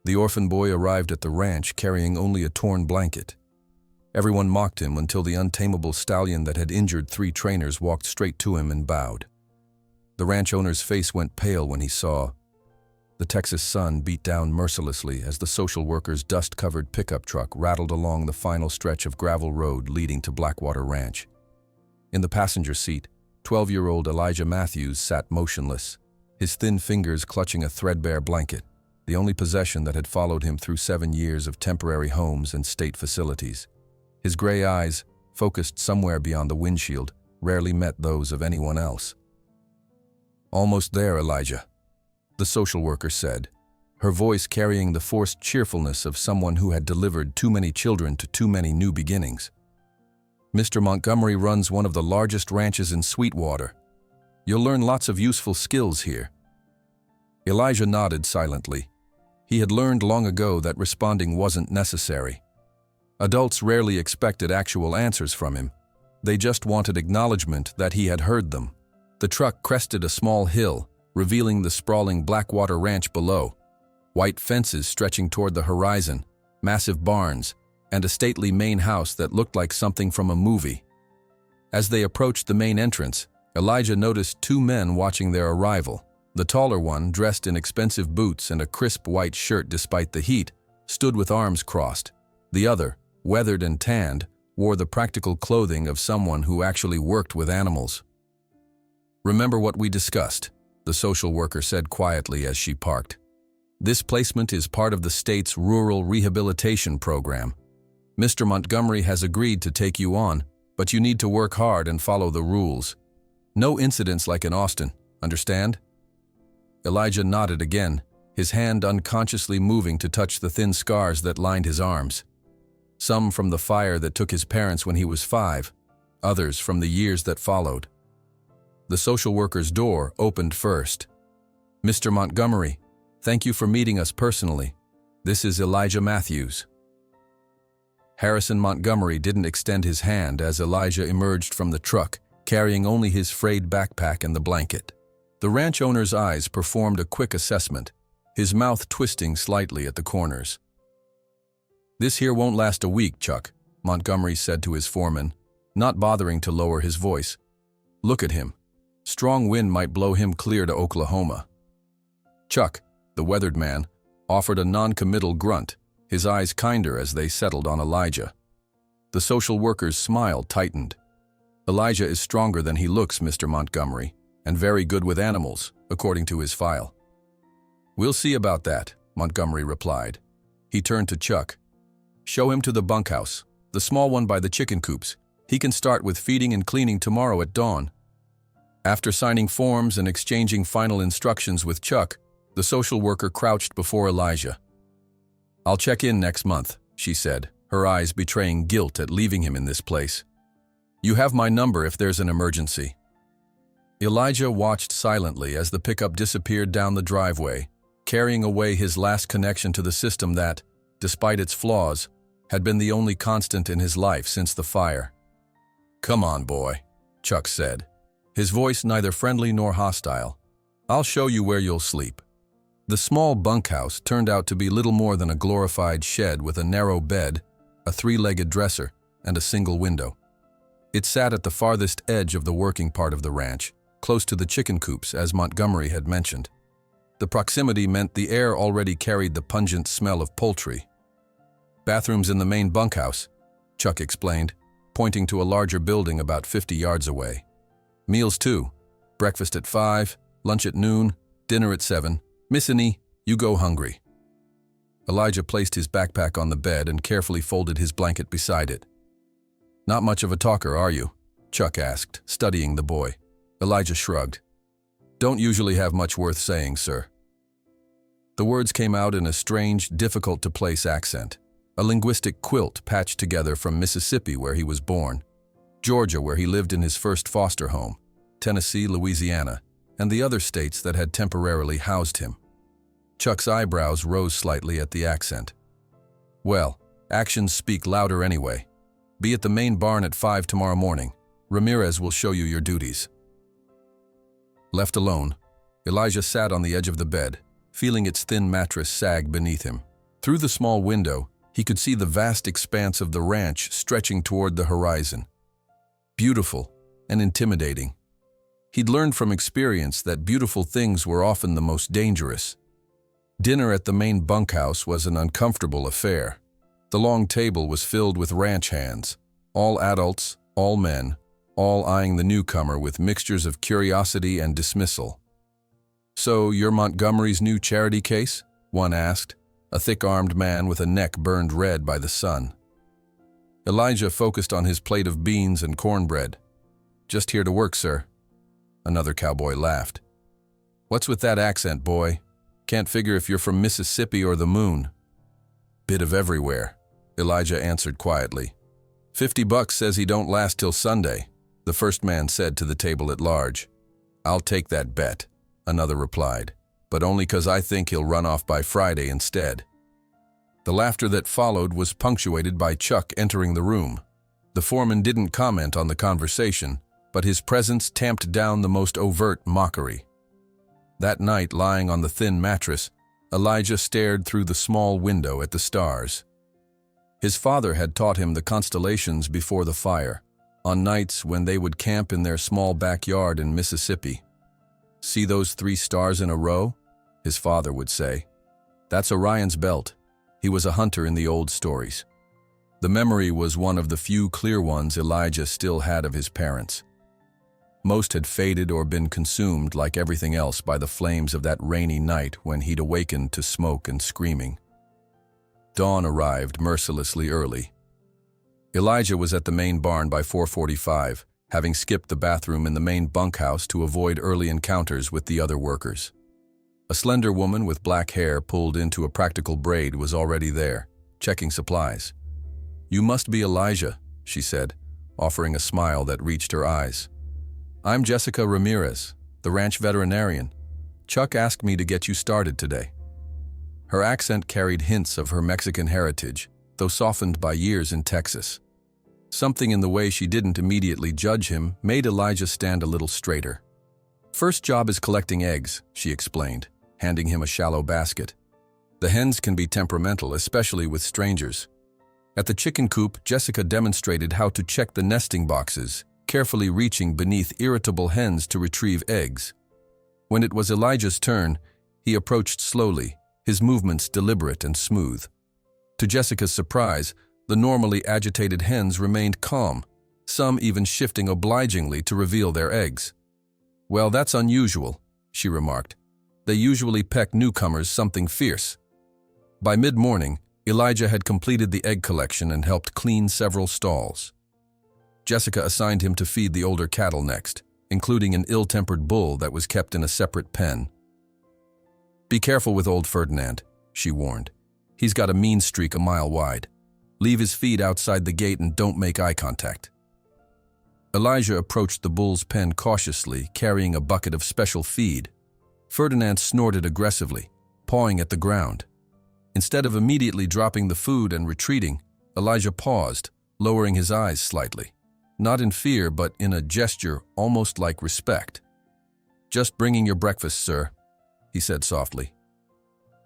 The orphan boy arrived at the ranch carrying only a torn blanket. Everyone mocked him until the untamable stallion that had injured 3 trainers walked straight to him and bowed. The ranch owner's face went pale when he saw the Texas sun beat down mercilessly as the social worker's dust-covered pickup truck rattled along the final stretch of gravel road leading to Blackwater Ranch. In the passenger seat, 12-year-old Elijah Matthews sat motionless, his thin fingers clutching a threadbare blanket, the only possession that had followed him through 7 years of temporary homes and state facilities. His gray eyes, focused somewhere beyond the windshield, rarely met those of anyone else. "Almost there, Elijah," the social worker said, her voice carrying the forced cheerfulness of someone who had delivered too many children to too many new beginnings. "Mr. Montgomery runs one of the largest ranches in Sweetwater. You'll learn lots of useful skills here." Elijah nodded silently. He had learned long ago that responding wasn't necessary. Adults rarely expected actual answers from him. They just wanted acknowledgement that he had heard them. The truck crested a small hill, revealing the sprawling Blackwater Ranch below. White fences stretching toward the horizon, massive barns, and a stately main house that looked like something from a movie. As they approached the main entrance, Elijah noticed 2 men watching their arrival. The taller one, dressed in expensive boots and a crisp white shirt despite the heat, stood with arms crossed. The other, weathered and tanned, wore the practical clothing of someone who actually worked with animals. "Remember what we discussed," the social worker said quietly as she parked. "This placement is part of the state's rural rehabilitation program. Mr. Montgomery has agreed to take you on, but you need to work hard and follow the rules. No incidents like in Austin, understand?" Elijah nodded again, his hand unconsciously moving to touch the thin scars that lined his arms. Some from the fire that took his parents when he was 5, others from the years that followed. The social worker's door opened first. "Mr. Montgomery, thank you for meeting us personally. This is Elijah Matthews." Harrison Montgomery didn't extend his hand as Elijah emerged from the truck, carrying only his frayed backpack and the blanket. The ranch owner's eyes performed a quick assessment, his mouth twisting slightly at the corners. "This here won't last a week, Chuck," Montgomery said to his foreman, not bothering to lower his voice. "Look at him. Strong wind might blow him clear to Oklahoma." Chuck, the weathered man, offered a non-committal grunt, his eyes kinder as they settled on Elijah. The social worker's smile tightened. "Elijah is stronger than he looks, Mr. Montgomery, and very good with animals, according to his file." "We'll see about that," Montgomery replied. He turned to Chuck. "Show him to the bunkhouse, the small one by the chicken coops. He can start with feeding and cleaning tomorrow at dawn." After signing forms and exchanging final instructions with Chuck, the social worker crouched before Elijah. "I'll check in next month," she said, her eyes betraying guilt at leaving him in this place. "You have my number if there's an emergency." Elijah watched silently as the pickup disappeared down the driveway, carrying away his last connection to the system that, despite its flaws, had been the only constant in his life since the fire. "Come on, boy," Chuck said, his voice neither friendly nor hostile. "I'll show you where you'll sleep." The small bunkhouse turned out to be little more than a glorified shed with a narrow bed, a 3-legged dresser, and a single window. It sat at the farthest edge of the working part of the ranch, close to the chicken coops, as Montgomery had mentioned. The proximity meant the air already carried the pungent smell of poultry. "Bathrooms in the main bunkhouse," Chuck explained, pointing to a larger building about 50 yards away. "Meals too. Breakfast at 5, lunch at noon, dinner at 7. Miss Annie, you go hungry." Elijah placed his backpack on the bed and carefully folded his blanket beside it. "Not much of a talker, are you?" Chuck asked, studying the boy. Elijah shrugged. "Don't usually have much worth saying, sir." The words came out in a strange, difficult-to-place accent, a linguistic quilt patched together from Mississippi, where he was born, Georgia, where he lived in his first foster home, Tennessee, Louisiana, and the other states that had temporarily housed him. Chuck's eyebrows rose slightly at the accent. "Well, actions speak louder anyway. Be at the main barn at 5 tomorrow morning. Ramirez will show you your duties." Left alone, Elijah sat on the edge of the bed, feeling its thin mattress sag beneath him, Through the small window, he could see the vast expanse of the ranch stretching toward the horizon. Beautiful and intimidating. He'd learned from experience that beautiful things were often the most dangerous. Dinner at the main bunkhouse was an uncomfortable affair. The long table was filled with ranch hands, all adults, all men, all eyeing the newcomer with mixtures of curiosity and dismissal. "So, you're Montgomery's new charity case?" one asked, a thick-armed man with a neck burned red by the sun. Elijah focused on his plate of beans and cornbread. "Just here to work, sir." Another cowboy laughed. "What's with that accent, boy? Can't figure if you're from Mississippi or the moon." "Bit of everywhere," Elijah answered quietly. $50 says he don't last till Sunday," the first man said to the table at large. "I'll take that bet," another replied, "but only 'cause I think he'll run off by Friday instead." The laughter that followed was punctuated by Chuck entering the room. The foreman didn't comment on the conversation, but his presence tamped down the most overt mockery. That night, lying on the thin mattress, Elijah stared through the small window at the stars. His father had taught him the constellations before the fire, on nights when they would camp in their small backyard in Mississippi. "See those 3 stars in a row?" his father would say. "That's Orion's belt." He was a hunter in the old stories. The memory was one of the few clear ones Elijah still had of his parents. Most had faded or been consumed like everything else by the flames of that rainy night when he'd awakened to smoke and screaming. Dawn arrived mercilessly early. Elijah was at the main barn by 4:45, having skipped the bathroom in the main bunkhouse to avoid early encounters with the other workers. A slender woman with black hair pulled into a practical braid was already there, checking supplies. "You must be Elijah," she said, offering a smile that reached her eyes. "I'm Jessica Ramirez, the ranch veterinarian. Chuck asked me to get you started today." Her accent carried hints of her Mexican heritage, though softened by years in Texas. Something in the way she didn't immediately judge him made Elijah stand a little straighter. "First job is collecting eggs," she explained, handing him a shallow basket. "The hens can be temperamental, especially with strangers." At the chicken coop, Jessica demonstrated how to check the nesting boxes, carefully reaching beneath irritable hens to retrieve eggs. When it was Elijah's turn, he approached slowly, his movements deliberate and smooth. To Jessica's surprise, the normally agitated hens remained calm, some even shifting obligingly to reveal their eggs. "Well, that's unusual," she remarked. "They usually peck newcomers something fierce." By mid-morning, Elijah had completed the egg collection and helped clean several stalls. Jessica assigned him to feed the older cattle next, including an ill-tempered bull that was kept in a separate pen. "Be careful with old Ferdinand," she warned. "He's got a mean streak a mile wide. Leave his feed outside the gate and don't make eye contact." Elijah approached the bull's pen cautiously, carrying a bucket of special feed. Ferdinand snorted aggressively, pawing at the ground. Instead of immediately dropping the food and retreating, Elijah paused, lowering his eyes slightly. Not in fear, but in a gesture almost like respect. "Just bringing your breakfast, sir," he said softly.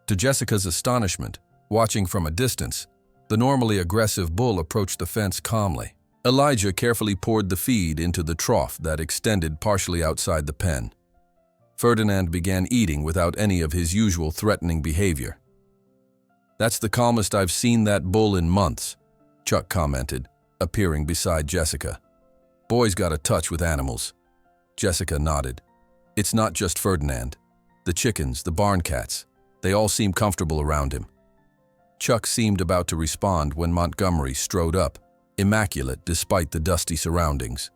To Jessica's astonishment, watching from a distance, the normally aggressive bull approached the fence calmly. Elijah carefully poured the feed into the trough that extended partially outside the pen. Ferdinand began eating without any of his usual threatening behavior. "That's the calmest I've seen that bull in months," Chuck commented, appearing beside Jessica. "Boy's got a touch with animals." Jessica nodded. "It's not just Ferdinand. The chickens, the barn cats, they all seem comfortable around him." Chuck seemed about to respond when Montgomery strode up, immaculate despite the dusty surroundings.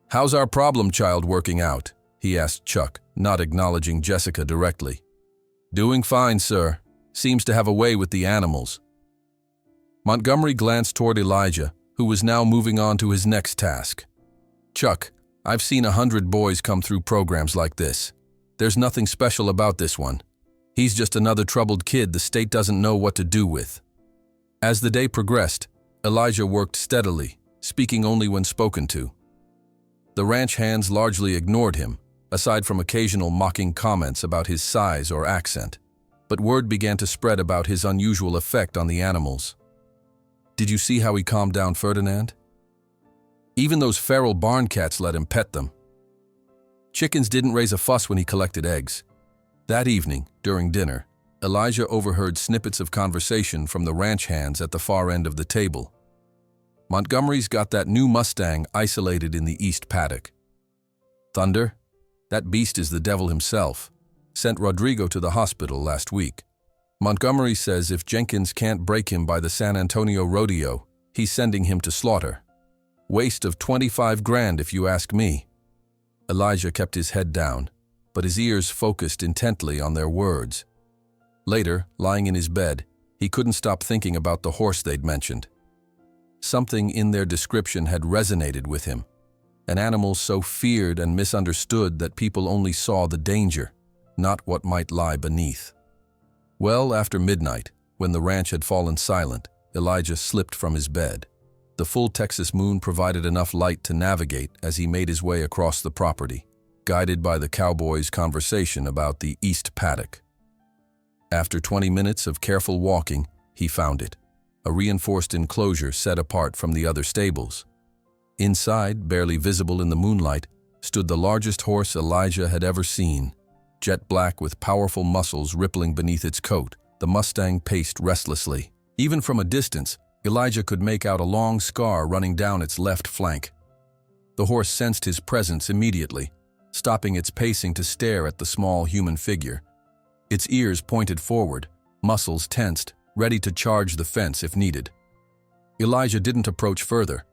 "How's our problem child working out?" he asked Chuck, not acknowledging Jessica directly. "Doing fine, sir. Seems to have a way with the animals." Montgomery glanced toward Elijah, who was now moving on to his next task. "Chuck, I've seen 100 boys come through programs like this. There's nothing special about this one. He's just another troubled kid the state doesn't know what to do with." As the day progressed, Elijah worked steadily, speaking only when spoken to. The ranch hands largely ignored him, aside from occasional mocking comments about his size or accent. but word began to spread about his unusual effect on the animals. Did you see how he calmed down Ferdinand? Even those feral barn cats let him pet them. Chickens didn't raise a fuss when he collected eggs. That evening, during dinner, Elijah overheard snippets of conversation from the ranch hands at the far end of the table. Montgomery's got that new Mustang isolated in the east paddock. Thunder? That beast is the devil himself. Sent Rodrigo to the hospital last week. Montgomery says if Jenkins can't break him by the San Antonio rodeo, he's sending him to slaughter. Waste of 25 grand if you ask me. Elijah kept his head down, but his ears focused intently on their words. Later, lying in his bed, he couldn't stop thinking about the horse they'd mentioned. Something in their description had resonated with him. An animal so feared and misunderstood that people only saw the danger, not what might lie beneath. Well after midnight, when the ranch had fallen silent, Elijah slipped from his bed. The full Texas moon provided enough light to navigate as he made his way across the property, guided by the cowboys' conversation about the east paddock. After 20 minutes of careful walking, he found it, a reinforced enclosure set apart from the other stables. Inside, barely visible in the moonlight, stood the largest horse Elijah had ever seen. Jet black with powerful muscles rippling beneath its coat, the Mustang paced restlessly. Even from a distance, Elijah could make out a long scar running down its left flank. The horse sensed his presence immediately, stopping its pacing to stare at the small human figure. Its ears pointed forward, muscles tensed, ready to charge the fence if needed. Elijah didn't approach further.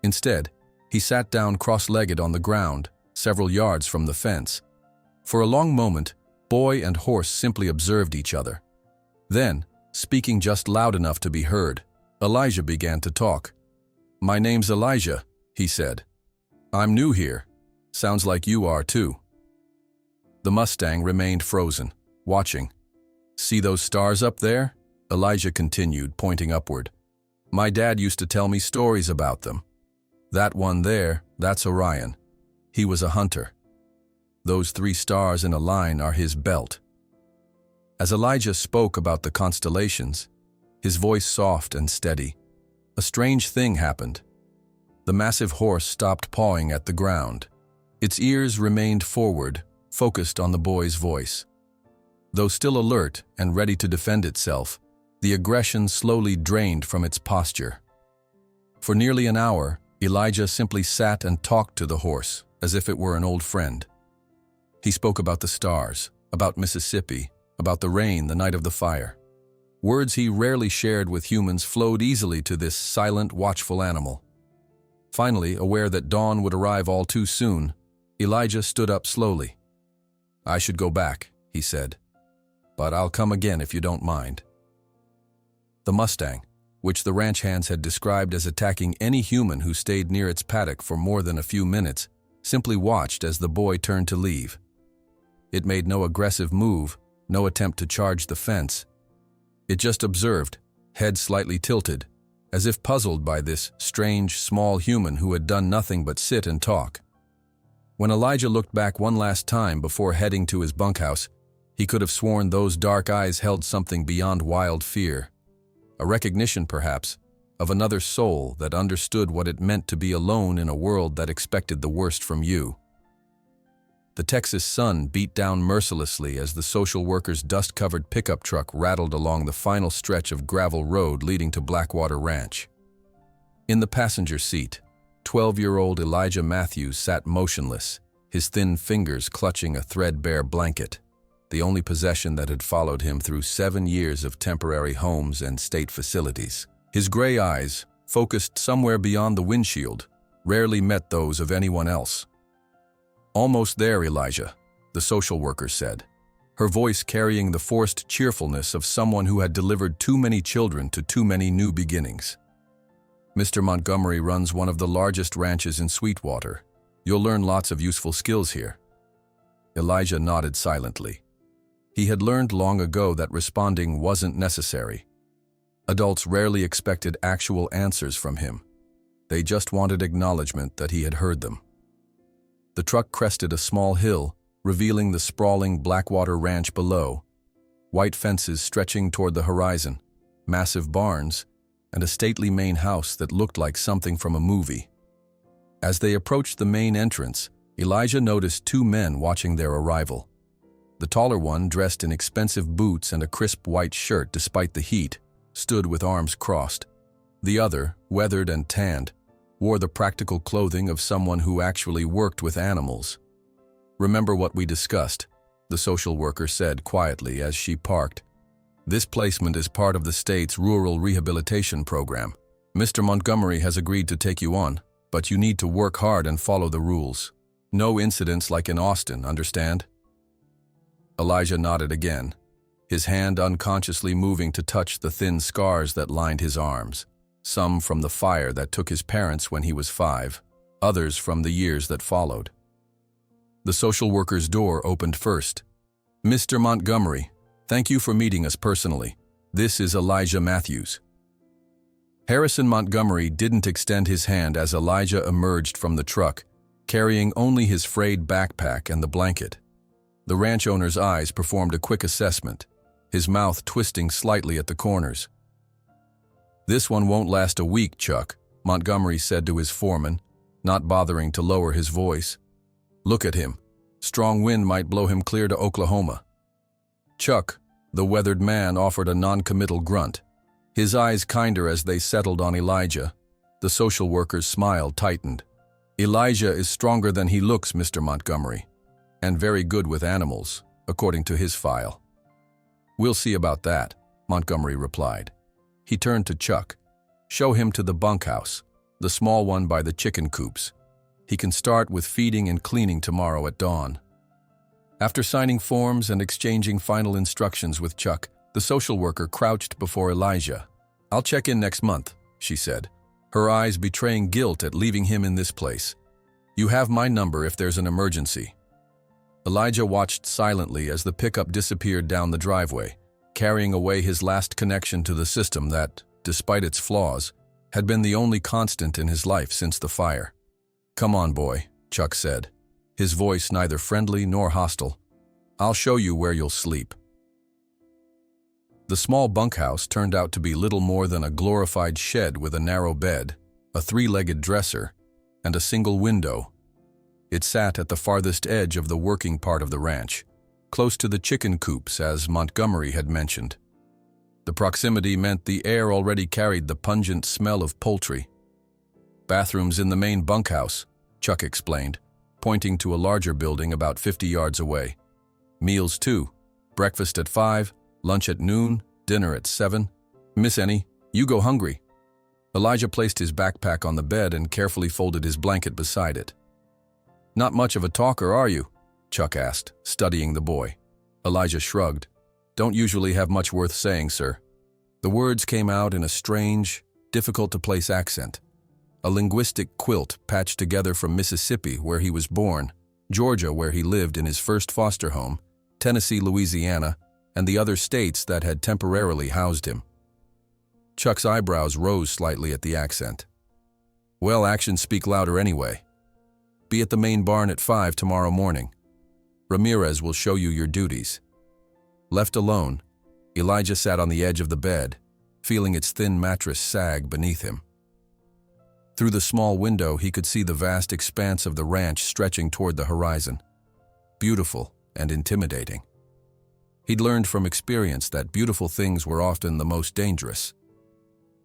Instead, he sat down cross-legged on the ground, several yards from the fence. For a long moment, boy and horse simply observed each other. Then, speaking just loud enough to be heard, Elijah began to talk. "My name's Elijah," he said. "I'm new here. Sounds like you are too." The Mustang remained frozen, watching. "See those stars up there?" Elijah continued, pointing upward. "My dad used to tell me stories about them. That one there, that's Orion. He was a hunter. Those 3 stars in a line are his belt." As Elijah spoke about the constellations, his voice soft and steady, a strange thing happened. The massive horse stopped pawing at the ground. Its ears remained forward, focused on the boy's voice. Though still alert and ready to defend itself, the aggression slowly drained from its posture. For nearly an hour, Elijah simply sat and talked to the horse, as if it were an old friend. He spoke about the stars, about Mississippi, about the rain the night of the fire. Words he rarely shared with humans flowed easily to this silent, watchful animal. Finally, aware that dawn would arrive all too soon, Elijah stood up slowly. "I should go back," he said, "but I'll come again if you don't mind." The Mustang, which the ranch hands had described as attacking any human who stayed near its paddock for more than a few minutes, simply watched as the boy turned to leave. It made no aggressive move, no attempt to charge the fence. It just observed, head slightly tilted, as if puzzled by this strange, small human who had done nothing but sit and talk. When Elijah looked back one last time before heading to his bunkhouse, he could have sworn those dark eyes held something beyond wild fear. A recognition, perhaps, of another soul that understood what it meant to be alone in a world that expected the worst from you. The Texas sun beat down mercilessly as the social worker's dust-covered pickup truck rattled along the final stretch of gravel road leading to Blackwater Ranch. In the passenger seat, 12-year-old Elijah Matthews sat motionless, his thin fingers clutching a threadbare blanket, the only possession that had followed him through 7 years of temporary homes and state facilities. His gray eyes, focused somewhere beyond the windshield, rarely met those of anyone else. "Almost there, Elijah," the social worker said, her voice carrying the forced cheerfulness of someone who had delivered too many children to too many new beginnings. "Mr. Montgomery runs one of the largest ranches in Sweetwater. You'll learn lots of useful skills here." Elijah nodded silently. He had learned long ago that responding wasn't necessary. Adults rarely expected actual answers from him. They just wanted acknowledgement that he had heard them. The truck crested a small hill, revealing the sprawling Blackwater Ranch below. white fences stretching toward the horizon, massive barns, and a stately main house that looked like something from a movie. As they approached the main entrance, Elijah noticed two men watching their arrival. The taller one, dressed in expensive boots and a crisp white shirt despite the heat, stood with arms crossed. The other, weathered and tanned, wore the practical clothing of someone who actually worked with animals. "Remember what we discussed," the social worker said quietly as she parked. "This placement is part of the state's rural rehabilitation program. Mr. Montgomery has agreed to take you on, but you need to work hard and follow the rules. No incidents like in Austin, understand?" Elijah nodded again, his hand unconsciously moving to touch the thin scars that lined his arms, some from the fire that took his parents when he was 5, others from the years that followed. The social worker's door opened first. "Mr. Montgomery, thank you for meeting us personally. This is Elijah Matthews." Harrison Montgomery didn't extend his hand as Elijah emerged from the truck, carrying only his frayed backpack and the blanket. The ranch owner's eyes performed a quick assessment, his mouth twisting slightly at the corners. "This one won't last a week, Chuck," Montgomery said to his foreman, not bothering to lower his voice. "Look at him. Strong wind might blow him clear to Oklahoma." Chuck, the weathered man, offered a non-committal grunt, his eyes kinder as they settled on Elijah. The social worker's smile tightened. "Elijah is stronger than he looks, Mr. Montgomery, and very good with animals, according to his file." "We'll see about that," Montgomery replied. He turned to Chuck. "Show him to the bunkhouse, the small one by the chicken coops. He can start with feeding and cleaning tomorrow at dawn." After signing forms and exchanging final instructions with Chuck, the social worker crouched before Elijah. "I'll check in next month," she said, her eyes betraying guilt at leaving him in this place. "You have my number if there's an emergency." Elijah watched silently as the pickup disappeared down the driveway, carrying away his last connection to the system that, despite its flaws, had been the only constant in his life since the fire. "Come on, boy," Chuck said, his voice neither friendly nor hostile. "I'll show you where you'll sleep." The small bunkhouse turned out to be little more than a glorified shed with a narrow bed, a three-legged dresser, and a single window. It sat at the farthest edge of the working part of the ranch, close to the chicken coops, as Montgomery had mentioned. The proximity meant the air already carried the pungent smell of poultry. "Bathrooms in the main bunkhouse," Chuck explained, pointing to a larger building about 50 yards away. "Meals too. Breakfast at 5, lunch at noon, dinner at 7. Miss any? You go hungry." Elijah placed his backpack on the bed and carefully folded his blanket beside it. "Not much of a talker, are you?" Chuck asked, studying the boy. Elijah shrugged. "Don't usually have much worth saying, sir." The words came out in a strange, difficult-to-place accent, a linguistic quilt patched together from Mississippi, where he was born, Georgia, where he lived in his first foster home, Tennessee, Louisiana, and the other states that had temporarily housed him. Chuck's eyebrows rose slightly at the accent. "Well, actions speak louder anyway. Be at the main barn at 5 tomorrow morning. Ramirez will show you your duties." Left alone, Elijah sat on the edge of the bed, feeling its thin mattress sag beneath him. Through the small window, he could see the vast expanse of the ranch stretching toward the horizon. Beautiful and intimidating. He'd learned from experience that beautiful things were often the most dangerous.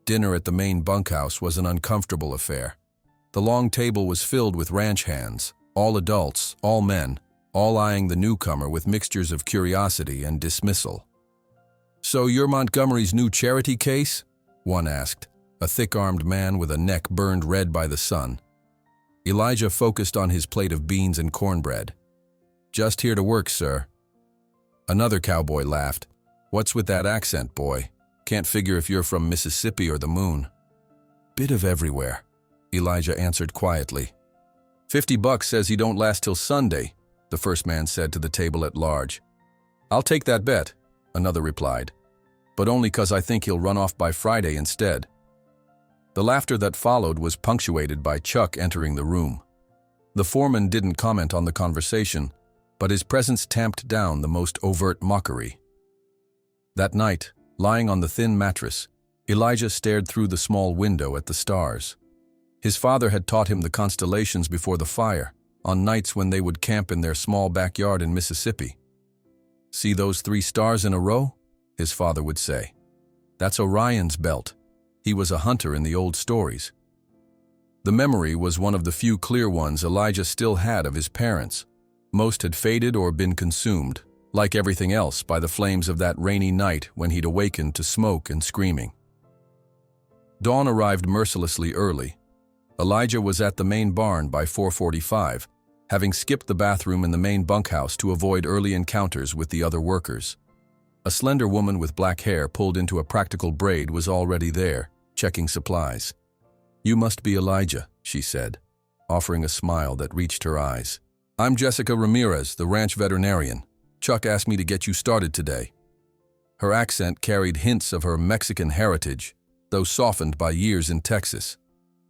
Dinner at the main bunkhouse was an uncomfortable affair. The long table was filled with ranch hands, all adults, all men, all eyeing the newcomer with mixtures of curiosity and dismissal. "So you're Montgomery's new charity case?" one asked, a thick-armed man with a neck burned red by the sun. Elijah focused on his plate of beans and cornbread. "Just here to work, sir." Another cowboy laughed. "What's with that accent, boy? Can't figure if you're from Mississippi or the moon." "Bit of everywhere," Elijah answered quietly. $50 says he don't last till Sunday," the first man said to the table at large. "I'll take that bet," another replied, "but only 'cause I think he'll run off by Friday instead." The laughter that followed was punctuated by Chuck entering the room. The foreman didn't comment on the conversation, but his presence tamped down the most overt mockery. That night, lying on the thin mattress, Elijah stared through the small window at the stars. His father had taught him the constellations before the fire, on nights when they would camp in their small backyard in Mississippi. "See those 3 stars in a row?" his father would say. "That's Orion's belt. He was a hunter in the old stories." The memory was one of the few clear ones Elijah still had of his parents. Most had faded or been consumed, like everything else, by the flames of that rainy night when he'd awakened to smoke and screaming. Dawn arrived mercilessly early. Elijah was at the main barn by 4:45, having skipped the bathroom in the main bunkhouse to avoid early encounters with the other workers. A slender woman with black hair pulled into a practical braid was already there, checking supplies. "You must be Elijah," she said, offering a smile that reached her eyes. "I'm Jessica Ramirez, the ranch veterinarian. Chuck asked me to get you started today." Her accent carried hints of her Mexican heritage, though softened by years in Texas.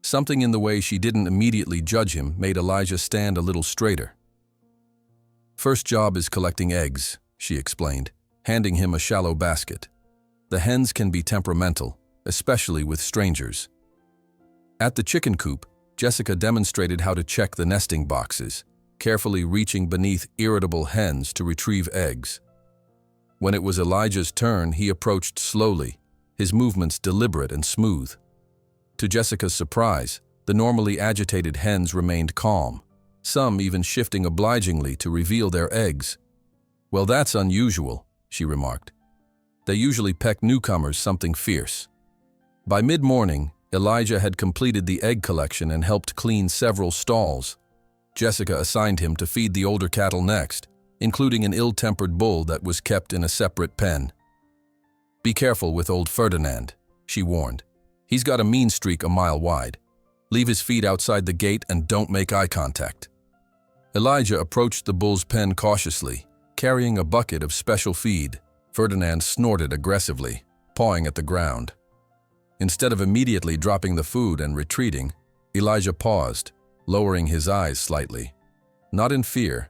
Something in the way she didn't immediately judge him made Elijah stand a little straighter. "First job is collecting eggs," she explained, handing him a shallow basket. "The hens can be temperamental, especially with strangers." At the chicken coop, Jessica demonstrated how to check the nesting boxes, carefully reaching beneath irritable hens to retrieve eggs. When it was Elijah's turn, he approached slowly, his movements deliberate and smooth. To Jessica's surprise, the normally agitated hens remained calm, some even shifting obligingly to reveal their eggs. "Well, that's unusual," she remarked. "They usually peck newcomers something fierce." By mid-morning, Elijah had completed the egg collection and helped clean several stalls. Jessica assigned him to feed the older cattle next, including an ill-tempered bull that was kept in a separate pen. "Be careful with old Ferdinand," she warned. "He's got a mean streak a mile wide. Leave his feet outside the gate and don't make eye contact." Elijah approached the bull's pen cautiously, carrying a bucket of special feed. Ferdinand snorted aggressively, pawing at the ground. Instead of immediately dropping the food and retreating, Elijah paused, lowering his eyes slightly. Not in fear,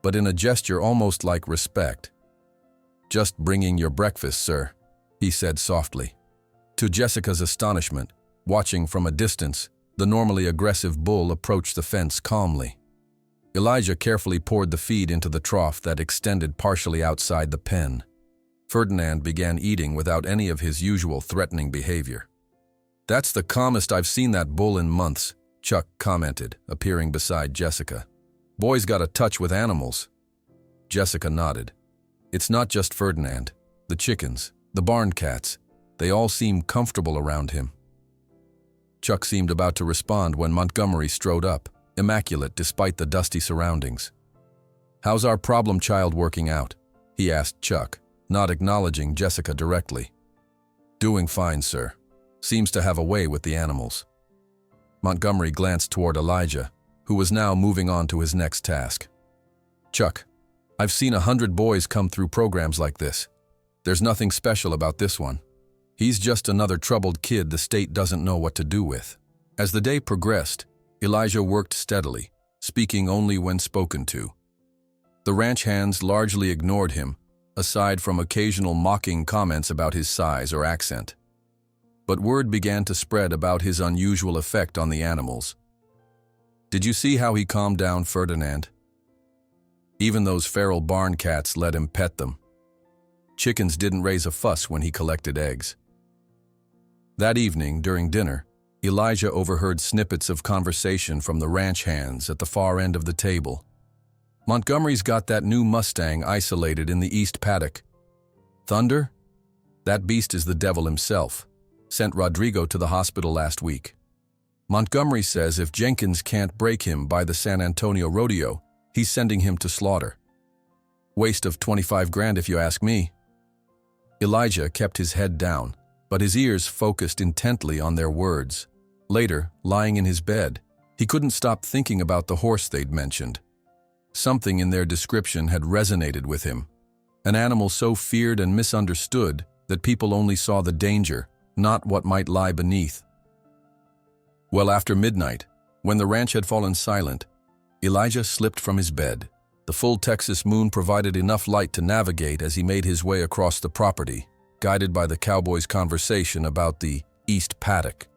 but in a gesture almost like respect. "Just bringing your breakfast, sir," he said softly. To Jessica's astonishment, watching from a distance, the normally aggressive bull approached the fence calmly. Elijah carefully poured the feed into the trough that extended partially outside the pen. Ferdinand began eating without any of his usual threatening behavior. "That's the calmest I've seen that bull in months," Chuck commented, appearing beside Jessica. "Boy's got a touch with animals." Jessica nodded. "It's not just Ferdinand. The chickens, the barn cats, they all seem comfortable around him." Chuck seemed about to respond when Montgomery strode up, immaculate despite the dusty surroundings. "How's our problem child working out?" he asked Chuck, not acknowledging Jessica directly. "Doing fine, sir. Seems to have a way with the animals." Montgomery glanced toward Elijah, who was now moving on to his next task. "Chuck, I've seen 100 boys come through programs like this. There's nothing special about this one. He's just another troubled kid the state doesn't know what to do with." As the day progressed, Elijah worked steadily, speaking only when spoken to. The ranch hands largely ignored him, aside from occasional mocking comments about his size or accent. But word began to spread about his unusual effect on the animals. "Did you see how he calmed down Ferdinand? Even those feral barn cats let him pet them. Chickens didn't raise a fuss when he collected eggs." That evening, during dinner, Elijah overheard snippets of conversation from the ranch hands at the far end of the table. "Montgomery's got that new Mustang isolated in the east paddock. Thunder? That beast is the devil himself. Sent Rodrigo to the hospital last week. Montgomery says if Jenkins can't break him by the San Antonio rodeo, he's sending him to slaughter. Waste of 25 grand if you ask me." Elijah kept his head down, but his ears focused intently on their words. Later, lying in his bed, he couldn't stop thinking about the horse they'd mentioned. Something in their description had resonated with him. An animal so feared and misunderstood that people only saw the danger, not what might lie beneath. Well, after midnight, when the ranch had fallen silent, Elijah slipped from his bed. The full Texas moon provided enough light to navigate as he made his way across the property, guided by the cowboy's conversation about the East Paddock.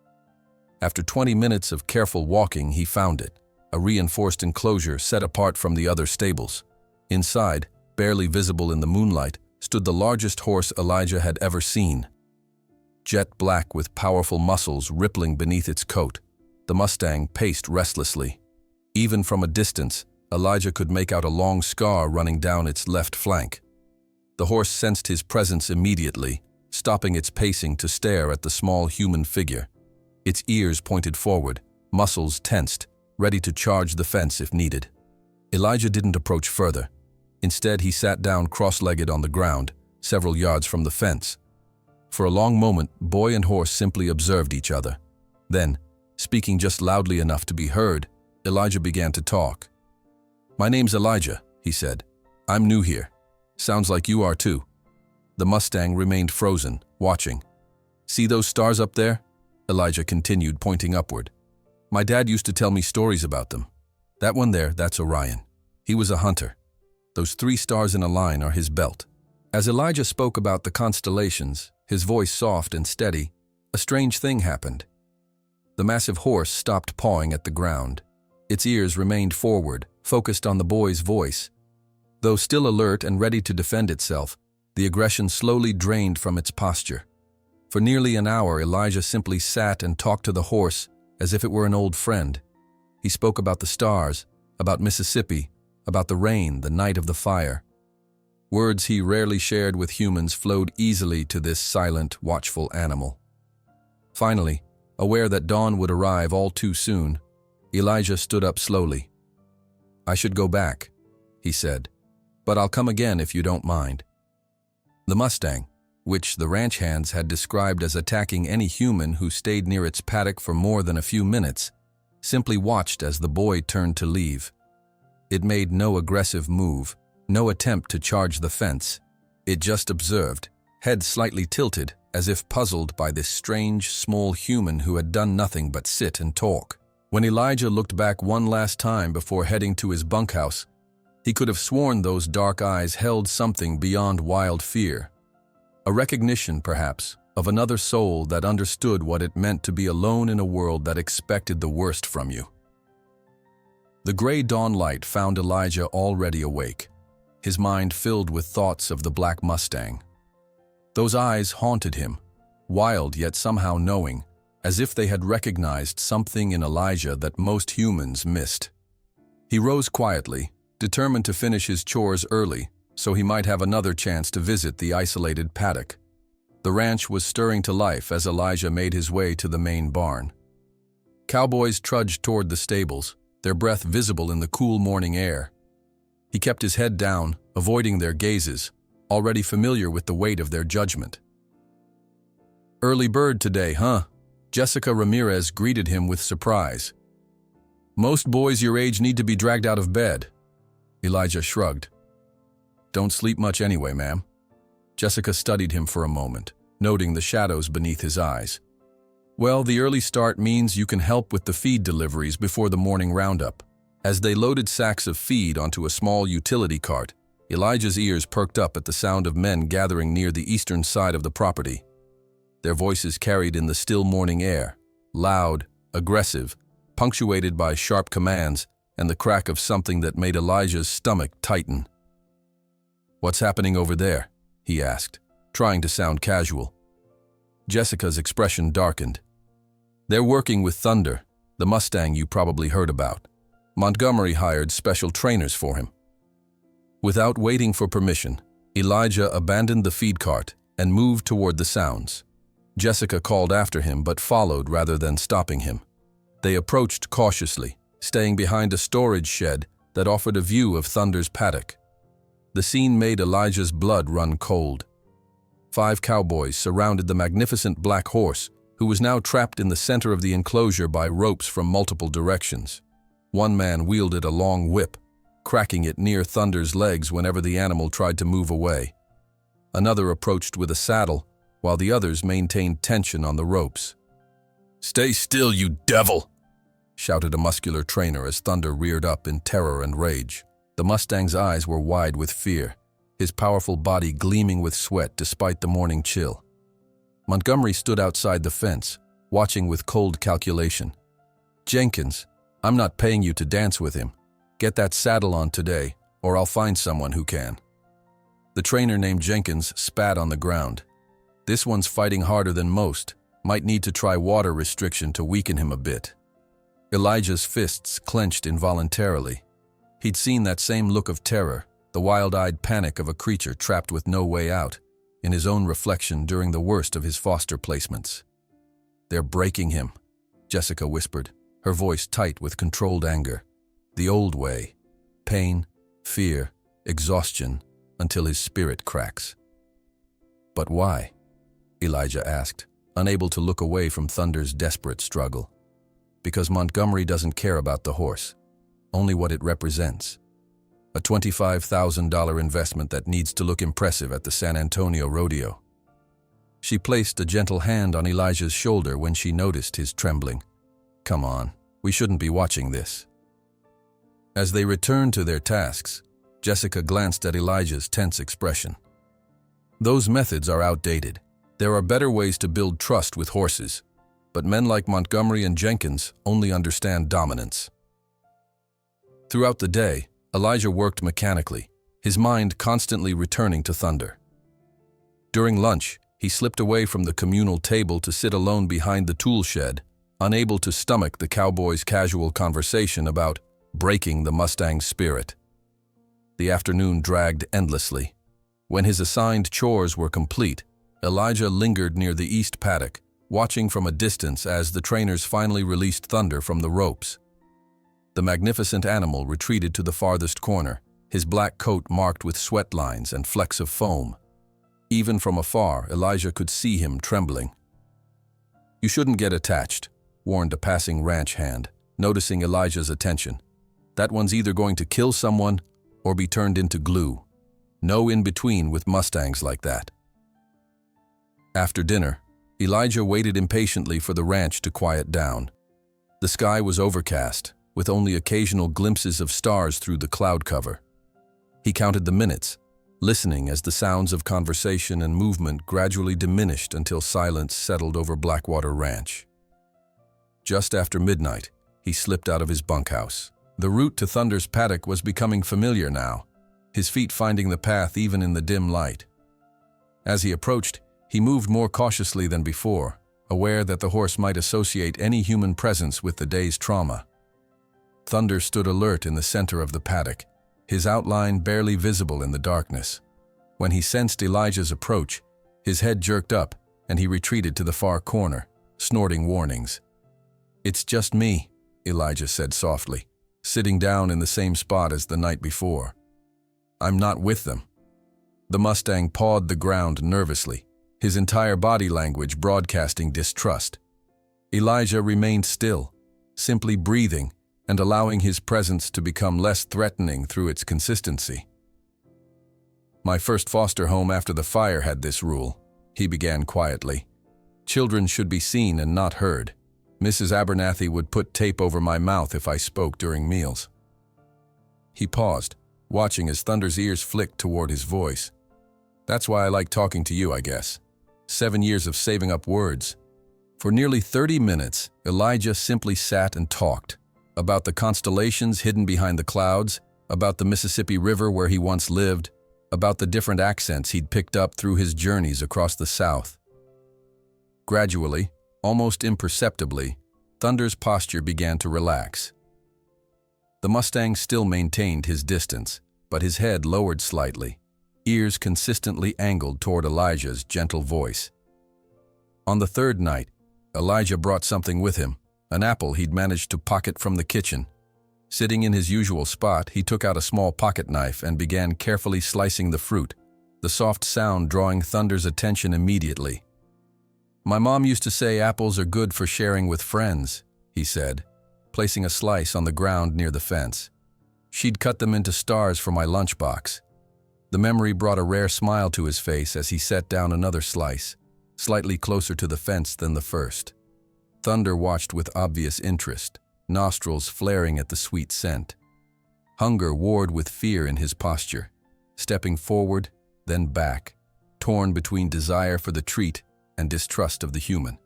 After 20 minutes of careful walking, he found it, a reinforced enclosure set apart from the other stables. Inside, barely visible in the moonlight, stood the largest horse Elijah had ever seen. Jet black with powerful muscles rippling beneath its coat, the Mustang paced restlessly. Even from a distance, Elijah could make out a long scar running down its left flank. The horse sensed his presence immediately, stopping its pacing to stare at the small human figure. Its ears pointed forward, muscles tensed, ready to charge the fence if needed. Elijah didn't approach further. Instead, he sat down cross-legged on the ground, several yards from the fence. For a long moment, boy and horse simply observed each other. Then, speaking just loudly enough to be heard, Elijah began to talk. "My name's Elijah," he said. "I'm new here. Sounds like you are too." The Mustang remained frozen, watching. "See those stars up there?" Elijah continued, pointing upward. "My dad used to tell me stories about them. That one there, that's Orion. He was a hunter. Those 3 stars in a line are his belt." As Elijah spoke about the constellations, his voice soft and steady, a strange thing happened. The massive horse stopped pawing at the ground. Its ears remained forward, focused on the boy's voice. Though still alert and ready to defend itself, the aggression slowly drained from its posture. For nearly an hour, Elijah simply sat and talked to the horse as if it were an old friend. He spoke about the stars, about Mississippi, about the rain, the night of the fire. Words he rarely shared with humans flowed easily to this silent, watchful animal. Finally, aware that dawn would arrive all too soon, Elijah stood up slowly. "I should go back," he said, "but I'll come again if you don't mind." The Mustang, which the ranch hands had described as attacking any human who stayed near its paddock for more than a few minutes, simply watched as the boy turned to leave. It made no aggressive move, no attempt to charge the fence. It just observed, head slightly tilted, as if puzzled by this strange, small human who had done nothing but sit and talk. When Elijah looked back one last time before heading to his bunkhouse, he could have sworn those dark eyes held something beyond wild fear. A recognition, perhaps, of another soul that understood what it meant to be alone in a world that expected the worst from you. The gray dawn light found Elijah already awake, his mind filled with thoughts of the black Mustang. Those eyes haunted him, wild yet somehow knowing, as if they had recognized something in Elijah that most humans missed. He rose quietly, determined to finish his chores early so he might have another chance to visit the isolated paddock. The ranch was stirring to life as Elijah made his way to the main barn. Cowboys trudged toward the stables, their breath visible in the cool morning air. He kept his head down, avoiding their gazes, already familiar with the weight of their judgment. "Early bird today, huh?" Jessica Ramirez greeted him with surprise. "Most boys your age need to be dragged out of bed." Elijah shrugged. "Don't sleep much anyway, ma'am." Jessica studied him for a moment, noting the shadows beneath his eyes. "Well, the early start means you can help with the feed deliveries before the morning roundup." As they loaded sacks of feed onto a small utility cart, Elijah's ears perked up at the sound of men gathering near the eastern side of the property. Their voices carried in the still morning air, loud, aggressive, punctuated by sharp commands and the crack of something that made Elijah's stomach tighten. "What's happening over there?" he asked, trying to sound casual. Jessica's expression darkened. "They're working with Thunder, the Mustang you probably heard about. Montgomery hired special trainers for him." Without waiting for permission, Elijah abandoned the feed cart and moved toward the sounds. Jessica called after him but followed rather than stopping him. They approached cautiously, staying behind a storage shed that offered a view of Thunder's paddock. The scene made Elijah's blood run cold. 5 cowboys surrounded the magnificent black horse, who was now trapped in the center of the enclosure by ropes from multiple directions. One man wielded a long whip, cracking it near Thunder's legs whenever the animal tried to move away. Another approached with a saddle, while the others maintained tension on the ropes. "Stay still, you devil!" shouted a muscular trainer as Thunder reared up in terror and rage. The Mustang's eyes were wide with fear, his powerful body gleaming with sweat despite the morning chill. Montgomery stood outside the fence, watching with cold calculation. "Jenkins, I'm not paying you to dance with him. Get that saddle on today, or I'll find someone who can." The trainer named Jenkins spat on the ground. "This one's fighting harder than most. Might need to try water restriction to weaken him a bit." Elijah's fists clenched involuntarily. He'd seen that same look of terror, the wild-eyed panic of a creature trapped with no way out, in his own reflection during the worst of his foster placements. "They're breaking him," Jessica whispered, her voice tight with controlled anger. "The old way. Pain, fear, exhaustion, until his spirit cracks." "But why?" Elijah asked, unable to look away from Thunder's desperate struggle. "Because Montgomery doesn't care about the horse, only what it represents. A $25,000 investment that needs to look impressive at the San Antonio rodeo." She placed a gentle hand on Elijah's shoulder when she noticed his trembling. "Come on, we shouldn't be watching this." As they returned to their tasks, Jessica glanced at Elijah's tense expression. "Those methods are outdated. There are better ways to build trust with horses, but men like Montgomery and Jenkins only understand dominance." Throughout the day, Elijah worked mechanically, his mind constantly returning to Thunder. During lunch, he slipped away from the communal table to sit alone behind the tool shed, unable to stomach the cowboys' casual conversation about breaking the Mustang's spirit. The afternoon dragged endlessly. When his assigned chores were complete, Elijah lingered near the east paddock, watching from a distance as the trainers finally released Thunder from the ropes. The magnificent animal retreated to the farthest corner, his black coat marked with sweat lines and flecks of foam. Even from afar, Elijah could see him trembling. "You shouldn't get attached," warned a passing ranch hand, noticing Elijah's attention. "That one's either going to kill someone or be turned into glue. No in-between with Mustangs like that." After dinner, Elijah waited impatiently for the ranch to quiet down. The sky was overcast, with only occasional glimpses of stars through the cloud cover. He counted the minutes, listening as the sounds of conversation and movement gradually diminished until silence settled over Blackwater Ranch. Just after midnight, he slipped out of his bunkhouse. The route to Thunder's paddock was becoming familiar now, his feet finding the path even in the dim light. As he approached, he moved more cautiously than before, aware that the horse might associate any human presence with the day's trauma. Thunder stood alert in the center of the paddock, his outline barely visible in the darkness. When he sensed Elijah's approach, his head jerked up and he retreated to the far corner, snorting warnings. "It's just me," Elijah said softly, sitting down in the same spot as the night before. "I'm not with them." The Mustang pawed the ground nervously, his entire body language broadcasting distrust. Elijah remained still, simply breathing and allowing his presence to become less threatening through its consistency. "My first foster home after the fire had this rule," he began quietly. "Children should be seen and not heard. Mrs. Abernathy would put tape over my mouth if I spoke during meals." He paused, watching as Thunder's ears flicked toward his voice. "That's why I like talking to you, I guess. 7 years of saving up words." For nearly 30 minutes, Elijah simply sat and talked, about the constellations hidden behind the clouds, about the Mississippi River where he once lived, about the different accents he'd picked up through his journeys across the South. Gradually, almost imperceptibly, Thunder's posture began to relax. The Mustang still maintained his distance, but his head lowered slightly, ears consistently angled toward Elijah's gentle voice. On the third night, Elijah brought something with him, an apple he'd managed to pocket from the kitchen. Sitting in his usual spot, he took out a small pocket knife and began carefully slicing the fruit, the soft sound drawing Thunder's attention immediately. "My mom used to say apples are good for sharing with friends," he said, placing a slice on the ground near the fence. "She'd cut them into stars for my lunchbox." The memory brought a rare smile to his face as he set down another slice, slightly closer to the fence than the first. Thunder watched with obvious interest, nostrils flaring at the sweet scent. Hunger warred with fear in his posture, stepping forward, then back, torn between desire for the treat and distrust of the human.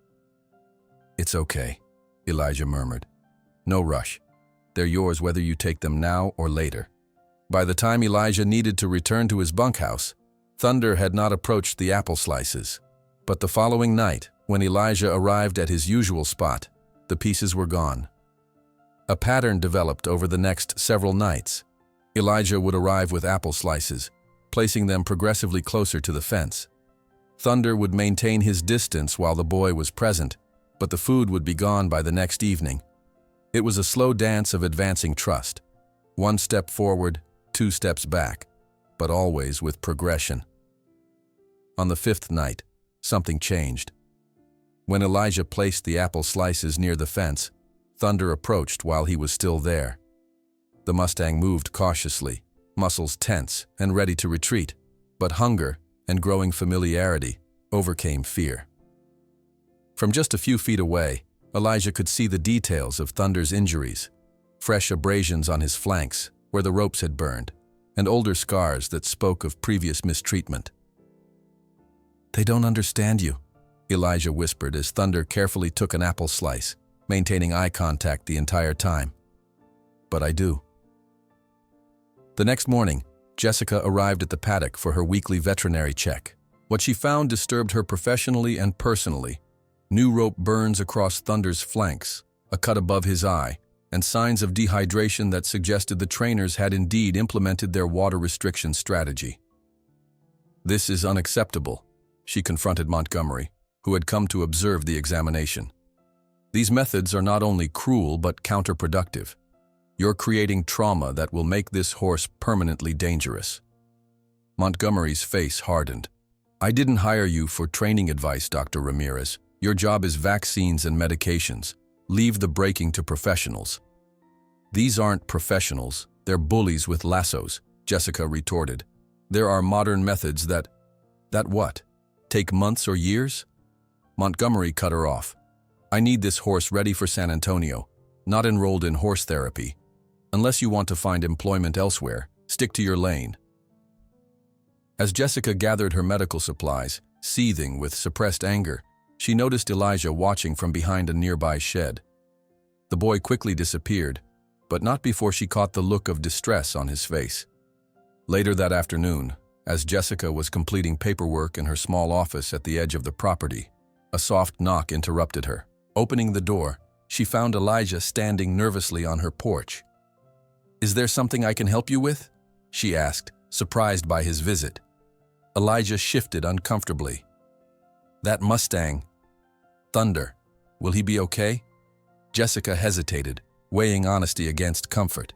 "It's okay," Elijah murmured. "No rush. They're yours whether you take them now or later." By the time Elijah needed to return to his bunkhouse, Thunder had not approached the apple slices. But the following night, when Elijah arrived at his usual spot, the pieces were gone. A pattern developed over the next several nights. Elijah would arrive with apple slices, placing them progressively closer to the fence. Thunder would maintain his distance while the boy was present, but the food would be gone by the next evening. It was a slow dance of advancing trust. One step forward, 2 steps back, but always with progression. On the 5th night, something changed. When Elijah placed the apple slices near the fence, Thunder approached while he was still there. The Mustang moved cautiously, muscles tense and ready to retreat, but hunger and growing familiarity overcame fear. From just a few feet away, Elijah could see the details of Thunder's injuries, fresh abrasions on his flanks where the ropes had burned, and older scars that spoke of previous mistreatment. "They don't understand you," Elijah whispered as Thunder carefully took an apple slice, maintaining eye contact the entire time. "But I do." The next morning, Jessica arrived at the paddock for her weekly veterinary check. What she found disturbed her professionally and personally. New rope burns across Thunder's flanks, a cut above his eye, and signs of dehydration that suggested the trainers had indeed implemented their water restriction strategy. "This is unacceptable," she confronted Montgomery, who had come to observe the examination. "These methods are not only cruel but counterproductive. You're creating trauma that will make this horse permanently dangerous." Montgomery's face hardened. "I didn't hire you for training advice, Dr. Ramirez. Your job is vaccines and medications. Leave the breaking to professionals." "These aren't professionals, they're bullies with lassos," Jessica retorted. "There are modern methods that what? Take months or years?" Montgomery cut her off. "I need this horse ready for San Antonio, not enrolled in horse therapy. Unless you want to find employment elsewhere, stick to your lane." As Jessica gathered her medical supplies, seething with suppressed anger, she noticed Elijah watching from behind a nearby shed. The boy quickly disappeared, but not before she caught the look of distress on his face. Later that afternoon, as Jessica was completing paperwork in her small office at the edge of the property, a soft knock interrupted her. Opening the door, she found Elijah standing nervously on her porch. "Is there something I can help you with?" she asked, surprised by his visit. Elijah shifted uncomfortably. "That Mustang, Thunder, will he be okay?" Jessica hesitated, weighing honesty against comfort.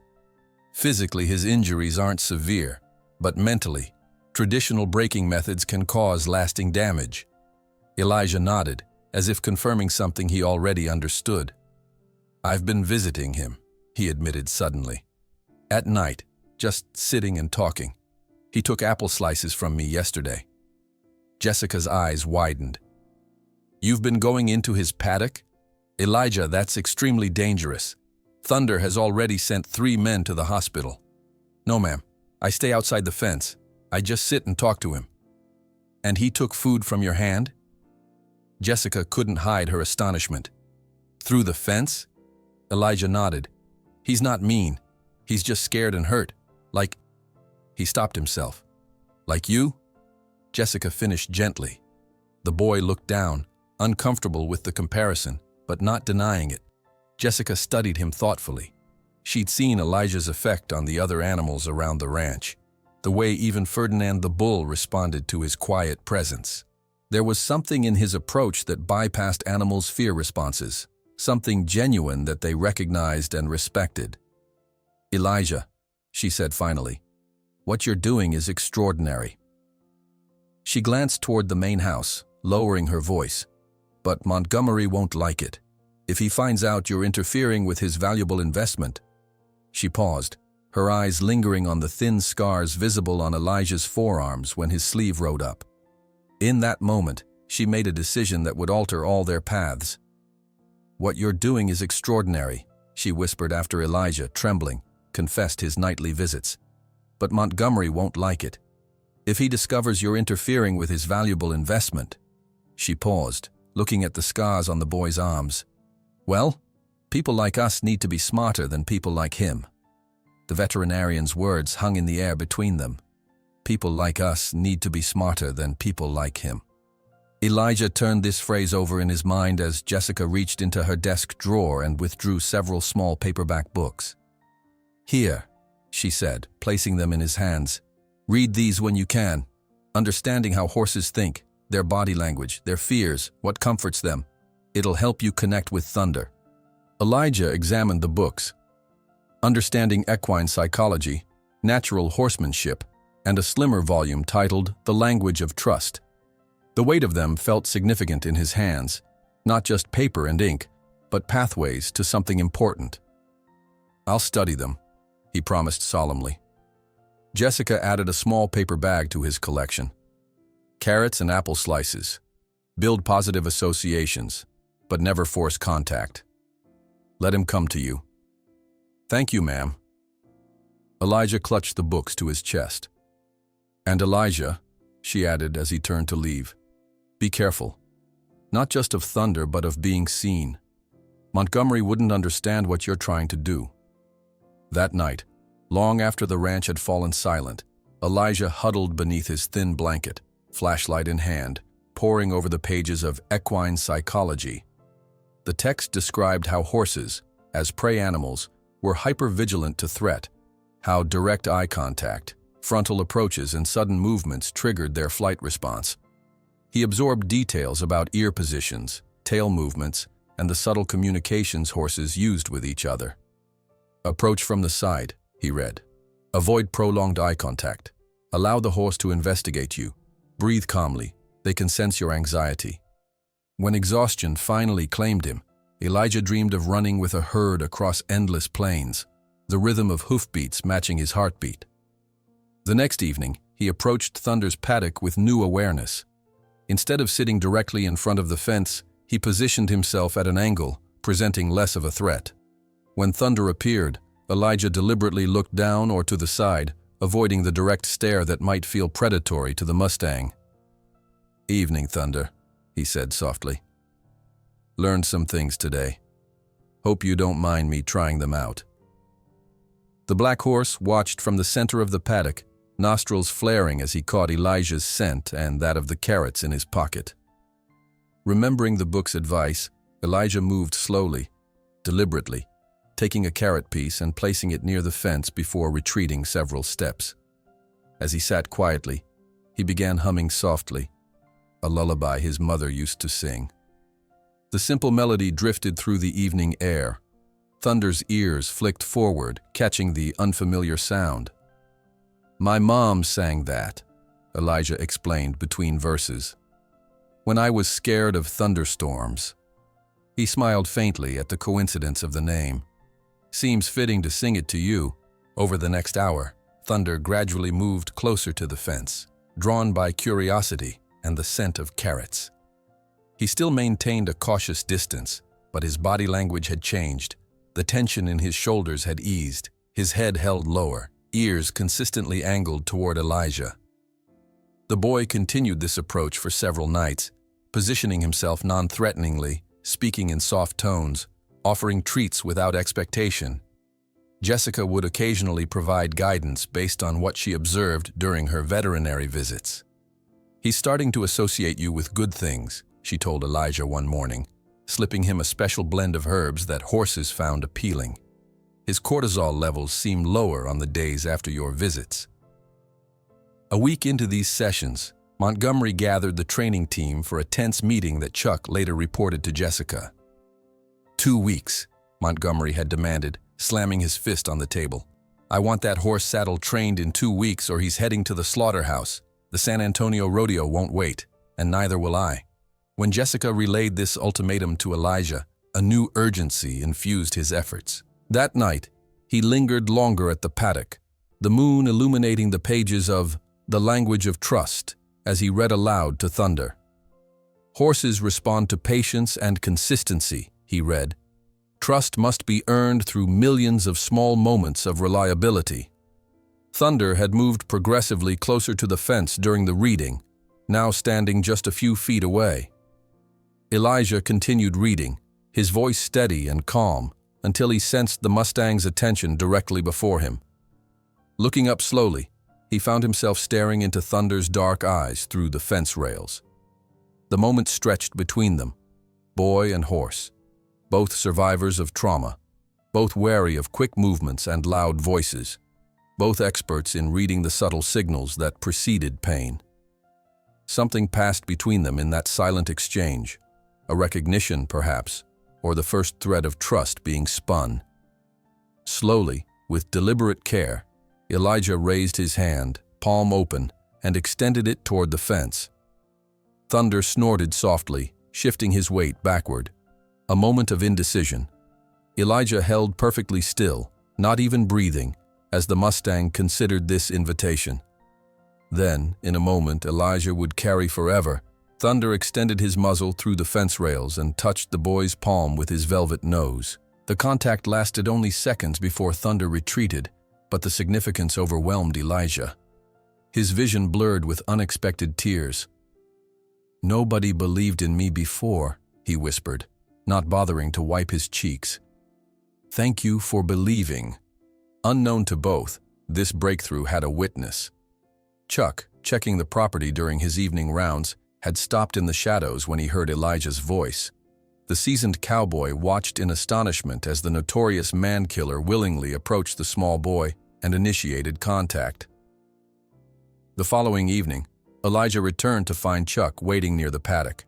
Physically, his injuries aren't severe, but mentally, traditional braking methods can cause lasting damage. Elijah nodded, as if confirming something he already understood. "I've been visiting him," he admitted suddenly. "At night, just sitting and talking. He took apple slices from me yesterday." Jessica's eyes widened. "You've been going into his paddock? Elijah, that's extremely dangerous. Thunder has already sent 3 men to the hospital." "No, ma'am. I stay outside the fence. I just sit and talk to him." "And he took food from your hand?" Jessica couldn't hide her astonishment. "Through the fence?" Elijah nodded. "He's not mean. He's just scared and hurt. Like..." He stopped himself. "Like you?" Jessica finished gently. The boy looked down, uncomfortable with the comparison, but not denying it. Jessica studied him thoughtfully. She'd seen Elijah's effect on the other animals around the ranch, the way even Ferdinand the bull responded to his quiet presence. There was something in his approach that bypassed animals' fear responses, something genuine that they recognized and respected. "Elijah," she said finally, "what you're doing is extraordinary." She glanced toward the main house, lowering her voice. "But Montgomery won't like it. If he finds out you're interfering with his valuable investment." She paused, her eyes lingering on the thin scars visible on Elijah's forearms when his sleeve rode up. In that moment, she made a decision that would alter all their paths. "What you're doing is extraordinary," she whispered after Elijah, trembling, confessed his nightly visits. "But Montgomery won't like it. If he discovers you're interfering with his valuable investment. She paused, looking at the scars on the boy's arms. Well, people like us need to be smarter than people like him. The veterinarian's words hung in the air between them. People like us need to be smarter than people like him. Elijah turned this phrase over in his mind as Jessica reached into her desk drawer and withdrew several small paperback books. Here, she said, placing them in his hands. Read these when you can. Understanding how horses think, their body language, their fears, what comforts them. It'll help you connect with Thunder. Elijah examined the books. Understanding Equine Psychology, Natural Horsemanship, and a slimmer volume titled The Language of Trust. The weight of them felt significant in his hands, not just paper and ink, but pathways to something important. I'll study them, he promised solemnly. Jessica added a small paper bag to his collection. Carrots and apple slices. Build positive associations, but never force contact. Let him come to you. Thank you, ma'am. Elijah clutched the books to his chest. And Elijah, she added as he turned to leave, be careful. Not just of Thunder, but of being seen. Montgomery wouldn't understand what you're trying to do. That night, long after the ranch had fallen silent, Elijah huddled beneath his thin blanket, flashlight in hand, poring over the pages of Equine Psychology. The text described how horses, as prey animals, were hypervigilant to threat, how direct eye contact, frontal approaches, and sudden movements triggered their flight response. He absorbed details about ear positions, tail movements, and the subtle communications horses used with each other. Approach from the side, he read. Avoid prolonged eye contact. Allow the horse to investigate you. Breathe calmly. They can sense your anxiety. When exhaustion finally claimed him, Elijah dreamed of running with a herd across endless plains, the rhythm of hoofbeats matching his heartbeat. The next evening, he approached Thunder's paddock with new awareness. Instead of sitting directly in front of the fence, he positioned himself at an angle, presenting less of a threat. When Thunder appeared, Elijah deliberately looked down or to the side, avoiding the direct stare that might feel predatory to the Mustang. Evening, Thunder, he said softly. Learned some things today. Hope you don't mind me trying them out. The black horse watched from the center of the paddock, nostrils flaring as he caught Elijah's scent and that of the carrots in his pocket. Remembering the book's advice, Elijah moved slowly, deliberately, taking a carrot piece and placing it near the fence before retreating several steps. As he sat quietly, he began humming softly, a lullaby his mother used to sing. The simple melody drifted through the evening air. Thunder's ears flicked forward, catching the unfamiliar sound. My mom sang that, Elijah explained between verses. When I was scared of thunderstorms. He smiled faintly at the coincidence of the name. Seems fitting to sing it to you. Over the next hour, Thunder gradually moved closer to the fence, drawn by curiosity and the scent of carrots. He still maintained a cautious distance, but his body language had changed. The tension in his shoulders had eased, his head held lower, ears consistently angled toward Elijah. The boy continued this approach for several nights, positioning himself non-threateningly, speaking in soft tones, offering treats without expectation. Jessica would occasionally provide guidance based on what she observed during her veterinary visits. He's starting to associate you with good things, she told Elijah one morning, slipping him a special blend of herbs that horses found appealing. His cortisol levels seem lower on the days after your visits. A week into these sessions, Montgomery gathered the training team for a tense meeting that Chuck later reported to Jessica. 2 weeks, Montgomery had demanded, slamming his fist on the table. I want that horse saddle trained in 2 weeks or he's heading to the slaughterhouse. The San Antonio Rodeo won't wait, and neither will I. When Jessica relayed this ultimatum to Elijah, a new urgency infused his efforts. That night, he lingered longer at the paddock, the moon illuminating the pages of The Language of Trust as he read aloud to Thunder. Horses respond to patience and consistency, he read. Trust must be earned through millions of small moments of reliability. Thunder had moved progressively closer to the fence during the reading, now standing just a few feet away. Elijah continued reading, his voice steady and calm, until he sensed the Mustang's attention directly before him. Looking up slowly, he found himself staring into Thunder's dark eyes through the fence rails. The moment stretched between them, boy and horse, both survivors of trauma, both wary of quick movements and loud voices, both experts in reading the subtle signals that preceded pain. Something passed between them in that silent exchange, a recognition perhaps, or the first thread of trust being spun. Slowly, with deliberate care, Elijah raised his hand, palm open, and extended it toward the fence. Thunder snorted softly, shifting his weight backward. A moment of indecision. Elijah held perfectly still, not even breathing, as the Mustang considered this invitation. Then, in a moment Elijah would carry forever, Thunder extended his muzzle through the fence rails and touched the boy's palm with his velvet nose. The contact lasted only seconds before Thunder retreated, but the significance overwhelmed Elijah. His vision blurred with unexpected tears. "Nobody believed in me before," he whispered, not bothering to wipe his cheeks. "Thank you for believing." Unknown to both, this breakthrough had a witness. Chuck, checking the property during his evening rounds, had stopped in the shadows when he heard Elijah's voice. The seasoned cowboy watched in astonishment as the notorious man-killer willingly approached the small boy and initiated contact. The following evening, Elijah returned to find Chuck waiting near the paddock.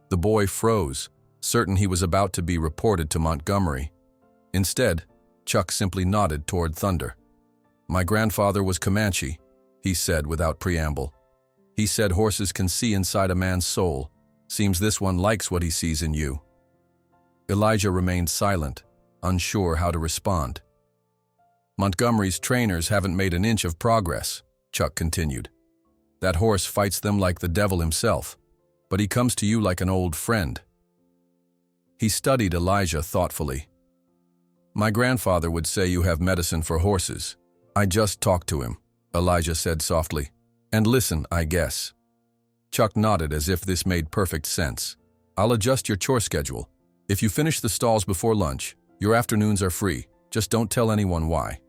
The boy froze, certain he was about to be reported to Montgomery. Instead, Chuck simply nodded toward Thunder. "My grandfather was Comanche," he said without preamble. "He said horses can see inside a man's soul. Seems this one likes what he sees in you." Elijah remained silent, unsure how to respond. "Montgomery's trainers haven't made an inch of progress," Chuck continued. "That horse fights them like the devil himself, but he comes to you like an old friend." He studied Elijah thoughtfully. "My grandfather would say you have medicine for horses. I just talked to him," Elijah said softly. "And listen, I guess." Chuck nodded as if this made perfect sense. "I'll adjust your chore schedule. If you finish the stalls before lunch, your afternoons are free. Just don't tell anyone why."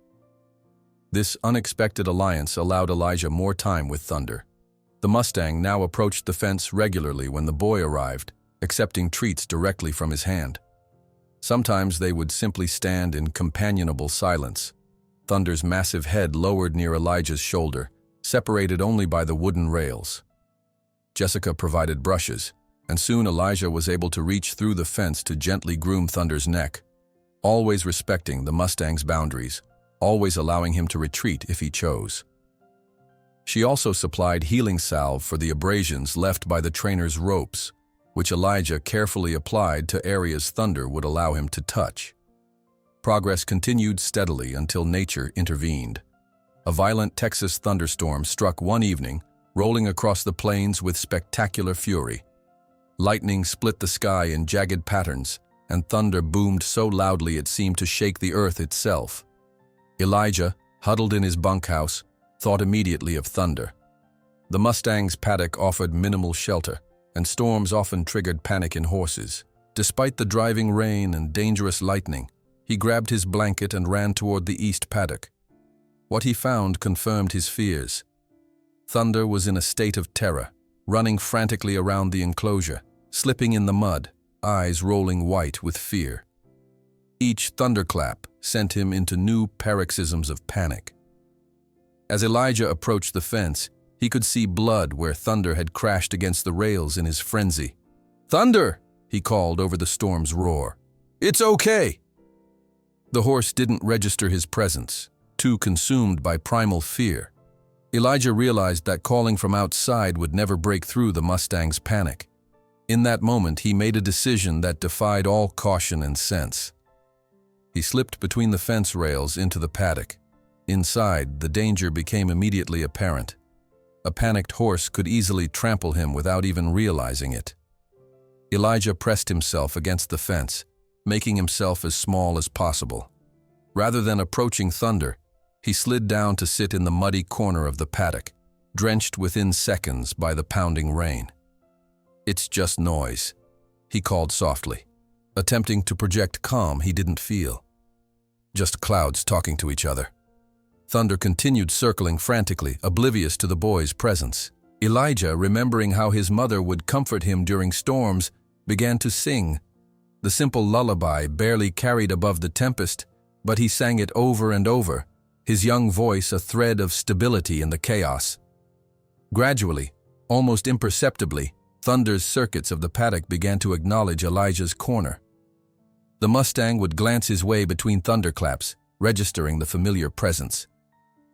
This unexpected alliance allowed Elijah more time with Thunder. The Mustang now approached the fence regularly when the boy arrived, accepting treats directly from his hand. Sometimes they would simply stand in companionable silence, Thunder's massive head lowered near Elijah's shoulder, separated only by the wooden rails. Jessica provided brushes, and soon Elijah was able to reach through the fence to gently groom Thunder's neck, always respecting the Mustang's boundaries, always allowing him to retreat if he chose. She also supplied healing salve for the abrasions left by the trainer's ropes, which Elijah carefully applied to areas Thunder would allow him to touch. Progress continued steadily until nature intervened. A violent Texas thunderstorm struck one evening, rolling across the plains with spectacular fury. Lightning split the sky in jagged patterns, and thunder boomed so loudly it seemed to shake the earth itself. Elijah, huddled in his bunkhouse, thought immediately of Thunder. The Mustang's paddock offered minimal shelter, and storms often triggered panic in horses. Despite the driving rain and dangerous lightning, he grabbed his blanket and ran toward the east paddock. What he found confirmed his fears. Thunder was in a state of terror, running frantically around the enclosure, slipping in the mud, eyes rolling white with fear. Each thunderclap sent him into new paroxysms of panic. As Elijah approached the fence, he could see blood where Thunder had crashed against the rails in his frenzy. "Thunder!" he called over the storm's roar. "It's okay!" The horse didn't register his presence, too consumed by primal fear. Elijah realized that calling from outside would never break through the Mustang's panic. In that moment, he made a decision that defied all caution and sense. He slipped between the fence rails into the paddock. Inside, the danger became immediately apparent. A panicked horse could easily trample him without even realizing it. Elijah pressed himself against the fence, making himself as small as possible. Rather than approaching Thunder, He slid down to sit in the muddy corner of the paddock, drenched within seconds by the pounding rain. "It's just noise," he called softly, attempting to project calm he didn't feel. "Just clouds talking to each other." Thunder continued circling frantically, oblivious to the boy's presence. Elijah, remembering how his mother would comfort him during storms, began to sing. The simple lullaby barely carried above the tempest, but he sang it over and over, his young voice a thread of stability in the chaos. Gradually, almost imperceptibly, Thunder's circuits of the paddock began to acknowledge Elijah's corner. The Mustang would glance his way between thunderclaps, registering the familiar presence.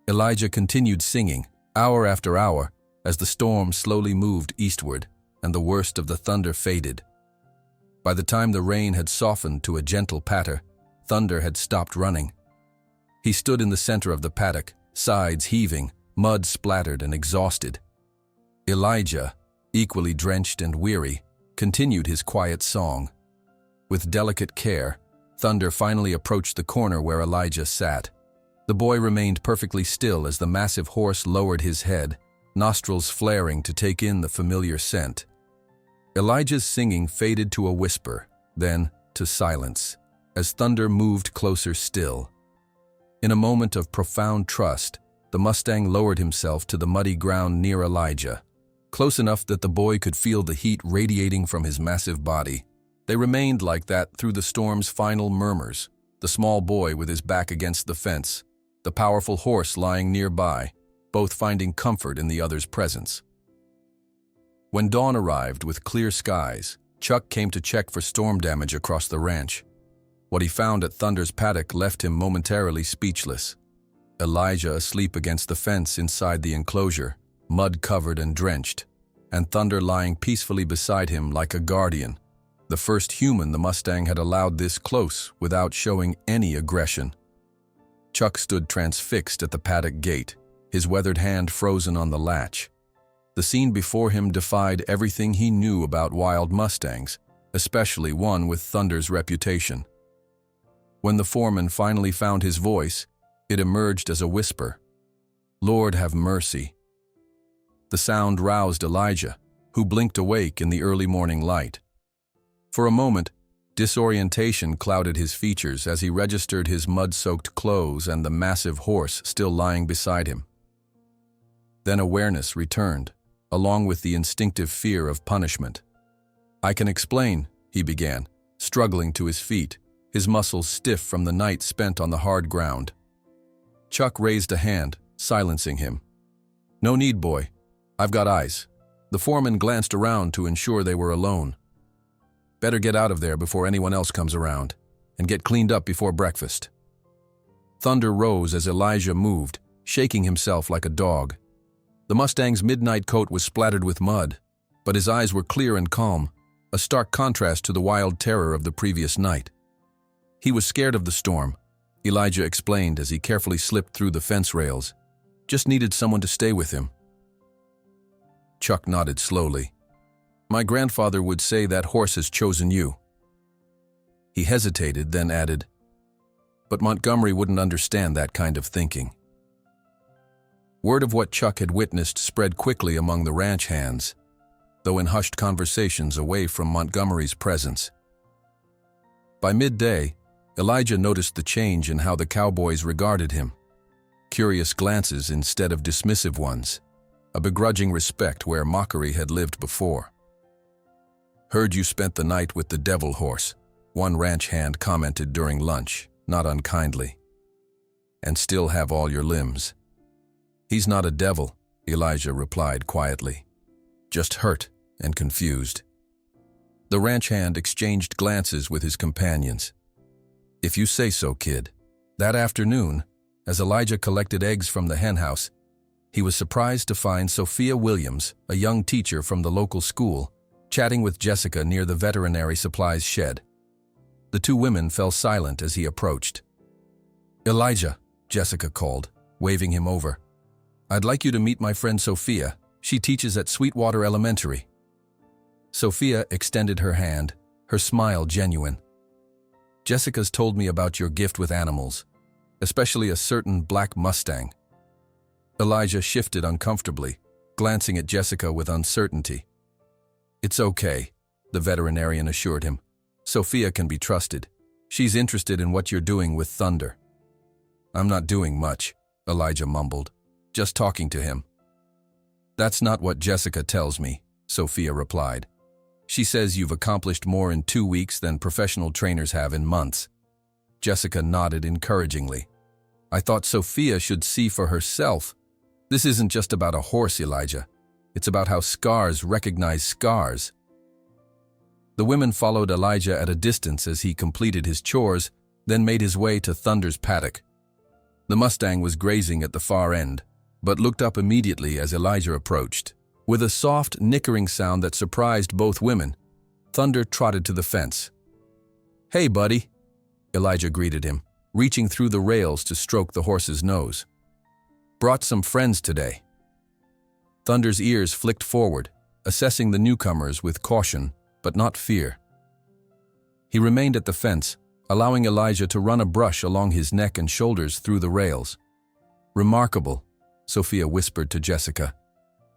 Elijah continued singing, hour after hour, as the storm slowly moved eastward and the worst of the thunder faded. By the time the rain had softened to a gentle patter, Thunder had stopped running. He stood in the center of the paddock, sides heaving, mud splattered and exhausted. Elijah, equally drenched and weary, continued his quiet song. With delicate care, Thunder finally approached the corner where Elijah sat. The boy remained perfectly still as the massive horse lowered his head, nostrils flaring to take in the familiar scent. Elijah's singing faded to a whisper, then to silence, as Thunder moved closer still. In a moment of profound trust, the Mustang lowered himself to the muddy ground near Elijah, close enough that the boy could feel the heat radiating from his massive body. They remained like that through the storm's final murmurs, the small boy with his back against the fence, the powerful horse lying nearby, both finding comfort in the other's presence. When dawn arrived with clear skies, Chuck came to check for storm damage across the ranch. What he found at Thunder's paddock left him momentarily speechless. Elijah asleep against the fence inside the enclosure, mud-covered and drenched, and Thunder lying peacefully beside him like a guardian, the first human the Mustang had allowed this close without showing any aggression. Chuck stood transfixed at the paddock gate, his weathered hand frozen on the latch. The scene before him defied everything he knew about wild Mustangs, especially one with Thunder's reputation. When the foreman finally found his voice, it emerged as a whisper. "Lord have mercy." The sound roused Elijah, who blinked awake in the early morning light. For a moment, disorientation clouded his features as he registered his mud-soaked clothes and the massive horse still lying beside him. Then awareness returned, along with the instinctive fear of punishment. "I can explain," he began, struggling to his feet, his muscles stiff from the night spent on the hard ground. Chuck raised a hand, silencing him. "No need, boy. I've got eyes." The foreman glanced around to ensure they were alone. "Better get out of there before anyone else comes around, and get cleaned up before breakfast." Thunder rose as Elijah moved, shaking himself like a dog. The Mustang's midnight coat was splattered with mud, but his eyes were clear and calm, a stark contrast to the wild terror of the previous night. He was scared of the storm, Elijah explained as he carefully slipped through the fence rails. Just needed someone to stay with him. Chuck nodded slowly. "My grandfather would say that horse has chosen you." He hesitated, then added, "But Montgomery wouldn't understand that kind of thinking." Word of what Chuck had witnessed spread quickly among the ranch hands, though in hushed conversations away from Montgomery's presence. By midday, Elijah noticed the change in how the cowboys regarded him. Curious glances instead of dismissive ones, a begrudging respect where mockery had lived before. "Heard you spent the night with the devil horse," one ranch hand commented during lunch, not unkindly. "And still have all your limbs." "He's not a devil," Elijah replied quietly. "Just hurt and confused." The ranch hand exchanged glances with his companions. "If you say so, kid." That afternoon, as Elijah collected eggs from the henhouse, he was surprised to find Sophia Williams, a young teacher from the local school, chatting with Jessica near the veterinary supplies shed. The two women fell silent as he approached. "Elijah," Jessica called, waving him over. "I'd like you to meet my friend Sophia. She teaches at Sweetwater Elementary." Sophia extended her hand, her smile genuine. "Jessica's told me about your gift with animals. especially a certain black Mustang. Elijah shifted uncomfortably, glancing at Jessica with uncertainty. "It's okay," the veterinarian assured him. "Sophia can be trusted. She's interested in what you're doing with Thunder." "I'm not doing much," Elijah mumbled. "Just talking to him." "That's not what Jessica tells me," Sophia replied. "She says you've accomplished more in 2 weeks than professional trainers have in months." Jessica nodded encouragingly. "I thought Sophia should see for herself. This isn't just about a horse, Elijah. It's about how scars recognize scars." The women followed Elijah at a distance as he completed his chores, then made his way to Thunder's paddock. The Mustang was grazing at the far end, but looked up immediately as Elijah approached. With a soft, nickering sound that surprised both women, Thunder trotted to the fence. "Hey, buddy," Elijah greeted him, reaching through the rails to stroke the horse's nose. "Brought some friends today." Thunder's ears flicked forward, assessing the newcomers with caution, but not fear. He remained at the fence, allowing Elijah to run a brush along his neck and shoulders through the rails. "Remarkable," Sophia whispered to Jessica.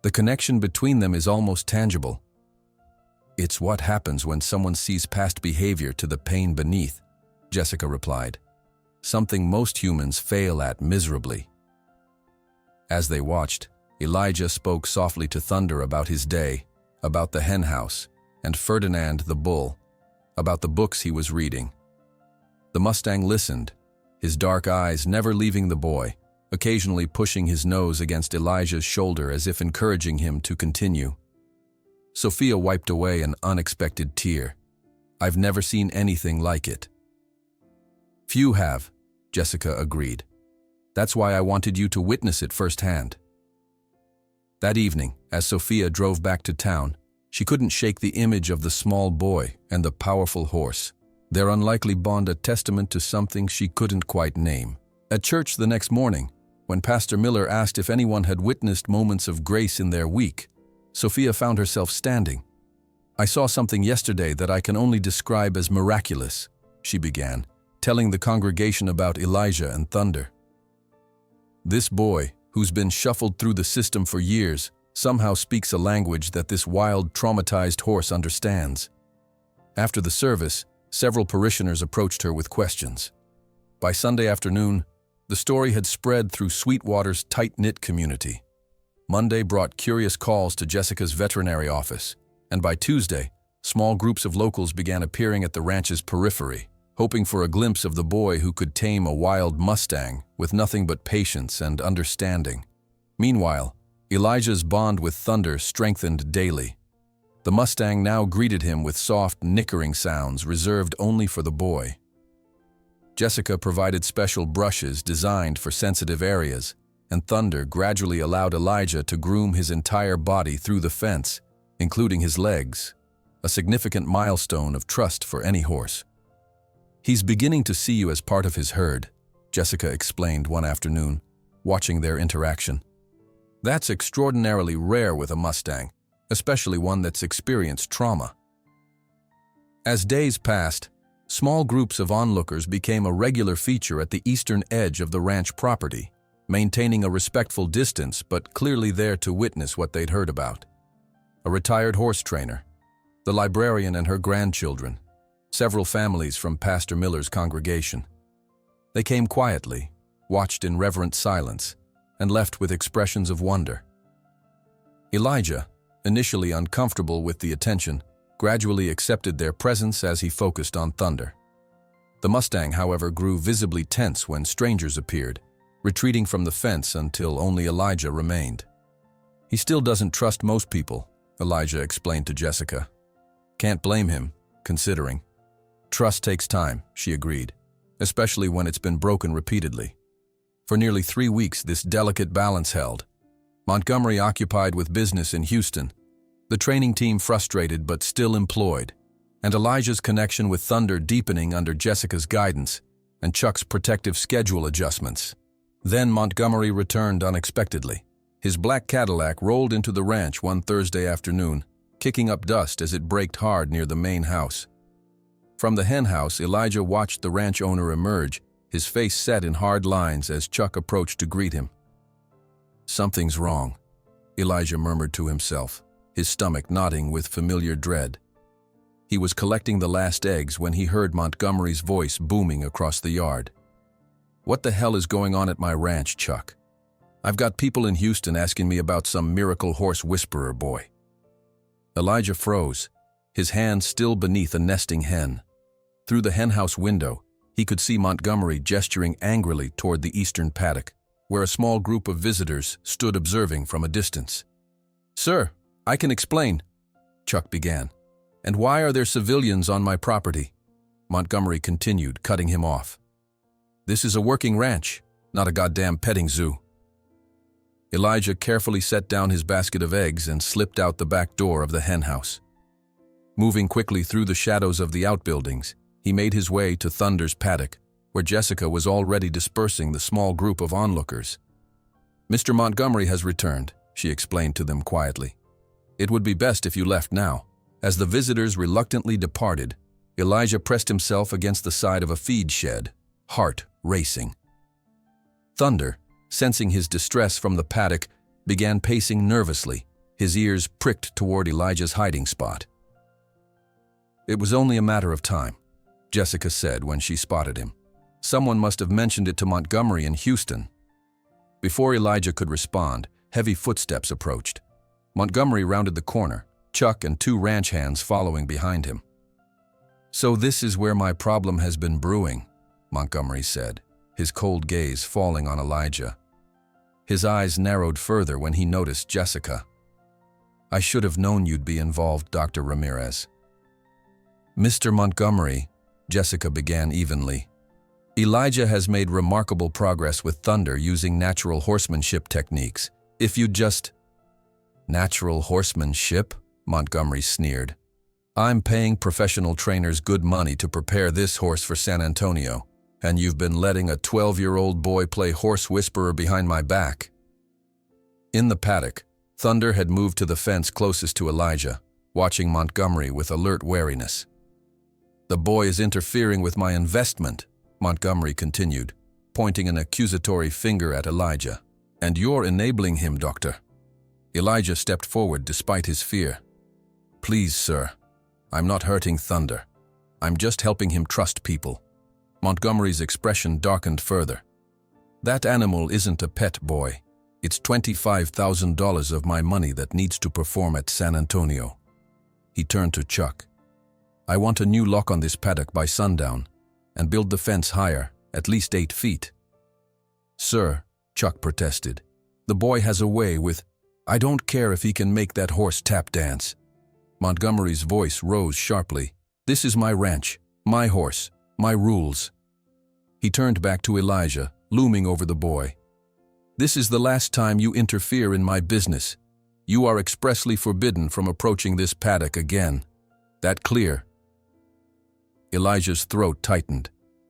"The connection between them is almost tangible." "It's what happens when someone sees past behavior to the pain beneath," Jessica replied. "Something most humans fail at miserably." As they watched, Elijah spoke softly to Thunder about his day, about the hen house, and Ferdinand the bull, about the books he was reading. The Mustang listened, his dark eyes never leaving the boy, occasionally pushing his nose against Elijah's shoulder as if encouraging him to continue. Sophia wiped away an unexpected tear. "I've never seen anything like it." "Few have," Jessica agreed. "That's why I wanted you to witness it firsthand." That evening, as Sophia drove back to town, she couldn't shake the image of the small boy and the powerful horse, their unlikely bond a testament to something she couldn't quite name. At church the next morning, when Pastor Miller asked if anyone had witnessed moments of grace in their week, Sophia found herself standing. "I saw something yesterday that I can only describe as miraculous," she began, telling the congregation about Elijah and Thunder. "This boy, who's been shuffled through the system for years, somehow speaks a language that this wild, traumatized horse understands." After the service, several parishioners approached her with questions. By Sunday afternoon, the story had spread through Sweetwater's tight-knit community. Monday brought curious calls to Jessica's veterinary office, and by Tuesday, small groups of locals began appearing at the ranch's periphery, hoping for a glimpse of the boy who could tame a wild Mustang with nothing but patience and understanding. Meanwhile, Elijah's bond with Thunder strengthened daily. The Mustang now greeted him with soft, nickering sounds reserved only for the boy. Jessica provided special brushes designed for sensitive areas, and Thunder gradually allowed Elijah to groom his entire body through the fence, including his legs, a significant milestone of trust for any horse. "He's beginning to see you as part of his herd," Jessica explained one afternoon, watching their interaction. "That's extraordinarily rare with a Mustang, especially one that's experienced trauma." As days passed, small groups of onlookers became a regular feature at the eastern edge of the ranch property, maintaining a respectful distance but clearly there to witness what they'd heard about. A retired horse trainer, the librarian and her grandchildren, several families from Pastor Miller's congregation. They came quietly, watched in reverent silence, and left with expressions of wonder. Elijah, initially uncomfortable with the attention, gradually accepted their presence as he focused on Thunder. The Mustang, however, grew visibly tense when strangers appeared, retreating from the fence until only Elijah remained. "He still doesn't trust most people," Elijah explained to Jessica. "Can't blame him, considering. Trust takes time," she agreed, "especially when it's been broken repeatedly." For nearly 3 weeks, this delicate balance held. Montgomery occupied with business in Houston, the training team frustrated but still employed, and Elijah's connection with Thunder deepening under Jessica's guidance and Chuck's protective schedule adjustments. Then Montgomery returned unexpectedly. His black Cadillac rolled into the ranch one Thursday afternoon, kicking up dust as it braked hard near the main house. From the hen house, Elijah watched the ranch owner emerge, his face set in hard lines as Chuck approached to greet him. "Something's wrong," Elijah murmured to himself, his stomach knotting with familiar dread. He was collecting the last eggs when he heard Montgomery's voice booming across the yard. "What the hell is going on at my ranch, Chuck? I've got people in Houston asking me about some miracle horse whisperer boy." Elijah froze, his hand still beneath a nesting hen. Through the henhouse window, he could see Montgomery gesturing angrily toward the eastern paddock, where a small group of visitors stood observing from a distance. "Sir, I can explain," Chuck began. "And why are there civilians on my property?" Montgomery continued, cutting him off. "This is a working ranch, not a goddamn petting zoo." Elijah carefully set down his basket of eggs and slipped out the back door of the henhouse. Moving quickly through the shadows of the outbuildings, he made his way to Thunder's paddock, where Jessica was already dispersing the small group of onlookers. "Mr. Montgomery has returned," she explained to them quietly. "It would be best if you left now." As the visitors reluctantly departed, Elijah pressed himself against the side of a feed shed, heart racing. Thunder, sensing his distress from the paddock, began pacing nervously, his ears pricked toward Elijah's hiding spot. "It was only a matter of time," Jessica said when she spotted him. "Someone must have mentioned it to Montgomery in Houston." Before Elijah could respond, heavy footsteps approached. Montgomery rounded the corner, Chuck and two ranch hands following behind him. "So this is where my problem has been brewing," Montgomery said, his cold gaze falling on Elijah. His eyes narrowed further when he noticed Jessica. "I should have known you'd be involved, Dr. Ramirez." "Mr. Montgomery," Jessica began evenly, "Elijah has made remarkable progress with Thunder using natural horsemanship techniques. If you'd just—" "Natural horsemanship?" Montgomery sneered. "I'm paying professional trainers good money to prepare this horse for San Antonio, and you've been letting a 12-year-old boy play horse whisperer behind my back." In the paddock, Thunder had moved to the fence closest to Elijah, watching Montgomery with alert wariness. "The boy is interfering with my investment," Montgomery continued, pointing an accusatory finger at Elijah. "And you're enabling him, Doctor." Elijah stepped forward despite his fear. "Please, sir, I'm not hurting Thunder. I'm just helping him trust people." Montgomery's expression darkened further. "That animal isn't a pet, boy. It's $25,000 of my money that needs to perform at San Antonio." He turned to Chuck. "I want a new lock on this paddock by sundown, and build the fence higher, at least 8 feet. "Sir," Chuck protested, "the boy has a way with— I don't care if he can make that horse tap dance." Montgomery's voice rose sharply. "This is my ranch, my horse, my rules." He turned back to Elijah, looming over the boy. "This is the last time you interfere in my business. You are expressly forbidden from approaching this paddock again. That clear?" Elijah's throat tightened.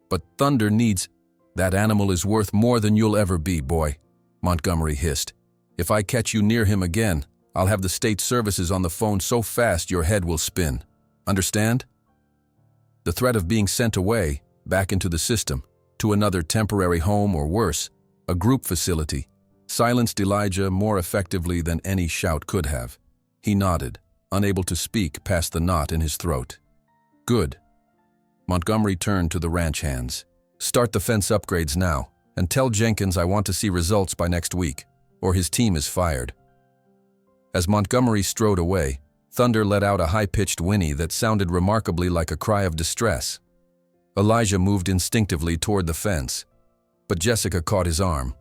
"But Thunder needs— That animal is worth more than you'll ever be, boy," Montgomery hissed. "If I catch you near him again, I'll have the state services on the phone so fast your head will spin. Understand?" The threat of being sent away, back into the system, to another temporary home or worse, a group facility, silenced Elijah more effectively than any shout could have. He nodded, unable to speak past the knot in his throat. "Good." Montgomery turned to the ranch hands. "Start the fence upgrades now, and tell Jenkins I want to see results by next week, or his team is fired." As Montgomery strode away, Thunder let out a high-pitched whinny that sounded remarkably like a cry of distress. Elijah moved instinctively toward the fence, but Jessica caught his arm.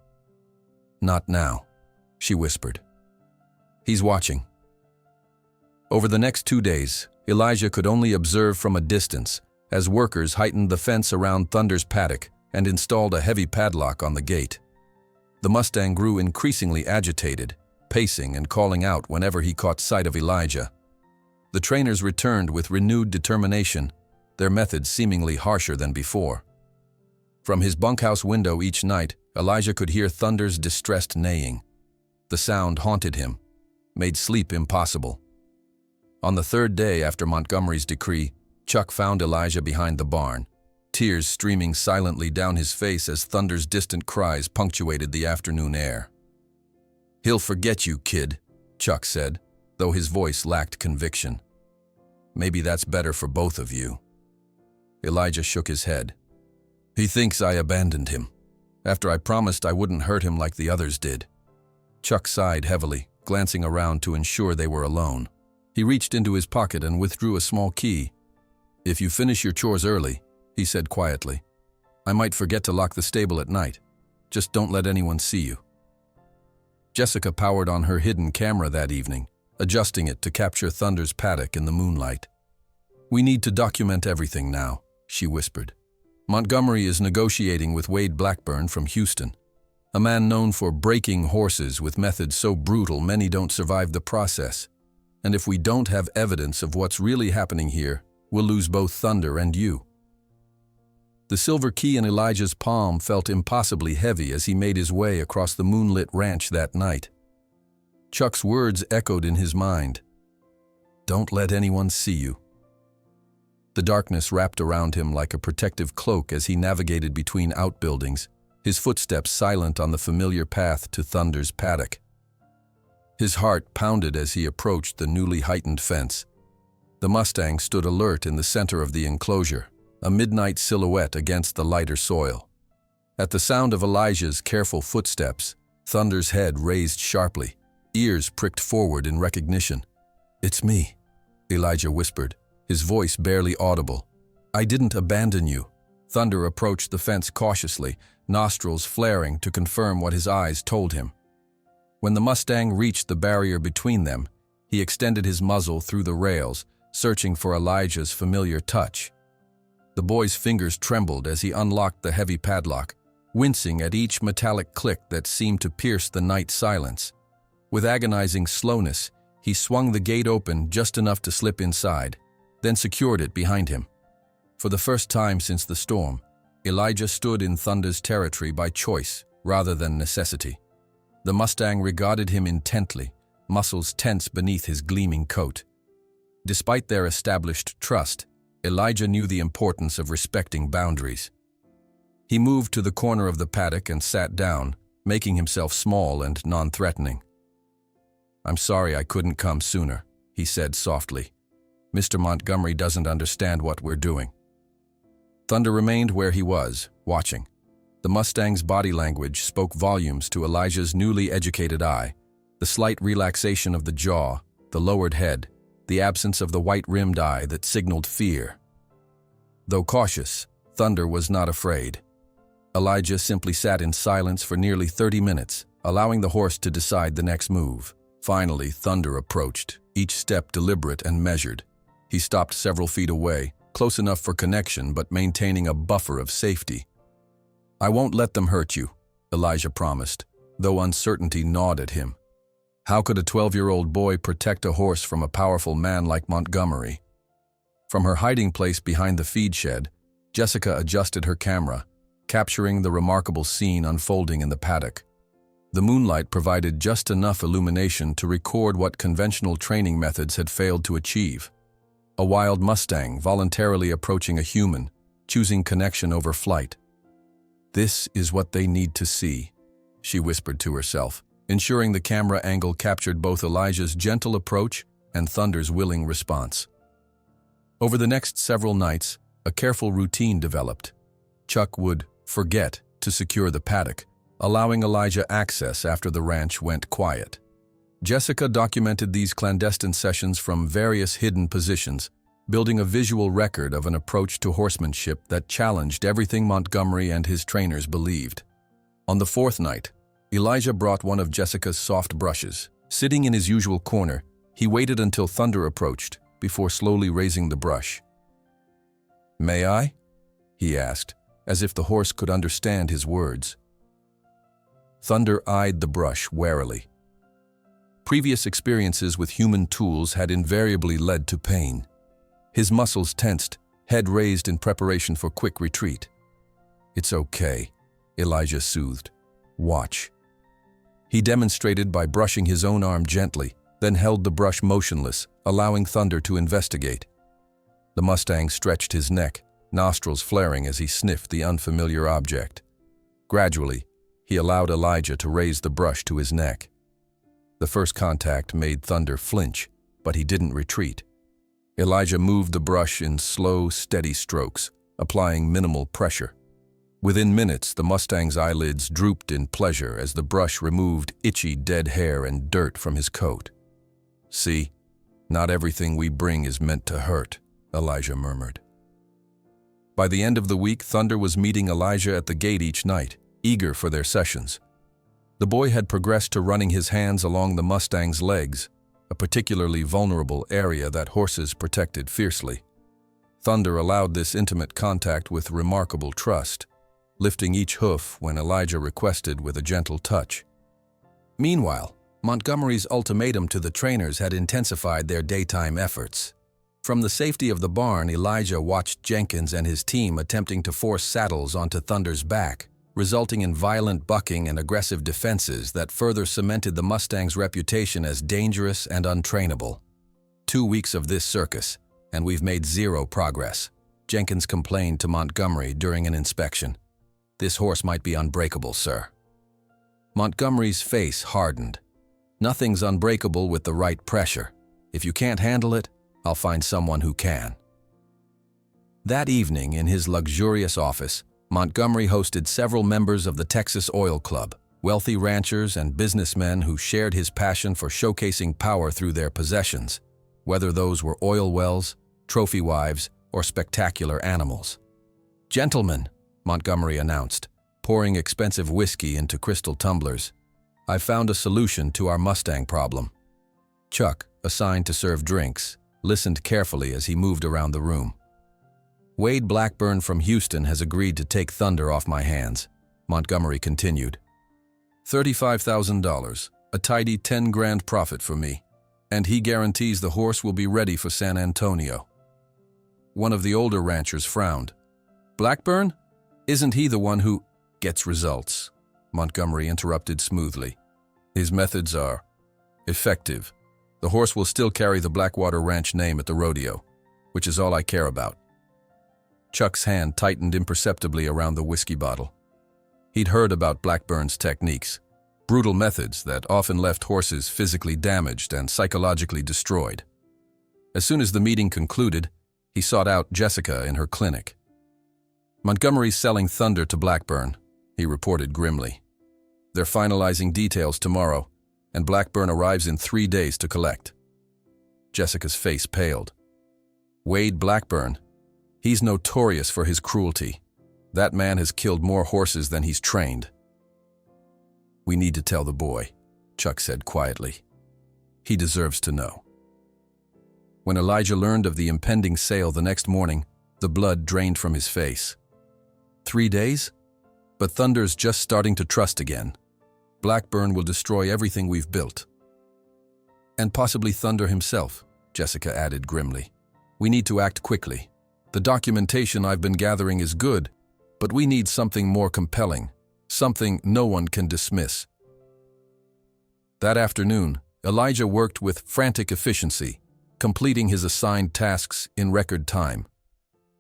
"Not now," she whispered. "He's watching." Over the next 2 days, Elijah could only observe from a distance as workers heightened the fence around Thunder's paddock and installed a heavy padlock on the gate. The Mustang grew increasingly agitated, pacing and calling out whenever he caught sight of Elijah. The trainers returned with renewed determination, their methods seemingly harsher than before. From his bunkhouse window each night, Elijah could hear Thunder's distressed neighing. The sound haunted him, made sleep impossible. On the 3rd day after Montgomery's decree, Chuck found Elijah behind the barn. tears streaming silently down his face as Thunder's distant cries punctuated the afternoon air. "He'll forget you, kid," Chuck said, though his voice lacked conviction. "Maybe that's better for both of you." Elijah shook his head. "He thinks I abandoned him, after I promised I wouldn't hurt him like the others did." Chuck sighed heavily, glancing around to ensure they were alone. He reached into his pocket and withdrew a small key. "If you finish your chores early," he said quietly, "I might forget to lock the stable at night. Just don't let anyone see you." Jessica powered on her hidden camera that evening, adjusting it to capture Thunder's paddock in the moonlight. "We need to document everything now," she whispered. "Montgomery is negotiating with Wade Blackburn from Houston, a man known for breaking horses with methods so brutal many don't survive the process. And if we don't have evidence of what's really happening here, we'll lose both Thunder and you." The silver key in Elijah's palm felt impossibly heavy as he made his way across the moonlit ranch that night. Chuck's words echoed in his mind. "Don't let anyone see you." The darkness wrapped around him like a protective cloak as he navigated between outbuildings, his footsteps silent on the familiar path to Thunder's paddock. His heart pounded as he approached the newly heightened fence. The Mustang stood alert in the center of the enclosure, a midnight silhouette against the lighter soil. At the sound of Elijah's careful footsteps, Thunder's head raised sharply, ears pricked forward in recognition. "It's me," Elijah whispered, his voice barely audible. "I didn't abandon you." Thunder approached the fence cautiously, nostrils flaring to confirm what his eyes told him. When the Mustang reached the barrier between them, he extended his muzzle through the rails, searching for Elijah's familiar touch. The boy's fingers trembled as he unlocked the heavy padlock, wincing at each metallic click that seemed to pierce the night silence. With agonizing slowness, he swung the gate open just enough to slip inside, then secured it behind him. For the first time since the storm, Elijah stood in Thunder's territory by choice rather than necessity. The Mustang regarded him intently, muscles tense beneath his gleaming coat. Despite their established trust, Elijah knew the importance of respecting boundaries. He moved to the corner of the paddock and sat down, making himself small and non-threatening. "I'm sorry I couldn't come sooner," he said softly. "Mr. Montgomery doesn't understand what we're doing." Thunder remained where he was, watching. The Mustang's body language spoke volumes to Elijah's newly educated eye. The slight relaxation of the jaw, the lowered head, the absence of the white-rimmed eye that signaled fear. Though cautious, Thunder was not afraid. Elijah simply sat in silence for nearly 30 minutes, allowing the horse to decide the next move. Finally, Thunder approached, each step deliberate and measured. He stopped several feet away, close enough for connection but maintaining a buffer of safety. "I won't let them hurt you," Elijah promised, though uncertainty gnawed at him. How could a 12-year-old boy protect a horse from a powerful man like Montgomery? From her hiding place behind the feed shed, Jessica adjusted her camera, capturing the remarkable scene unfolding in the paddock. The moonlight provided just enough illumination to record what conventional training methods had failed to achieve. A wild Mustang voluntarily approaching a human, choosing connection over flight. "This is what they need to see," she whispered to herself, ensuring the camera angle captured both Elijah's gentle approach and Thunder's willing response. Over the next several nights, a careful routine developed. Chuck would forget to secure the paddock, allowing Elijah access after the ranch went quiet. Jessica documented these clandestine sessions from various hidden positions, building a visual record of an approach to horsemanship that challenged everything Montgomery and his trainers believed. On the fourth night, Elijah brought one of Jessica's soft brushes. Sitting in his usual corner, he waited until Thunder approached before slowly raising the brush. "May I?" he asked, as if the horse could understand his words. Thunder eyed the brush warily. Previous experiences with human tools had invariably led to pain. His muscles tensed, head raised in preparation for quick retreat. "It's okay," Elijah soothed. "Watch." He demonstrated by brushing his own arm gently, then held the brush motionless, allowing Thunder to investigate. The Mustang stretched his neck, nostrils flaring as he sniffed the unfamiliar object. Gradually, he allowed Elijah to raise the brush to his neck. The first contact made Thunder flinch, but he didn't retreat. Elijah moved the brush in slow, steady strokes, applying minimal pressure. Within minutes, the Mustang's eyelids drooped in pleasure as the brush removed itchy, dead hair and dirt from his coat. "See, not everything we bring is meant to hurt," Elijah murmured. By the end of the week, Thunder was meeting Elijah at the gate each night, eager for their sessions. The boy had progressed to running his hands along the Mustang's legs, a particularly vulnerable area that horses protected fiercely. Thunder allowed this intimate contact with remarkable trust, lifting each hoof when Elijah requested with a gentle touch. Meanwhile, Montgomery's ultimatum to the trainers had intensified their daytime efforts. From the safety of the barn, Elijah watched Jenkins and his team attempting to force saddles onto Thunder's back, resulting in violent bucking and aggressive defenses that further cemented the Mustang's reputation as dangerous and untrainable. 2 weeks of this circus, and we've made zero progress, Jenkins complained to Montgomery during an inspection. "This horse might be unbreakable, sir." Montgomery's face hardened. "Nothing's unbreakable with the right pressure. If you can't handle it, I'll find someone who can." That evening, in his luxurious office, Montgomery hosted several members of the Texas Oil Club, wealthy ranchers and businessmen who shared his passion for showcasing power through their possessions, whether those were oil wells, trophy wives, or spectacular animals. "Gentlemen," Montgomery announced, pouring expensive whiskey into crystal tumblers, "I've found a solution to our Mustang problem." Chuck, assigned to serve drinks, listened carefully as he moved around the room. "Wade Blackburn from Houston has agreed to take Thunder off my hands," Montgomery continued. $35,000, a tidy 10 grand profit for me, and he guarantees the horse will be ready for San Antonio. One of the older ranchers frowned. "Blackburn? Isn't he the one who gets results?" Montgomery interrupted smoothly. "His methods are effective. The horse will still carry the Blackwater Ranch name at the rodeo, which is all I care about." Chuck's hand tightened imperceptibly around the whiskey bottle. He'd heard about Blackburn's techniques, brutal methods that often left horses physically damaged and psychologically destroyed. As soon as the meeting concluded, he sought out Jessica in her clinic. "Montgomery's selling Thunder to Blackburn," he reported grimly. "They're finalizing details tomorrow, and Blackburn arrives in 3 days to collect." Jessica's face paled. "Wade Blackburn? He's notorious for his cruelty. That man has killed more horses than he's trained." "We need to tell the boy," Chuck said quietly. "He deserves to know." When Elijah learned of the impending sale the next morning, the blood drained from his face. 3 days? But Thunder's just starting to trust again. Blackburn will destroy everything we've built. "And possibly Thunder himself," Jessica added grimly. "We need to act quickly. The documentation I've been gathering is good, but we need something more compelling, something no one can dismiss." That afternoon, Elijah worked with frantic efficiency, completing his assigned tasks in record time.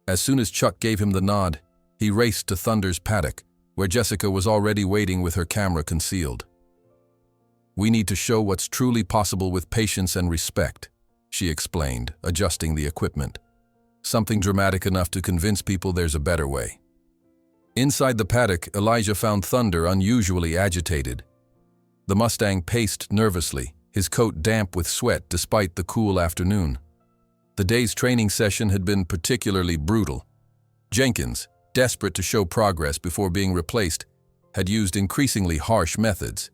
As soon as Chuck gave him the nod, he raced to Thunder's paddock, where Jessica was already waiting with her camera concealed. "We need to show what's truly possible with patience and respect," she explained, adjusting the equipment. "Something dramatic enough to convince people there's a better way." Inside the paddock, Elijah found Thunder unusually agitated. The Mustang paced nervously, his coat damp with sweat despite the cool afternoon. The day's training session had been particularly brutal. Jenkins, desperate to show progress before being replaced, had used increasingly harsh methods.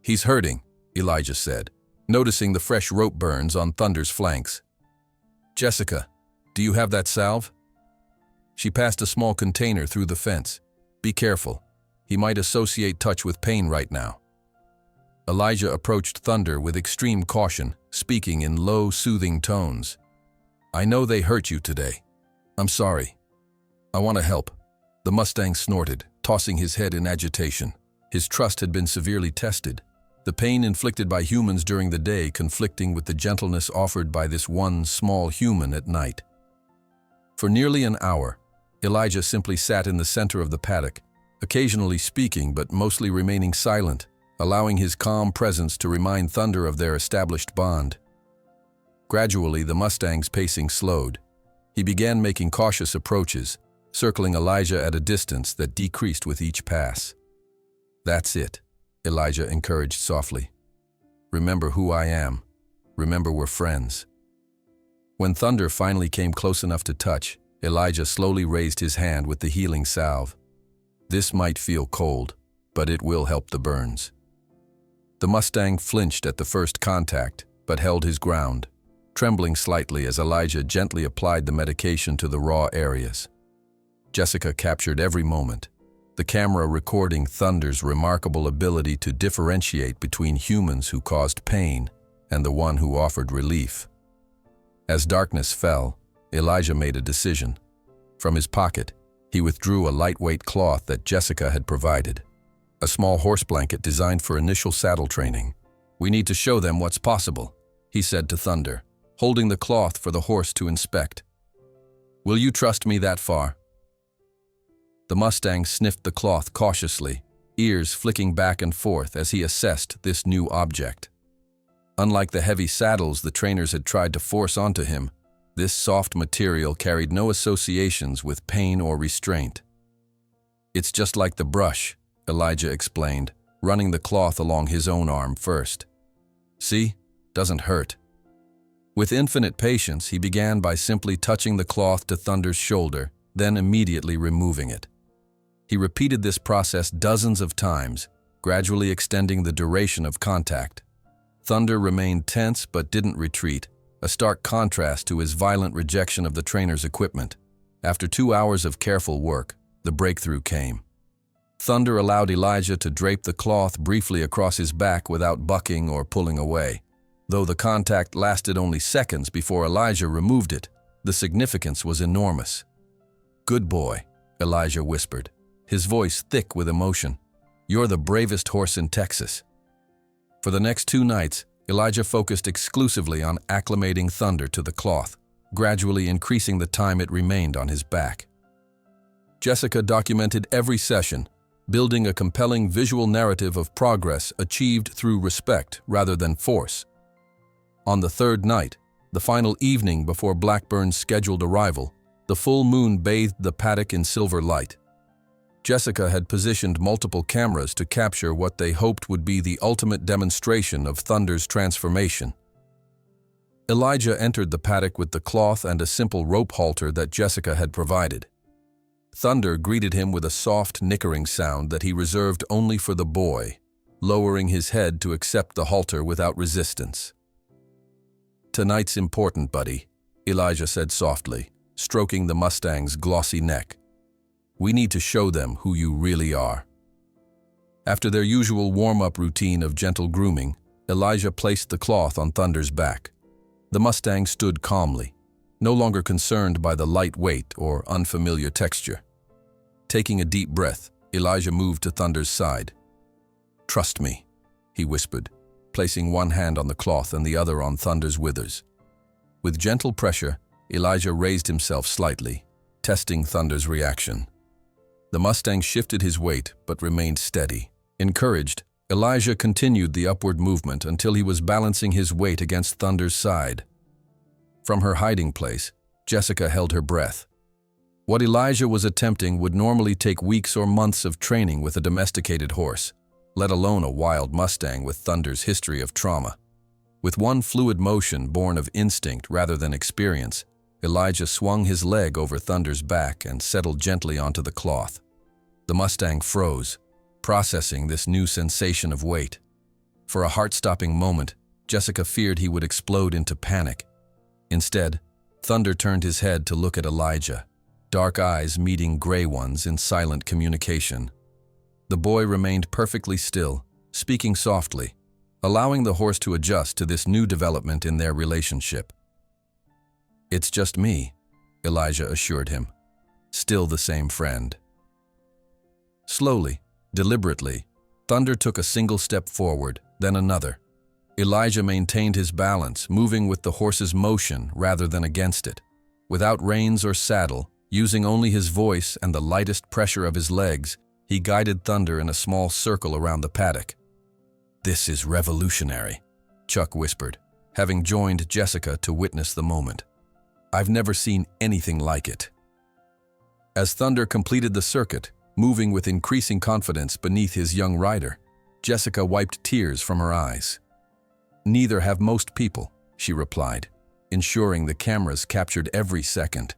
"He's hurting," Elijah said, noticing the fresh rope burns on Thunder's flanks. "Jessica, do you have that salve?" She passed a small container through the fence. "Be careful. He might associate touch with pain right now." Elijah approached Thunder with extreme caution, speaking in low, soothing tones. "I know they hurt you today. I'm sorry. I want to help." The Mustang snorted, tossing his head in agitation. His trust had been severely tested. The pain inflicted by humans during the day conflicting with the gentleness offered by this one small human at night. For nearly an hour, Elijah simply sat in the center of the paddock, occasionally speaking but mostly remaining silent, allowing his calm presence to remind Thunder of their established bond. Gradually, the Mustang's pacing slowed. He began making cautious approaches, circling Elijah at a distance that decreased with each pass. "That's it," Elijah encouraged softly. "Remember who I am. Remember we're friends." When Thunder finally came close enough to touch, Elijah slowly raised his hand with the healing salve. "This might feel cold, but it will help the burns." The Mustang flinched at the first contact, but held his ground, trembling slightly as Elijah gently applied the medication to the raw areas. Jessica captured every moment, the camera recording Thunder's remarkable ability to differentiate between humans who caused pain and the one who offered relief. As darkness fell, Elijah made a decision. From his pocket, he withdrew a lightweight cloth that Jessica had provided, a small horse blanket designed for initial saddle training. "We need to show them what's possible," he said to Thunder, holding the cloth for the horse to inspect. "Will you trust me that far?" The Mustang sniffed the cloth cautiously, ears flicking back and forth as he assessed this new object. Unlike the heavy saddles the trainers had tried to force onto him, this soft material carried no associations with pain or restraint. "It's just like the brush," Elijah explained, running the cloth along his own arm first. "See? Doesn't hurt." With infinite patience, he began by simply touching the cloth to Thunder's shoulder, then immediately removing it. He repeated this process dozens of times, gradually extending the duration of contact. Thunder remained tense but didn't retreat, a stark contrast to his violent rejection of the trainer's equipment. After 2 hours of careful work, the breakthrough came. Thunder allowed Elijah to drape the cloth briefly across his back without bucking or pulling away. Though the contact lasted only seconds before Elijah removed it, the significance was enormous. "Good boy," Elijah whispered, his voice thick with emotion. "You're the bravest horse in Texas." For the next 2 nights, Elijah focused exclusively on acclimating Thunder to the cloth, gradually increasing the time it remained on his back. Jessica documented every session, building a compelling visual narrative of progress achieved through respect rather than force. On the 3rd night, the final evening before Blackburn's scheduled arrival, the full moon bathed the paddock in silver light. Jessica had positioned multiple cameras to capture what they hoped would be the ultimate demonstration of Thunder's transformation. Elijah entered the paddock with the cloth and a simple rope halter that Jessica had provided. Thunder greeted him with a soft, nickering sound that he reserved only for the boy, lowering his head to accept the halter without resistance. "Tonight's important, buddy," Elijah said softly, stroking the Mustang's glossy neck. "We need to show them who you really are." After their usual warm-up routine of gentle grooming, Elijah placed the cloth on Thunder's back. The Mustang stood calmly, no longer concerned by the light weight or unfamiliar texture. Taking a deep breath, Elijah moved to Thunder's side. "Trust me," he whispered, placing one hand on the cloth and the other on Thunder's withers. With gentle pressure, Elijah raised himself slightly, testing Thunder's reaction. The Mustang shifted his weight but remained steady. Encouraged, Elijah continued the upward movement until he was balancing his weight against Thunder's side. From her hiding place, Jessica held her breath. What Elijah was attempting would normally take weeks or months of training with a domesticated horse, let alone a wild Mustang with Thunder's history of trauma. With one fluid motion born of instinct rather than experience, Elijah swung his leg over Thunder's back and settled gently onto the cloth. The Mustang froze, processing this new sensation of weight. For a heart-stopping moment, Jessica feared he would explode into panic. Instead, Thunder turned his head to look at Elijah, dark eyes meeting gray ones in silent communication. The boy remained perfectly still, speaking softly, allowing the horse to adjust to this new development in their relationship. "It's just me," Elijah assured him, still the same friend. Slowly, deliberately, Thunder took a single step forward, then another. Elijah maintained his balance, moving with the horse's motion rather than against it. Without reins or saddle, Using only his voice and the lightest pressure of his legs, he guided Thunder in a small circle around the paddock. "This is revolutionary," Chuck whispered, having joined Jessica to witness the moment. "I've never seen anything like it." As Thunder completed the circuit, moving with increasing confidence beneath his young rider, Jessica wiped tears from her eyes. "Neither have most people," she replied, ensuring the cameras captured every second.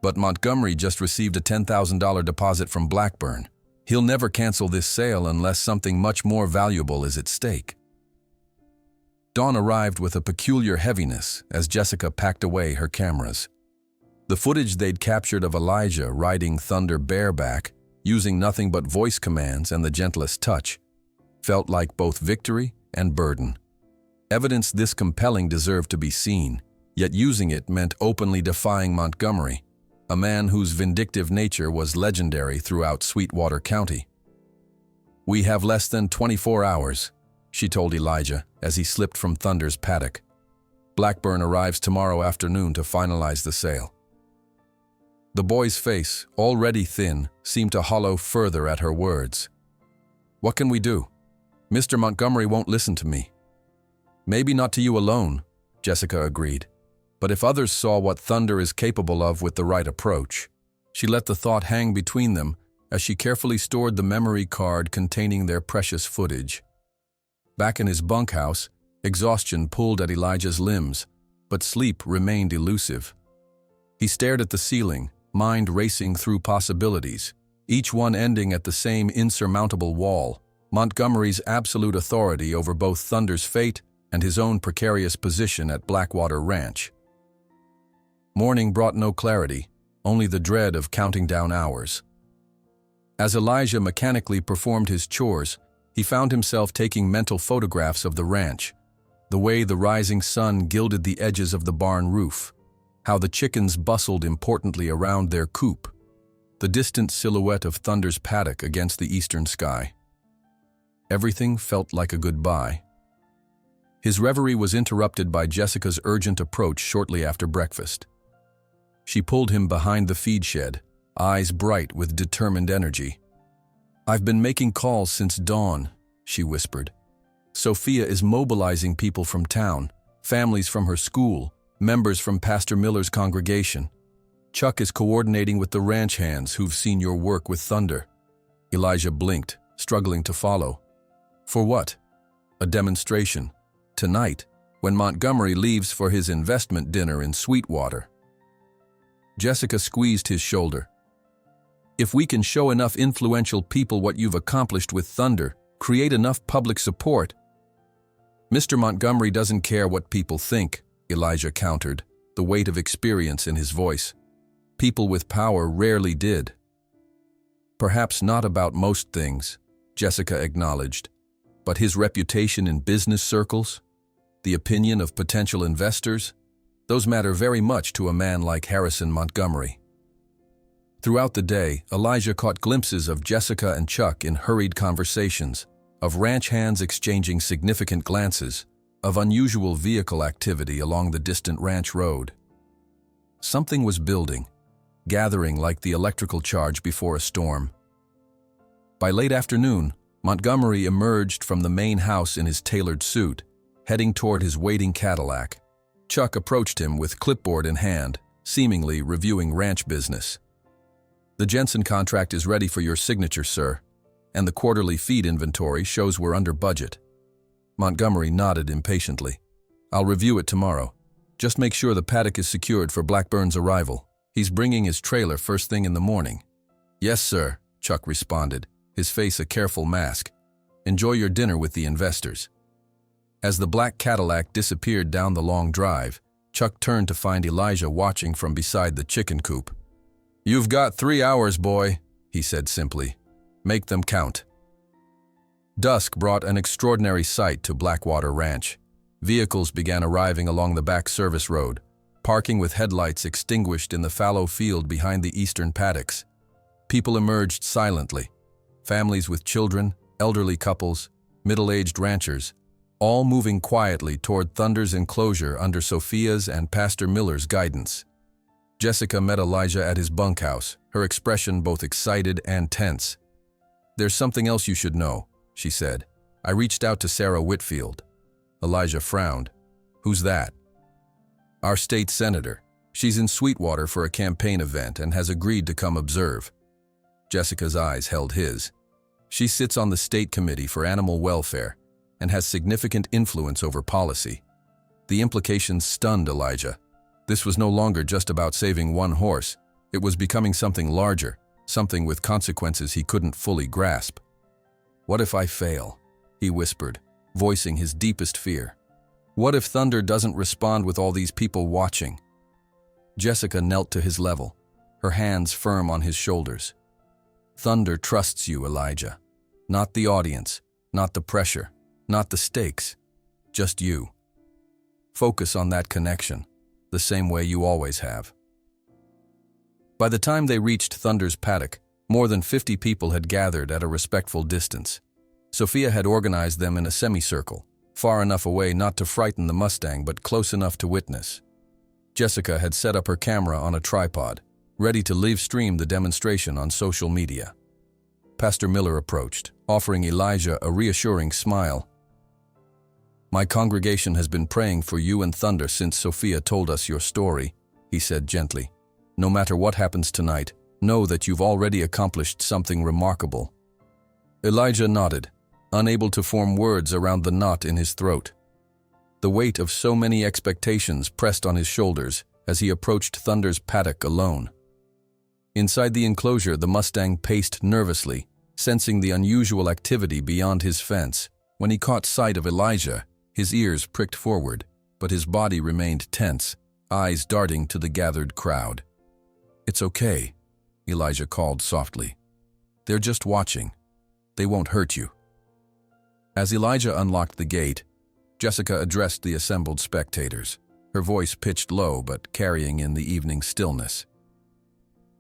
"But Montgomery just received a $10,000 deposit from Blackburn. He'll never cancel this sale unless something much more valuable is at stake." Dawn arrived with a peculiar heaviness as Jessica packed away her cameras. The footage they'd captured of Elijah riding Thunder bareback, using nothing but voice commands and the gentlest touch, felt like both victory and burden. Evidence this compelling deserved to be seen, yet using it meant openly defying Montgomery, a man whose vindictive nature was legendary throughout Sweetwater County. "We have less than 24 hours, she told Elijah as he slipped from Thunder's paddock. "Blackburn arrives tomorrow afternoon to finalize the sale." The boy's face, already thin, seemed to hollow further at her words. "What can we do? Mr. Montgomery won't listen to me." "Maybe not to you alone," Jessica agreed. "But if others saw what Thunder is capable of with the right approach." She let the thought hang between them as she carefully stored the memory card containing their precious footage. Back in his bunkhouse, exhaustion pulled at Elijah's limbs, but sleep remained elusive. He stared at the ceiling, mind racing through possibilities, each one ending at the same insurmountable wall: Montgomery's absolute authority over both Thunder's fate and his own precarious position at Blackwater Ranch. Morning brought no clarity, only the dread of counting down hours. As Elijah mechanically performed his chores, he found himself taking mental photographs of the ranch, the way the rising sun gilded the edges of the barn roof, how the chickens bustled importantly around their coop, the distant silhouette of Thunder's paddock against the eastern sky. Everything felt like a goodbye. His reverie was interrupted by Jessica's urgent approach shortly after breakfast. She pulled him behind the feed shed, eyes bright with determined energy. "I've been making calls since dawn," she whispered. "Sophia is mobilizing people from town, families from her school, members from Pastor Miller's congregation. Chuck is coordinating with the ranch hands who've seen your work with Thunder." Elijah blinked, struggling to follow. "For what?" "A demonstration. Tonight, when Montgomery leaves for his investment dinner in Sweetwater." Jessica squeezed his shoulder. "If we can show enough influential people what you've accomplished with Thunder, create enough public support—" "Mr. Montgomery doesn't care what people think," Elijah countered, the weight of experience in his voice. "People with power rarely did." "Perhaps not about most things," Jessica acknowledged, "but his reputation in business circles, the opinion of potential investors, those matter very much to a man like Harrison Montgomery." Throughout the day, Elijah caught glimpses of Jessica and Chuck in hurried conversations, of ranch hands exchanging significant glances, of unusual vehicle activity along the distant ranch road. Something was building, gathering like the electrical charge before a storm. By late afternoon, Montgomery emerged from the main house in his tailored suit, heading toward his waiting Cadillac. Chuck approached him with clipboard in hand, seemingly reviewing ranch business. "The Jensen contract is ready for your signature, sir, and the quarterly feed inventory shows we're under budget." Montgomery nodded impatiently. "I'll review it tomorrow. Just make sure the paddock is secured for Blackburn's arrival. He's bringing his trailer first thing in the morning." "Yes, sir," Chuck responded, his face a careful mask. "Enjoy your dinner with the investors." As the black Cadillac disappeared down the long drive, Chuck turned to find Elijah watching from beside the chicken coop. "You've got 3 hours, boy," he said simply. "Make them count." Dusk brought an extraordinary sight to Blackwater Ranch. Vehicles began arriving along the back service road, parking with headlights extinguished in the fallow field behind the eastern paddocks. People emerged silently, families with children, elderly couples, middle-aged ranchers, all moving quietly toward Thunder's enclosure under Sophia's and Pastor Miller's guidance. Jessica met Elijah at his bunkhouse, her expression both excited and tense. "There's something else you should know," she said. "I reached out to Sarah Whitfield." Elijah frowned. "Who's that?" "Our state senator. She's in Sweetwater for a campaign event and has agreed to come observe." Jessica's eyes held his. "She sits on the state committee for animal welfare and has significant influence over policy." The implications stunned Elijah. This was no longer just about saving one horse. It was becoming something larger, something with consequences he couldn't fully grasp. "What if I fail?" he whispered, voicing his deepest fear. "What if Thunder doesn't respond with all these people watching?" Jessica knelt to his level, her hands firm on his shoulders. "Thunder trusts you, Elijah. Not the audience, not the pressure, not the stakes, just you. Focus on that connection, the same way you always have." By the time they reached Thunder's paddock, more than 50 people had gathered at a respectful distance. Sophia had organized them in a semicircle, far enough away not to frighten the Mustang but close enough to witness. Jessica had set up her camera on a tripod, ready to live stream the demonstration on social media. Pastor Miller approached, offering Elijah a reassuring smile. "My congregation has been praying for you and Thunder since Sophia told us your story," he said gently. "No matter what happens tonight, know that you've already accomplished something remarkable." Elijah nodded, unable to form words around the knot in his throat. The weight of so many expectations pressed on his shoulders as he approached Thunder's paddock alone. Inside the enclosure, the Mustang paced nervously, sensing the unusual activity beyond his fence. When he caught sight of Elijah, his ears pricked forward, but his body remained tense, eyes darting to the gathered crowd. "It's okay," Elijah called softly. "They're just watching. They won't hurt you." As Elijah unlocked the gate, Jessica addressed the assembled spectators, her voice pitched low but carrying in the evening stillness.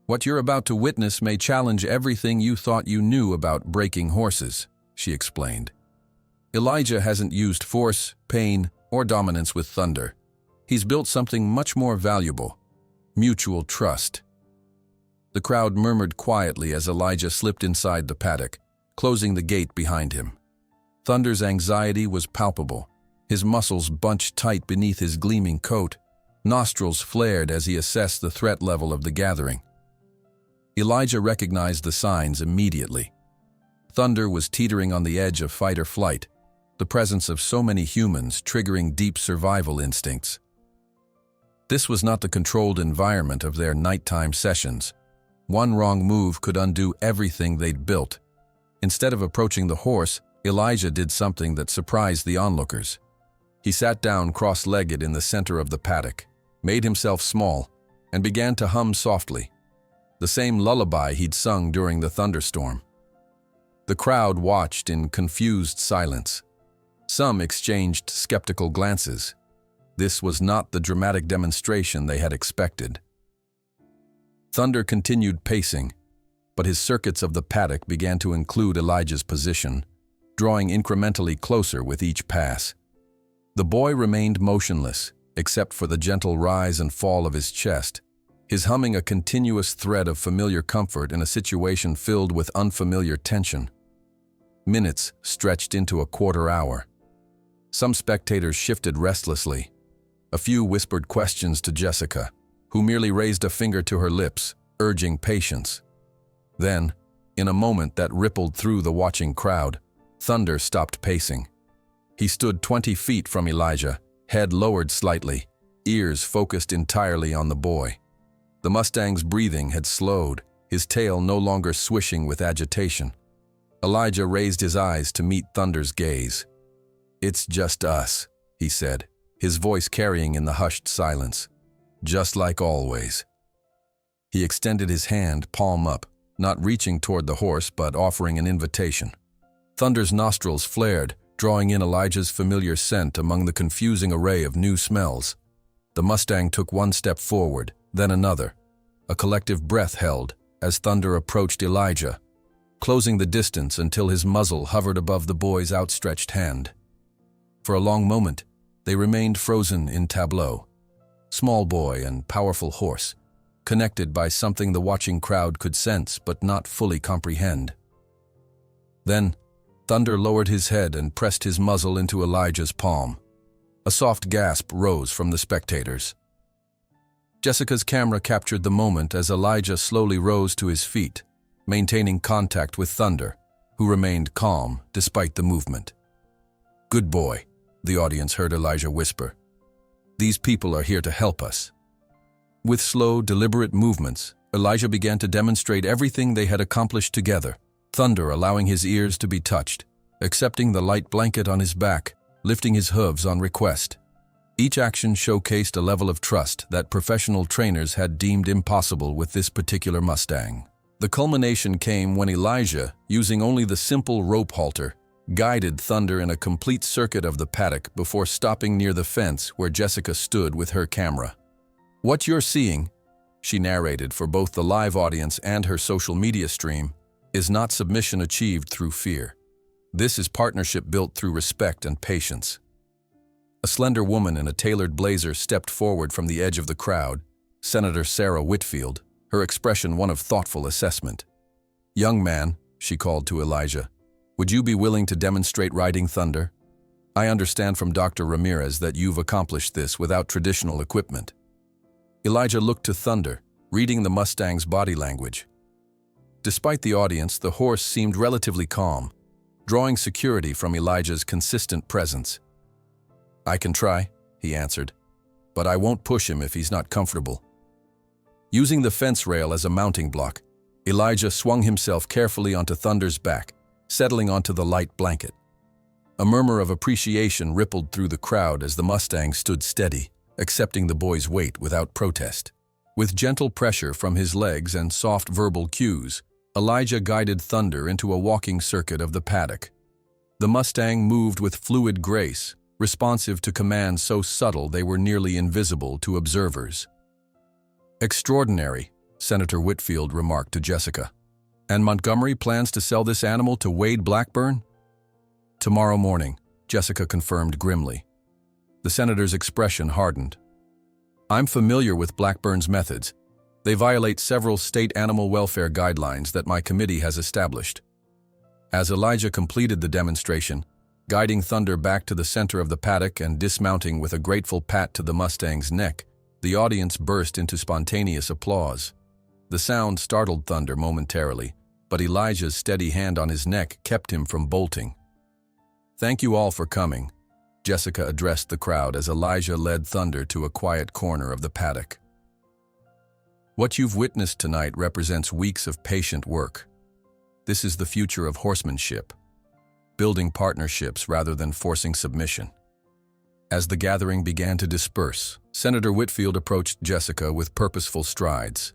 "What you're about to witness may challenge everything you thought you knew about breaking horses," she explained. "Elijah hasn't used force, pain, or dominance with Thunder. He's built something much more valuable: mutual trust." The crowd murmured quietly as Elijah slipped inside the paddock, closing the gate behind him. Thunder's anxiety was palpable, his muscles bunched tight beneath his gleaming coat, nostrils flared as he assessed the threat level of the gathering. Elijah recognized the signs immediately. Thunder was teetering on the edge of fight or flight, the presence of so many humans triggering deep survival instincts. This was not the controlled environment of their nighttime sessions. One wrong move could undo everything they'd built. Instead of approaching the horse, Elijah did something that surprised the onlookers. He sat down cross-legged in the center of the paddock, made himself small, and began to hum softly, the same lullaby he'd sung during the thunderstorm. The crowd watched in confused silence. Some exchanged skeptical glances. This was not the dramatic demonstration they had expected. Thunder continued pacing, but his circuits of the paddock began to include Elijah's position, drawing incrementally closer with each pass. The boy remained motionless, except for the gentle rise and fall of his chest, his humming a continuous thread of familiar comfort in a situation filled with unfamiliar tension. Minutes stretched into a quarter hour. Some spectators shifted restlessly. A few whispered questions to Jessica, who merely raised a finger to her lips, urging patience. Then, in a moment that rippled through the watching crowd, Thunder stopped pacing. He stood 20 feet from Elijah, head lowered slightly, ears focused entirely on the boy. The Mustang's breathing had slowed, his tail no longer swishing with agitation. Elijah raised his eyes to meet Thunder's gaze. "It's just us," he said, his voice carrying in the hushed silence. "Just like always." He extended his hand, palm up, not reaching toward the horse but offering an invitation. Thunder's nostrils flared, drawing in Elijah's familiar scent among the confusing array of new smells. The Mustang took one step forward, then another. A collective breath held as Thunder approached Elijah, closing the distance until his muzzle hovered above the boy's outstretched hand. For a long moment, they remained frozen in tableau. Small boy and powerful horse, connected by something the watching crowd could sense but not fully comprehend. Then, Thunder lowered his head and pressed his muzzle into Elijah's palm. A soft gasp rose from the spectators. Jessica's camera captured the moment as Elijah slowly rose to his feet, maintaining contact with Thunder, who remained calm despite the movement. "Good boy," the audience heard Elijah whisper. "These people are here to help us." With slow, deliberate movements, Elijah began to demonstrate everything they had accomplished together, Thunder allowing his ears to be touched, accepting the light blanket on his back, lifting his hooves on request. Each action showcased a level of trust that professional trainers had deemed impossible with this particular Mustang. The culmination came when Elijah, using only the simple rope halter, guided Thunder in a complete circuit of the paddock before stopping near the fence where Jessica stood with her camera. "What you're seeing," she narrated for both the live audience and her social media stream, "is not submission achieved through fear. This is partnership built through respect and patience." A slender woman in a tailored blazer stepped forward from the edge of the crowd, Senator Sarah Whitfield, her expression one of thoughtful assessment. "Young man," she called to Elijah, "would you be willing to demonstrate riding Thunder? I understand from Dr. Ramirez that you've accomplished this without traditional equipment." Elijah looked to Thunder, reading the Mustang's body language. Despite the audience, the horse seemed relatively calm, drawing security from Elijah's consistent presence. "I can try," he answered, "but I won't push him if he's not comfortable." Using the fence rail as a mounting block, Elijah swung himself carefully onto Thunder's back, settling onto the light blanket. A murmur of appreciation rippled through the crowd as the Mustang stood steady, accepting the boy's weight without protest. With gentle pressure from his legs and soft verbal cues, Elijah guided Thunder into a walking circuit of the paddock. The Mustang moved with fluid grace, responsive to commands so subtle they were nearly invisible to observers. "Extraordinary," Senator Whitfield remarked to Jessica. "And Montgomery plans to sell this animal to Wade Blackburn?" "Tomorrow morning," Jessica confirmed grimly. The senator's expression hardened. "I'm familiar with Blackburn's methods. They violate several state animal welfare guidelines that my committee has established." As Elijah completed the demonstration, guiding Thunder back to the center of the paddock and dismounting with a grateful pat to the Mustang's neck, the audience burst into spontaneous applause. The sound startled Thunder momentarily, but Elijah's steady hand on his neck kept him from bolting. "Thank you all for coming," Jessica addressed the crowd as Elijah led Thunder to a quiet corner of the paddock. "What you've witnessed tonight represents weeks of patient work. This is the future of horsemanship, building partnerships rather than forcing submission." As the gathering began to disperse, Senator Whitfield approached Jessica with purposeful strides.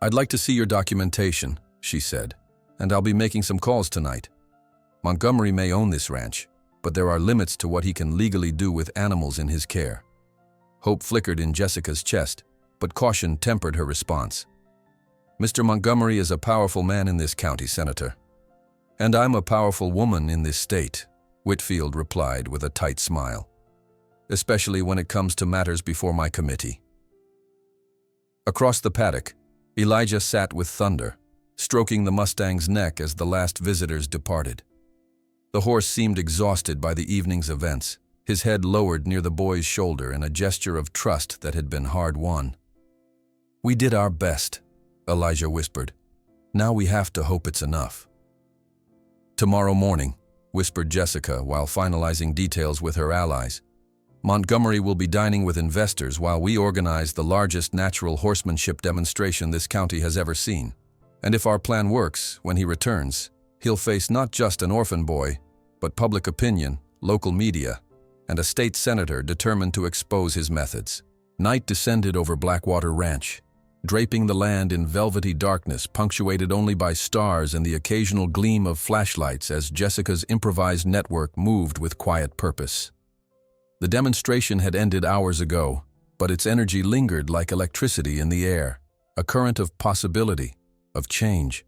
"I'd like to see your documentation," she said, "and I'll be making some calls tonight. Montgomery may own this ranch, but there are limits to what he can legally do with animals in his care." Hope flickered in Jessica's chest, but caution tempered her response. "Mr. Montgomery is a powerful man in this county, Senator. And I'm a powerful woman in this state," Whitfield replied with a tight smile. "Especially when it comes to matters before my committee." Across the paddock, Elijah sat with Thunder, stroking the Mustang's neck as the last visitors departed. The horse seemed exhausted by the evening's events, his head lowered near the boy's shoulder in a gesture of trust that had been hard-won. "We did our best," Elijah whispered. "Now we have to hope it's enough." "Tomorrow morning," whispered Jessica while finalizing details with her allies, "Montgomery will be dining with investors while we organize the largest natural horsemanship demonstration this county has ever seen. And if our plan works, when he returns, he'll face not just an orphan boy, but public opinion, local media, and a state senator determined to expose his methods." Night descended over Blackwater Ranch, draping the land in velvety darkness punctuated only by stars and the occasional gleam of flashlights as Jessica's improvised network moved with quiet purpose. The demonstration had ended hours ago, but its energy lingered like electricity in the air, a current of possibility, of change.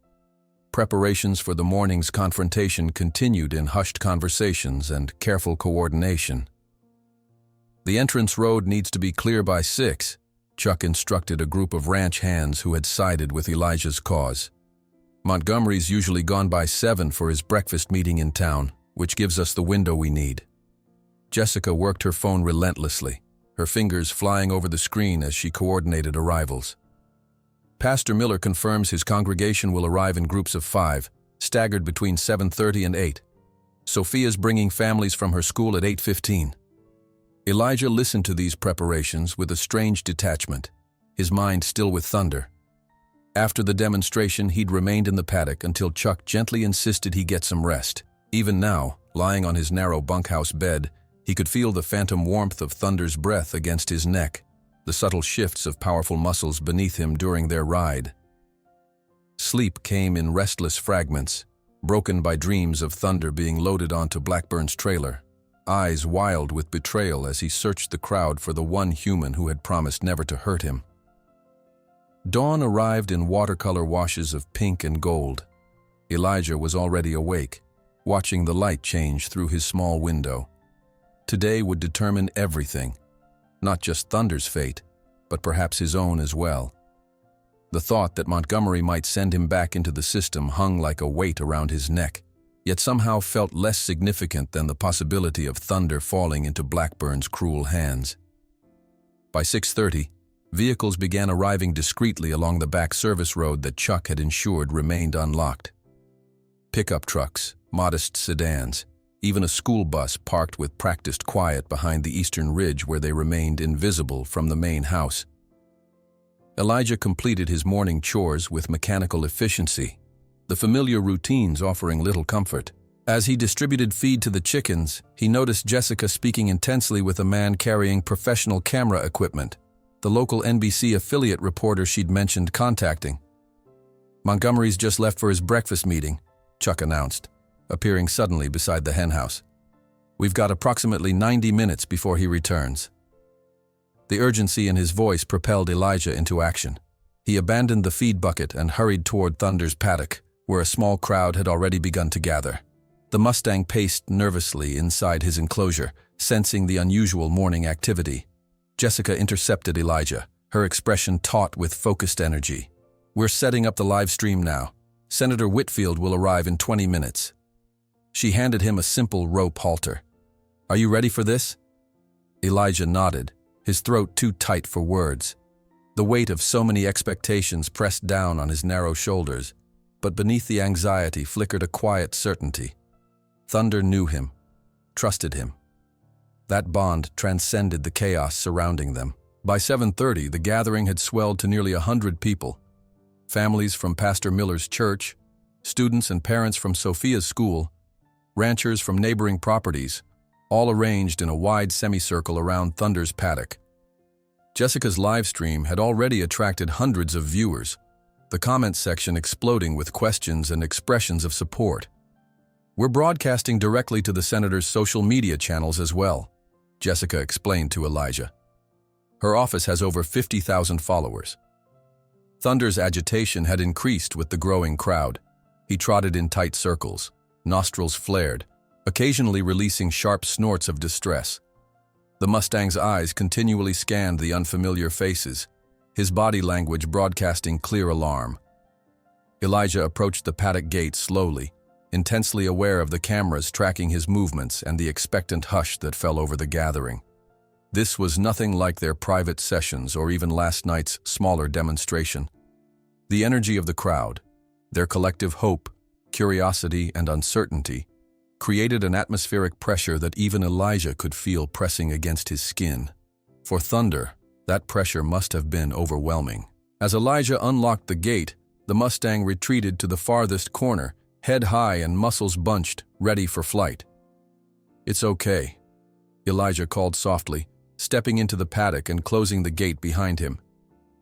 Preparations for the morning's confrontation continued in hushed conversations and careful coordination. "The entrance road needs to be clear by 6, Chuck instructed a group of ranch hands who had sided with Elijah's cause. Montgomery's usually gone by 7 for his breakfast meeting in town, which gives us the window we need. Jessica worked her phone relentlessly, her fingers flying over the screen as she coordinated arrivals. Pastor Miller confirms his congregation will arrive in groups of 5, staggered between 7:30 and 8. Sophia's bringing families from her school at 8:15. Elijah listened to these preparations with a strange detachment, his mind still with Thunder. After the demonstration, he'd remained in the paddock until Chuck gently insisted he get some rest. Even now, lying on his narrow bunkhouse bed, he could feel the phantom warmth of Thunder's breath against his neck, the subtle shifts of powerful muscles beneath him during their ride. Sleep came in restless fragments, broken by dreams of Thunder being loaded onto Blackburn's trailer, eyes wild with betrayal as he searched the crowd for the one human who had promised never to hurt him. Dawn arrived in watercolor washes of pink and gold. Elijah was already awake, watching the light change through his small window. Today would determine everything, not just Thunder's fate, but perhaps his own as well. The thought that Montgomery might send him back into the system hung like a weight around his neck, yet somehow felt less significant than the possibility of Thunder falling into Blackburn's cruel hands. By 6:30, vehicles began arriving discreetly along the back service road that Chuck had ensured remained unlocked. Pickup trucks, modest sedans, even a school bus parked with practiced quiet behind the eastern ridge where they remained invisible from the main house. Elijah completed his morning chores with mechanical efficiency, the familiar routines offering little comfort. As he distributed feed to the chickens, he noticed Jessica speaking intensely with a man carrying professional camera equipment, the local NBC affiliate reporter she'd mentioned contacting. "Montgomery's just left for his breakfast meeting," Chuck announced, appearing suddenly beside the henhouse. "We've got approximately 90 minutes before he returns." The urgency in his voice propelled Elijah into action. He abandoned the feed bucket and hurried toward Thunder's paddock, where a small crowd had already begun to gather. The Mustang paced nervously inside his enclosure, sensing the unusual morning activity. Jessica intercepted Elijah, her expression taut with focused energy. "We're setting up the live stream now. Senator Whitfield will arrive in 20 minutes. She handed him a simple rope halter. "Are you ready for this?" Elijah nodded, his throat too tight for words. The weight of so many expectations pressed down on his narrow shoulders, but beneath the anxiety flickered a quiet certainty. Thunder knew him, trusted him. That bond transcended the chaos surrounding them. By 7:30, the gathering had swelled to nearly 100 people. Families from Pastor Miller's church, students and parents from Sophia's school, ranchers from neighboring properties, all arranged in a wide semicircle around Thunder's paddock. Jessica's live stream had already attracted hundreds of viewers, the comments section exploding with questions and expressions of support. "We're broadcasting directly to the senator's social media channels as well," Jessica explained to Elijah. "Her office has over 50,000 followers." Thunder's agitation had increased with the growing crowd. He trotted in tight circles, nostrils flared, occasionally releasing sharp snorts of distress. The Mustang's eyes continually scanned the unfamiliar faces, his body language broadcasting clear alarm. Elijah approached the paddock gate slowly, intensely aware of the cameras tracking his movements and the expectant hush that fell over the gathering. This was nothing like their private sessions or even last night's smaller demonstration. The energy of the crowd, their collective hope, curiosity, and uncertainty, created an atmospheric pressure that even Elijah could feel pressing against his skin. For Thunder, that pressure must have been overwhelming. As Elijah unlocked the gate, the Mustang retreated to the farthest corner, head high and muscles bunched, ready for flight. "It's okay," Elijah called softly, stepping into the paddock and closing the gate behind him.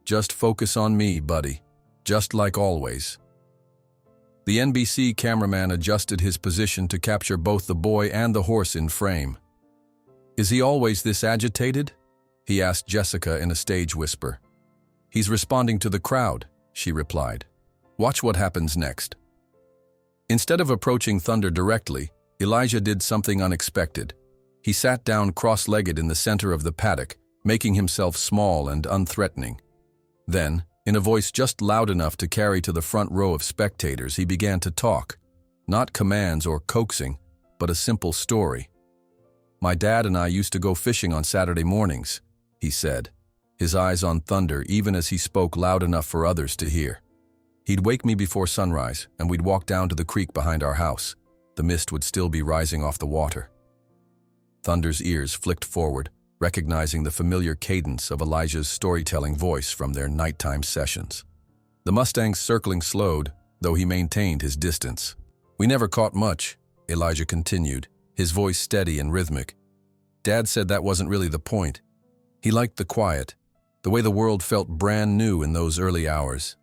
"Just focus on me, buddy, just like always." The NBC cameraman adjusted his position to capture both the boy and the horse in frame. "Is he always this agitated?" he asked Jessica in a stage whisper. "He's responding to the crowd," she replied. "Watch what happens next." Instead of approaching Thunder directly, Elijah did something unexpected. He sat down cross-legged in the center of the paddock, making himself small and unthreatening. Then, in a voice just loud enough to carry to the front row of spectators, he began to talk. Not commands or coaxing, but a simple story. "My dad and I used to go fishing on Saturday mornings," he said, his eyes on Thunder even as he spoke loud enough for others to hear. "He'd wake me before sunrise, and we'd walk down to the creek behind our house. The mist would still be rising off the water." Thunder's ears flicked forward, recognizing the familiar cadence of Elijah's storytelling voice from their nighttime sessions. The Mustang's circling slowed, though he maintained his distance. "We never caught much," Elijah continued, his voice steady and rhythmic. "Dad said that wasn't really the point. He liked the quiet, the way the world felt brand new in those early hours."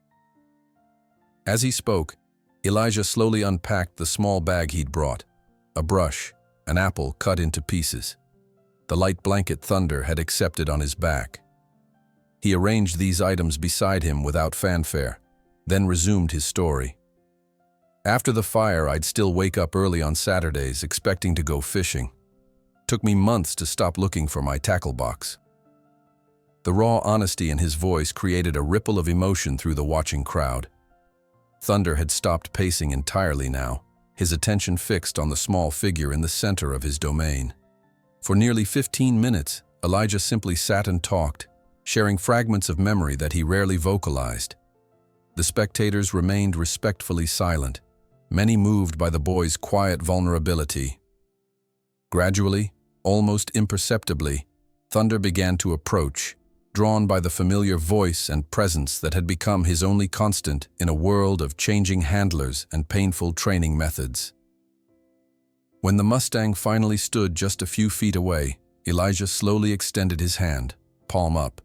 As he spoke, Elijah slowly unpacked the small bag he'd brought: a brush, an apple cut into pieces, the light blanket Thunder had accepted on his back. He arranged these items beside him without fanfare, then resumed his story. "After the fire, I'd still wake up early on Saturdays expecting to go fishing. Took me months to stop looking for my tackle box." The raw honesty in his voice created a ripple of emotion through the watching crowd. Thunder had stopped pacing entirely now, his attention fixed on the small figure in the center of his domain. For nearly 15 minutes, Elijah simply sat and talked, sharing fragments of memory that he rarely vocalized. The spectators remained respectfully silent, many moved by the boy's quiet vulnerability. Gradually, almost imperceptibly, Thunder began to approach, drawn by the familiar voice and presence that had become his only constant in a world of changing handlers and painful training methods. When the Mustang finally stood just a few feet away, Elijah slowly extended his hand, palm up.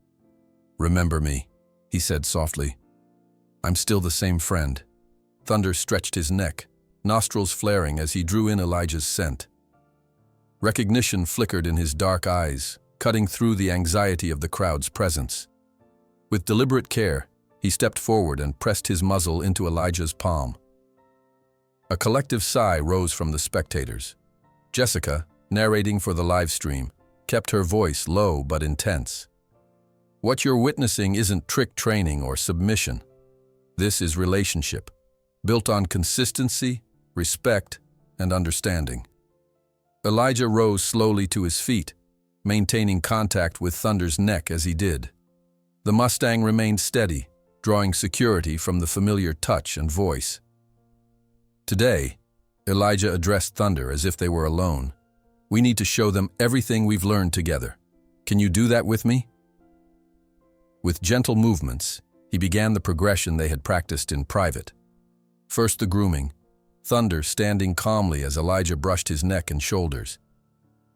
"Remember me," he said softly. "I'm still the same friend." Thunder stretched his neck, nostrils flaring as he drew in Elijah's scent. Recognition flickered in his dark eyes, cutting through the anxiety of the crowd's presence. With deliberate care, he stepped forward and pressed his muzzle into Elijah's palm. A collective sigh rose from the spectators. Jessica, narrating for the live stream, kept her voice low but intense. "What you're witnessing isn't trick training or submission. This is relationship, built on consistency, respect, and understanding." Elijah rose slowly to his feet, maintaining contact with Thunder's neck as he did. The Mustang remained steady, drawing security from the familiar touch and voice. "Today," Elijah addressed Thunder as if they were alone, "we need to show them everything we've learned together. Can you do that with me?" With gentle movements, he began the progression they had practiced in private. First the grooming, Thunder standing calmly as Elijah brushed his neck and shoulders.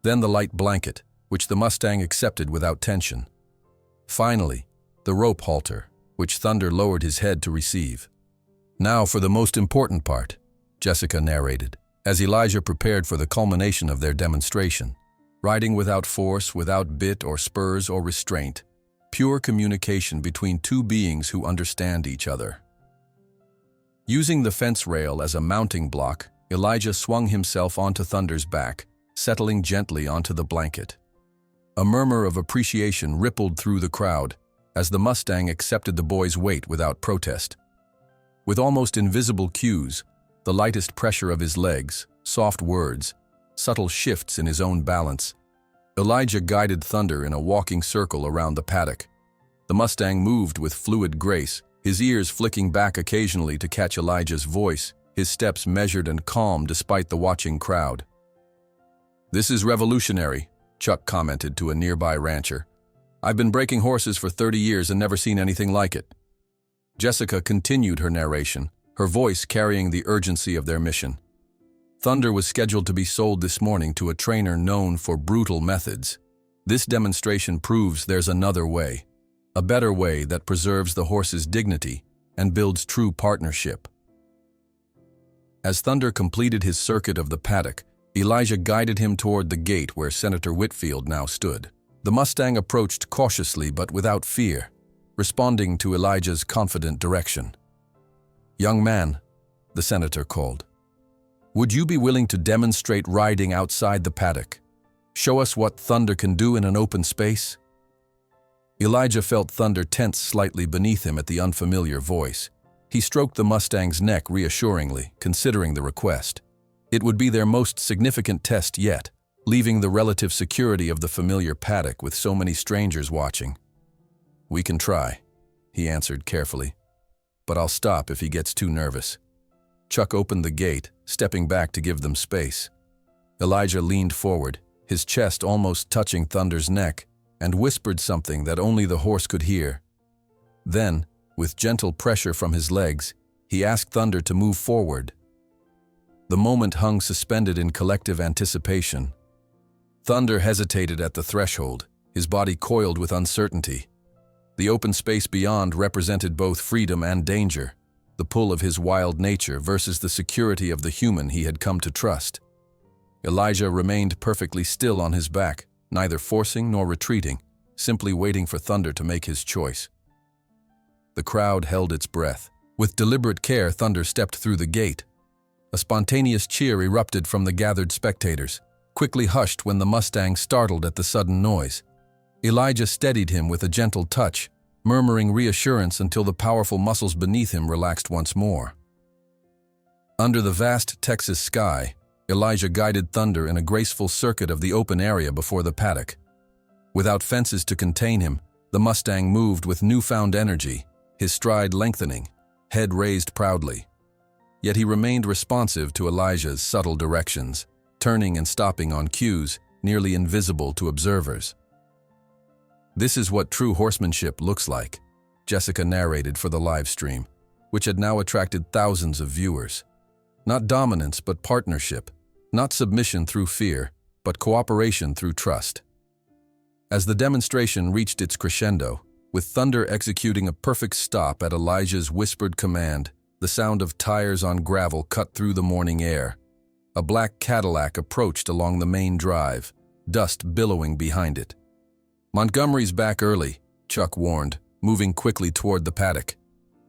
Then the light blanket, which the Mustang accepted without tension. Finally, the rope halter, which Thunder lowered his head to receive. "Now for the most important part," Jessica narrated, as Elijah prepared for the culmination of their demonstration. "Riding without force, without bit or spurs or restraint. Pure communication between two beings who understand each other." Using the fence rail as a mounting block, Elijah swung himself onto Thunder's back, settling gently onto the blanket. A murmur of appreciation rippled through the crowd as the Mustang accepted the boy's weight without protest. With almost invisible cues, the lightest pressure of his legs, soft words, subtle shifts in his own balance, Elijah guided Thunder in a walking circle around the paddock. The Mustang moved with fluid grace, his ears flicking back occasionally to catch Elijah's voice, his steps measured and calm despite the watching crowd. "This is revolutionary," Chuck commented to a nearby rancher. "I've been breaking horses for 30 years and never seen anything like it." Jessica continued her narration, her voice carrying the urgency of their mission. Thunder was scheduled to be sold this morning to a trainer known for brutal methods. This demonstration proves there's another way, a better way that preserves the horse's dignity and builds true partnership. As Thunder completed his circuit of the paddock, Elijah guided him toward the gate where Senator Whitfield now stood. The Mustang approached cautiously but without fear, responding to Elijah's confident direction. "Young man," the senator called, "would you be willing to demonstrate riding outside the paddock? Show us what Thunder can do in an open space?" Elijah felt Thunder tense slightly beneath him at the unfamiliar voice. He stroked the Mustang's neck reassuringly, considering the request. It would be their most significant test yet, leaving the relative security of the familiar paddock with so many strangers watching. "We can try," he answered carefully. "But I'll stop if he gets too nervous." Chuck opened the gate, stepping back to give them space. Elijah leaned forward, his chest almost touching Thunder's neck, and whispered something that only the horse could hear. Then, with gentle pressure from his legs, he asked Thunder to move forward. The moment hung suspended in collective anticipation. Thunder hesitated at the threshold, his body coiled with uncertainty. The open space beyond represented both freedom and danger, the pull of his wild nature versus the security of the human he had come to trust. Elijah remained perfectly still on his back, neither forcing nor retreating, simply waiting for Thunder to make his choice. The crowd held its breath. With deliberate care, Thunder stepped through the gate. A spontaneous cheer erupted from the gathered spectators, quickly hushed when the Mustang startled at the sudden noise. Elijah steadied him with a gentle touch, murmuring reassurance until the powerful muscles beneath him relaxed once more. Under the vast Texas sky, Elijah guided Thunder in a graceful circuit of the open area before the paddock. Without fences to contain him, the Mustang moved with newfound energy, his stride lengthening, head raised proudly. Yet he remained responsive to Elijah's subtle directions, turning and stopping on cues, nearly invisible to observers. "This is what true horsemanship looks like," Jessica narrated for the live stream, which had now attracted thousands of viewers. Not dominance, but partnership. Not submission through fear, but cooperation through trust. As the demonstration reached its crescendo, with Thunder executing a perfect stop at Elijah's whispered command, the sound of tires on gravel cut through the morning air. A black Cadillac approached along the main drive, dust billowing behind it. "Montgomery's back early," Chuck warned, moving quickly toward the paddock.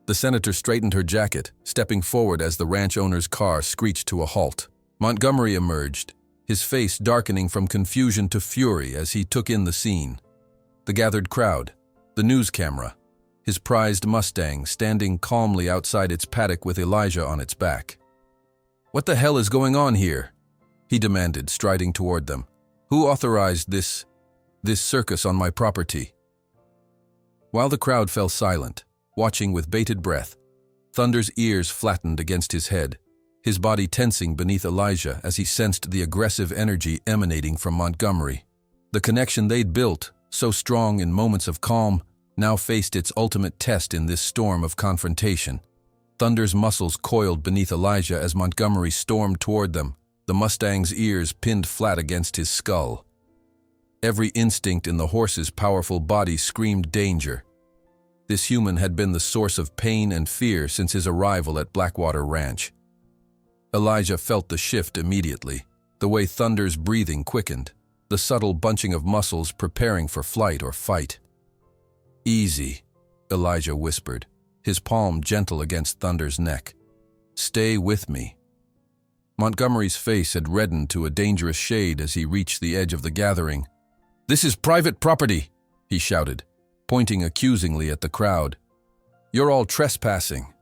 The senator straightened her jacket, stepping forward as the ranch owner's car screeched to a halt. Montgomery emerged, his face darkening from confusion to fury as he took in the scene. The gathered crowd, the news camera, his prized Mustang standing calmly outside its paddock with Elijah on its back. "What the hell is going on here?" he demanded, striding toward them. "Who authorized this circus on my property?" While the crowd fell silent, watching with bated breath, Thunder's ears flattened against his head, his body tensing beneath Elijah as he sensed the aggressive energy emanating from Montgomery. The connection they'd built, so strong in moments of calm, now faced its ultimate test in this storm of confrontation. Thunder's muscles coiled beneath Elijah as Montgomery stormed toward them, the Mustang's ears pinned flat against his skull. Every instinct in the horse's powerful body screamed danger. This human had been the source of pain and fear since his arrival at Blackwater Ranch. Elijah felt the shift immediately, the way Thunder's breathing quickened, the subtle bunching of muscles preparing for flight or fight. "Easy," Elijah whispered, his palm gentle against Thunder's neck. "Stay with me." Montgomery's face had reddened to a dangerous shade as he reached the edge of the gathering. "This is private property," he shouted, pointing accusingly at the crowd. "You're all trespassing."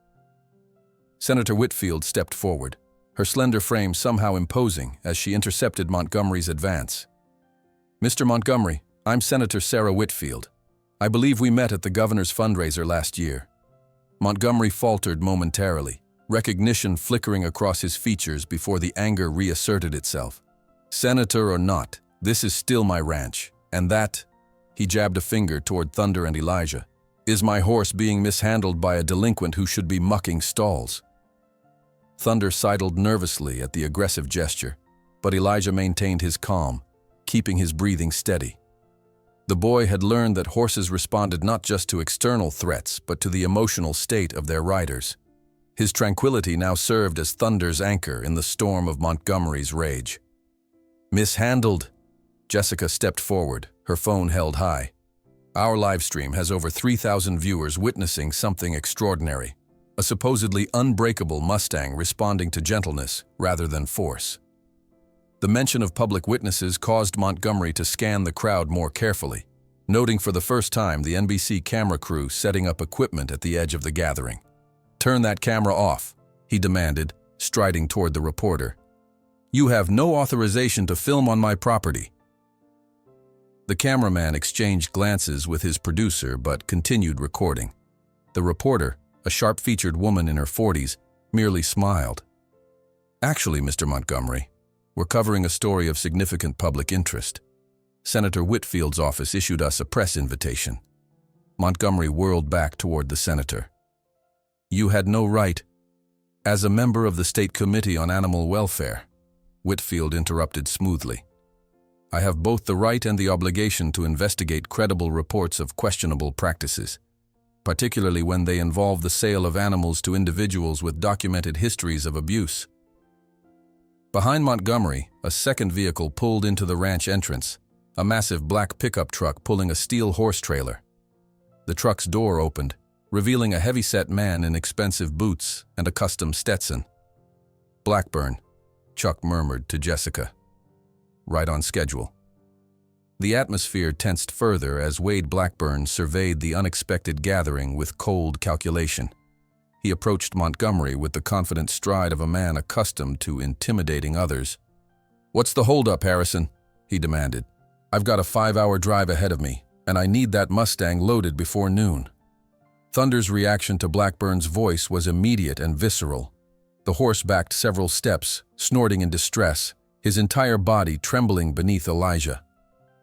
Senator Whitfield stepped forward, her slender frame somehow imposing as she intercepted Montgomery's advance. "Mr. Montgomery, I'm Senator Sarah Whitfield. I believe we met at the governor's fundraiser last year." Montgomery faltered momentarily, recognition flickering across his features before the anger reasserted itself. "Senator or not, this is still my ranch, and that," he jabbed a finger toward Thunder and Elijah, "is my horse being mishandled by a delinquent who should be mucking stalls." Thunder sidled nervously at the aggressive gesture, but Elijah maintained his calm, keeping his breathing steady. The boy had learned that horses responded not just to external threats, but to the emotional state of their riders. His tranquility now served as Thunder's anchor in the storm of Montgomery's rage. "Mishandled?" Jessica stepped forward, her phone held high. "Our livestream has over 3,000 viewers witnessing something extraordinary. A supposedly unbreakable Mustang responding to gentleness rather than force." The mention of public witnesses caused Montgomery to scan the crowd more carefully. noting for the first time the NBC camera crew setting up equipment at the edge of the gathering. "Turn that camera off," he demanded, striding toward the reporter. "You have no authorization to film on my property." The cameraman exchanged glances with his producer but continued recording. The reporter, a sharp-featured woman in her 40s, merely smiled. "Actually, Mr. Montgomery, we're covering a story of significant public interest. Senator Whitfield's office issued us a press invitation." Montgomery whirled back toward the senator. "You had no right." "As a member of the State Committee on Animal Welfare," Whitfield interrupted smoothly, "I have both the right and the obligation to investigate credible reports of questionable practices, particularly when they involve the sale of animals to individuals with documented histories of abuse." Behind Montgomery, a second vehicle pulled into the ranch entrance, a massive black pickup truck pulling a steel horse trailer. The truck's door opened, revealing a heavy-set man in expensive boots and a custom Stetson. "Blackburn," Chuck murmured to Jessica. "Right on schedule." The atmosphere tensed further as Wade Blackburn surveyed the unexpected gathering with cold calculation. He approached Montgomery with the confident stride of a man accustomed to intimidating others. "What's the holdup, Harrison?" he demanded. "I've got a 5-hour drive ahead of me, and I need that Mustang loaded before noon." Thunder's reaction to Blackburn's voice was immediate and visceral. The horse backed several steps, snorting in distress, his entire body trembling beneath Elijah.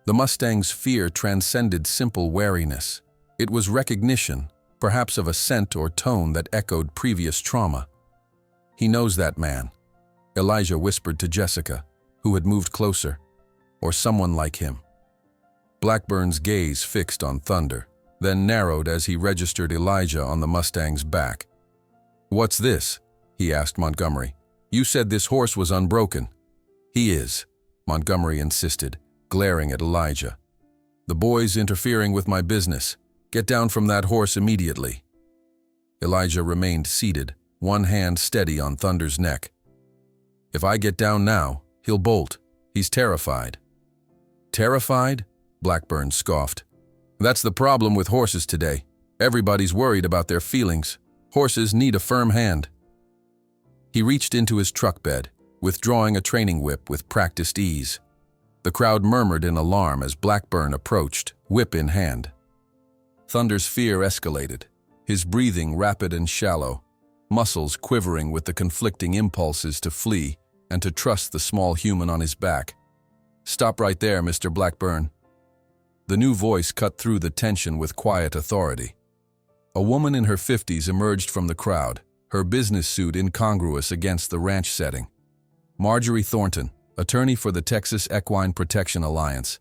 The Mustang's fear transcended simple wariness. It was recognition, perhaps of a scent or tone that echoed previous trauma. "He knows that man," Elijah whispered to Jessica, who had moved closer. "Or someone like him." Blackburn's gaze fixed on Thunder, then narrowed as he registered Elijah on the Mustang's back. "What's this?" he asked Montgomery. "You said this horse was unbroken." "He is," Montgomery insisted, glaring at Elijah. "The boy's interfering with my business. Get down from that horse immediately." Elijah remained seated, one hand steady on Thunder's neck. "If I get down now, he'll bolt. He's terrified." "Terrified?" Blackburn scoffed. "That's the problem with horses today. Everybody's worried about their feelings. Horses need a firm hand." He reached into his truck bed, withdrawing a training whip with practiced ease. The crowd murmured in alarm as Blackburn approached, whip in hand. Thunder's fear escalated, his breathing rapid and shallow, muscles quivering with the conflicting impulses to flee and to trust the small human on his back. "Stop right there, Mr. Blackburn." The new voice cut through the tension with quiet authority. A woman in her 50s emerged from the crowd, her business suit incongruous against the ranch setting. Marjorie Thornton, attorney for the Texas Equine Protection Alliance.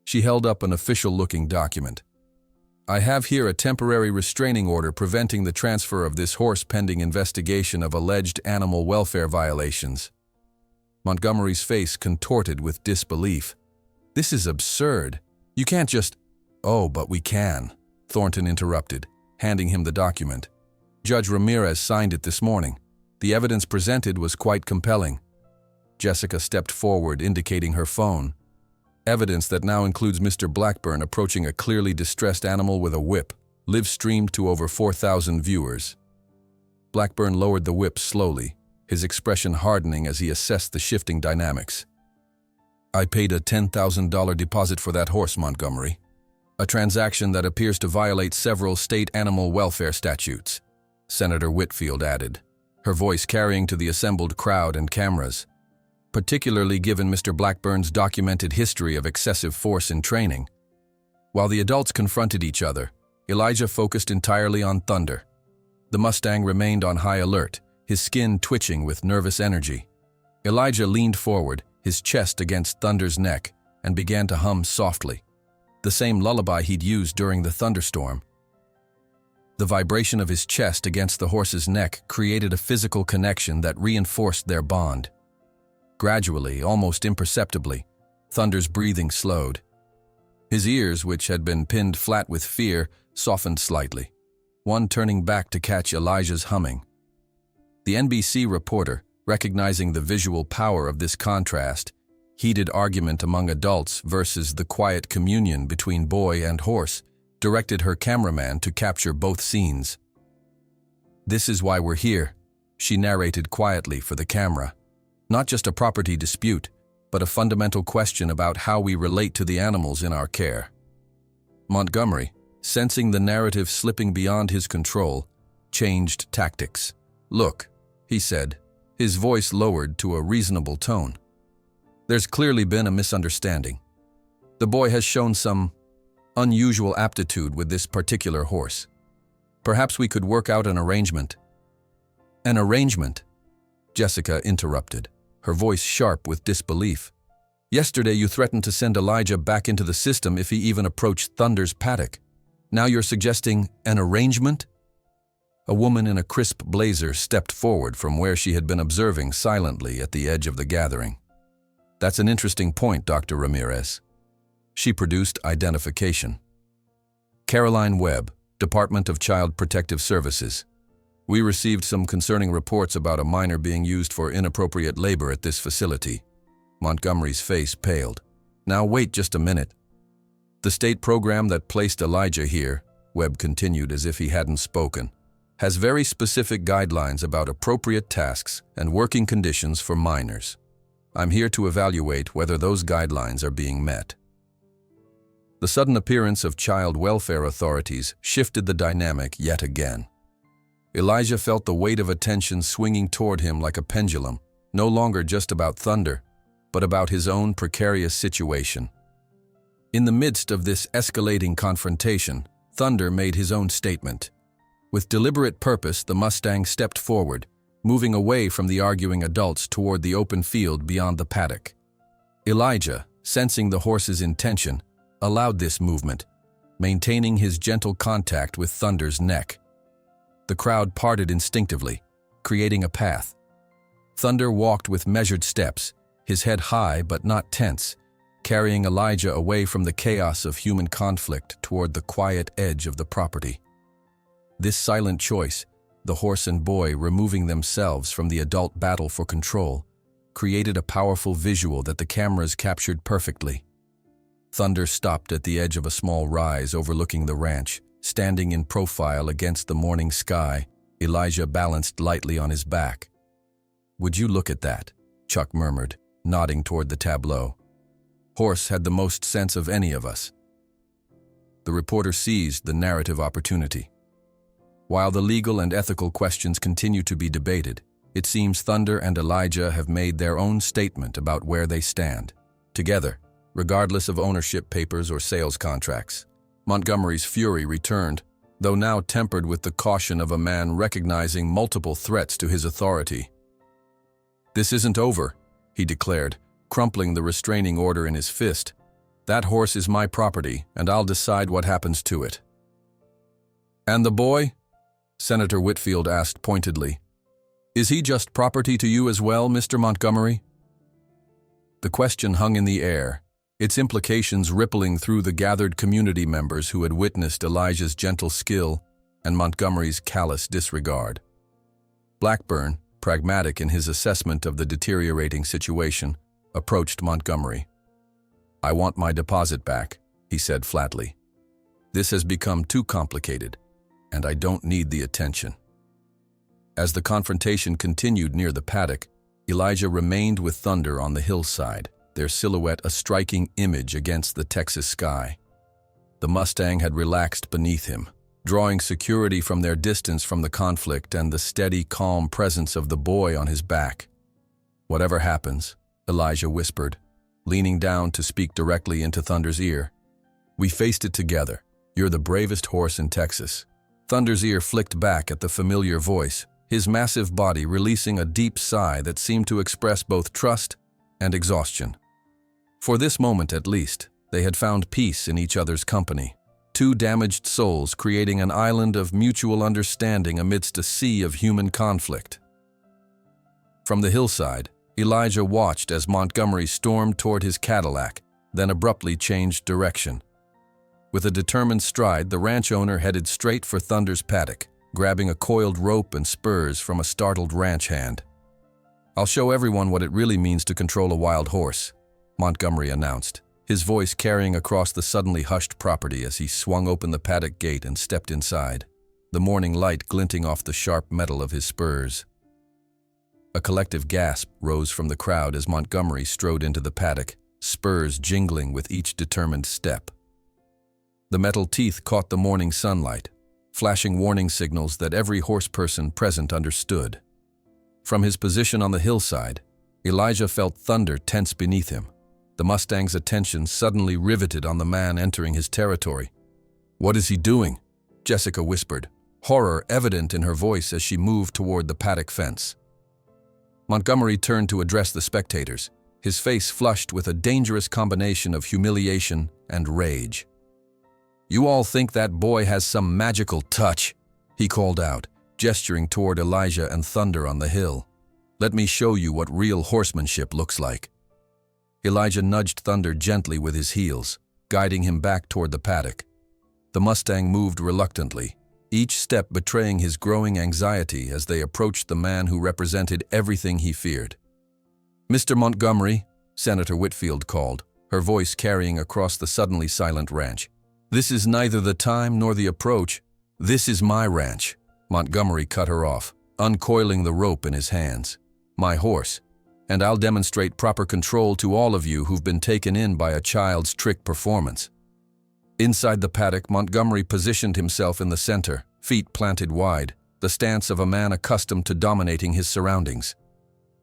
She held up an official-looking document. "I have here a temporary restraining order preventing the transfer of this horse pending investigation of alleged animal welfare violations." Montgomery's face contorted with disbelief. "This is absurd. You can't just—" "Oh, but we can," Thornton interrupted, handing him the document. "Judge Ramirez signed it this morning. The evidence presented was quite compelling." Jessica stepped forward, indicating her phone. "Evidence that now includes Mr. Blackburn approaching a clearly distressed animal with a whip, live-streamed to over 4,000 viewers." Blackburn lowered the whip slowly, his expression hardening as he assessed the shifting dynamics. "I paid a $10,000 deposit for that horse, Montgomery. A transaction that appears to violate several state animal welfare statutes," Senator Whitfield added, her voice carrying to the assembled crowd and cameras. "Particularly given Mr. Blackburn's documented history of excessive force in training." While the adults confronted each other, Elijah focused entirely on Thunder. The Mustang remained on high alert, his skin twitching with nervous energy. Elijah leaned forward, his chest against Thunder's neck, and began to hum softly, the same lullaby he'd used during the thunderstorm. The vibration of his chest against the horse's neck created a physical connection that reinforced their bond. Gradually, almost imperceptibly, Thunder's breathing slowed. His ears, which had been pinned flat with fear, softened slightly, one turning back to catch Elijah's humming. The NBC reporter, recognizing the visual power of this contrast, heated argument among adults versus the quiet communion between boy and horse directed her cameraman to capture both scenes. "This is why we're here," she narrated quietly for the camera. "Not just a property dispute, but a fundamental question about how we relate to the animals in our care." Montgomery, sensing the narrative slipping beyond his control, changed tactics. "Look," he said, his voice lowered to a reasonable tone. "There's clearly been a misunderstanding. The boy has shown some unusual aptitude with this particular horse. Perhaps we could work out an arrangement." "An arrangement?" Jessica interrupted, her voice sharp with disbelief. "Yesterday you threatened to send Elijah back into the system if he even approached Thunder's paddock. Now you're suggesting an arrangement?" A woman in a crisp blazer stepped forward from where she had been observing silently at the edge of the gathering. "That's an interesting point, Dr. Ramirez." She produced identification. "Caroline Webb, Department of Child Protective Services. We received some concerning reports about a minor being used for inappropriate labor at this facility." Montgomery's face paled. "Now wait just a minute. The state program that placed Elijah here," Webb continued as if he hadn't spoken, "has very specific guidelines about appropriate tasks and working conditions for minors. I'm here to evaluate whether those guidelines are being met." The sudden appearance of child welfare authorities shifted the dynamic yet again. Elijah felt the weight of attention swinging toward him like a pendulum, no longer just about Thunder, but about his own precarious situation. In the midst of this escalating confrontation, Thunder made his own statement. With deliberate purpose, the Mustang stepped forward, moving away from the arguing adults toward the open field beyond the paddock. Elijah, sensing the horse's intention, allowed this movement, maintaining his gentle contact with Thunder's neck. The crowd parted instinctively, creating a path. Thunder walked with measured steps, his head high but not tense, carrying Elijah away from the chaos of human conflict toward the quiet edge of the property. This silent choice, the horse and boy removing themselves from the adult battle for control, created a powerful visual that the cameras captured perfectly. Thunder stopped at the edge of a small rise overlooking the ranch, standing in profile against the morning sky. Elijah balanced lightly on his back. "Would you look at that?" Chuck murmured, nodding toward the tableau. "Horse had the most sense of any of us." The reporter seized the narrative opportunity. While the legal and ethical questions continue to be debated, it seems Thunder and Elijah have made their own statement about where they stand, together, regardless of ownership papers or sales contracts. Montgomery's fury returned, though now tempered with the caution of a man recognizing multiple threats to his authority. "This isn't over," he declared, crumpling the restraining order in his fist. "That horse is my property, and I'll decide what happens to it." "And the boy?" Senator Whitfield asked pointedly. "Is he just property to you as well, Mr. Montgomery?" The question hung in the air, its implications rippling through the gathered community members who had witnessed Elijah's gentle skill and Montgomery's callous disregard. Blackburn, pragmatic in his assessment of the deteriorating situation, approached Montgomery. "I want my deposit back," he said flatly. "This has become too complicated, and I don't need the attention." As the confrontation continued near the paddock, Elijah remained with Thunder on the hillside, their silhouette a striking image against the Texas sky. The Mustang had relaxed beneath him, drawing security from their distance from the conflict and the steady, calm presence of the boy on his back. "Whatever happens," Elijah whispered, leaning down to speak directly into Thunder's ear, "we faced it together. You're the bravest horse in Texas." Thunder's ear flicked back at the familiar voice, his massive body releasing a deep sigh that seemed to express both trust and exhaustion. For this moment at least, they had found peace in each other's company, two damaged souls creating an island of mutual understanding amidst a sea of human conflict. From the hillside, Elijah watched as Montgomery stormed toward his Cadillac, then abruptly changed direction. With a determined stride, the ranch owner headed straight for Thunder's paddock, grabbing a coiled rope and spurs from a startled ranch hand. "I'll show everyone what it really means to control a wild horse," Montgomery announced, his voice carrying across the suddenly hushed property as he swung open the paddock gate and stepped inside, the morning light glinting off the sharp metal of his spurs. A collective gasp rose from the crowd as Montgomery strode into the paddock, spurs jingling with each determined step. The metal teeth caught the morning sunlight, flashing warning signals that every horseperson present understood. From his position on the hillside, Elijah felt thunder tense beneath him, the Mustang's attention suddenly riveted on the man entering his territory. "What is he doing?" Jessica whispered, horror evident in her voice as she moved toward the paddock fence. Montgomery turned to address the spectators, his face flushed with a dangerous combination of humiliation and rage. "You all think that boy has some magical touch," he called out, gesturing toward Elijah and Thunder on the hill. "Let me show you what real horsemanship looks like." Elijah nudged Thunder gently with his heels, guiding him back toward the paddock. The Mustang moved reluctantly, each step betraying his growing anxiety as they approached the man who represented everything he feared. "Mr. Montgomery," Senator Whitfield called, her voice carrying across the suddenly silent ranch. "This is neither the time nor the approach. This is my ranch." Montgomery cut her off, uncoiling the rope in his hands. "My horse, and I'll demonstrate proper control to all of you who've been taken in by a child's trick performance." Inside the paddock, Montgomery positioned himself in the center, feet planted wide, the stance of a man accustomed to dominating his surroundings.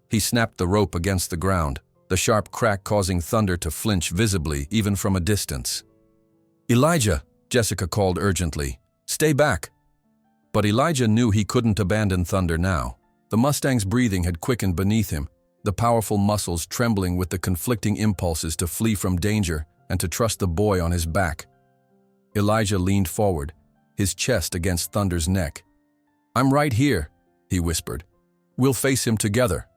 He snapped the rope against the ground, the sharp crack causing Thunder to flinch visibly even from a distance. "Elijah," Jessica called urgently, "stay back." But Elijah knew he couldn't abandon Thunder now. The Mustang's breathing had quickened beneath him, the powerful muscles trembling with the conflicting impulses to flee from danger and to trust the boy on his back. Elijah leaned forward, his chest against Thunder's neck. "I'm right here," he whispered. "We'll face him together."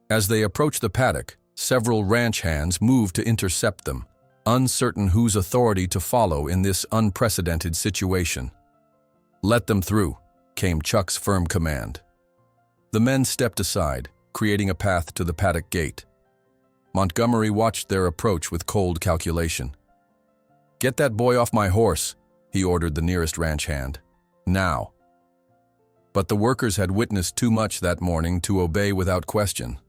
As they approached the paddock, several ranch hands moved to intercept them, uncertain whose authority to follow in this unprecedented situation. "Let them through," came Chuck's firm command. The men stepped aside, creating a path to the paddock gate. Montgomery watched their approach with cold calculation. "Get that boy off my horse," he ordered the nearest ranch hand. "Now." But the workers had witnessed too much that morning to obey without question.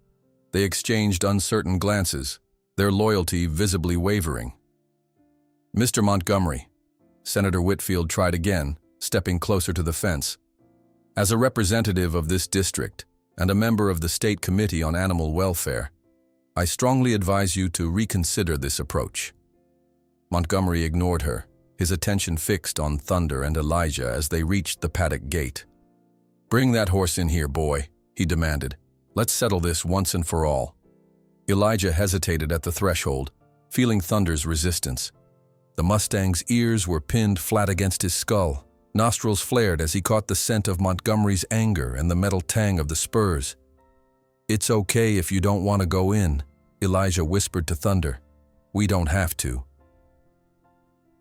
They exchanged uncertain glances, their loyalty visibly wavering. "Mr. Montgomery," Senator Whitfield tried again, stepping closer to the fence. "As a representative of this district and a member of the State Committee on Animal Welfare, I strongly advise you to reconsider this approach." Montgomery ignored her, his attention fixed on Thunder and Elijah as they reached the paddock gate. "Bring that horse in here, boy," he demanded. "Let's settle this once and for all." Elijah hesitated at the threshold, feeling Thunder's resistance. The Mustang's ears were pinned flat against his skull, nostrils flared as he caught the scent of Montgomery's anger and the metal tang of the spurs. "It's okay if you don't want to go in," Elijah whispered to Thunder. "We don't have to."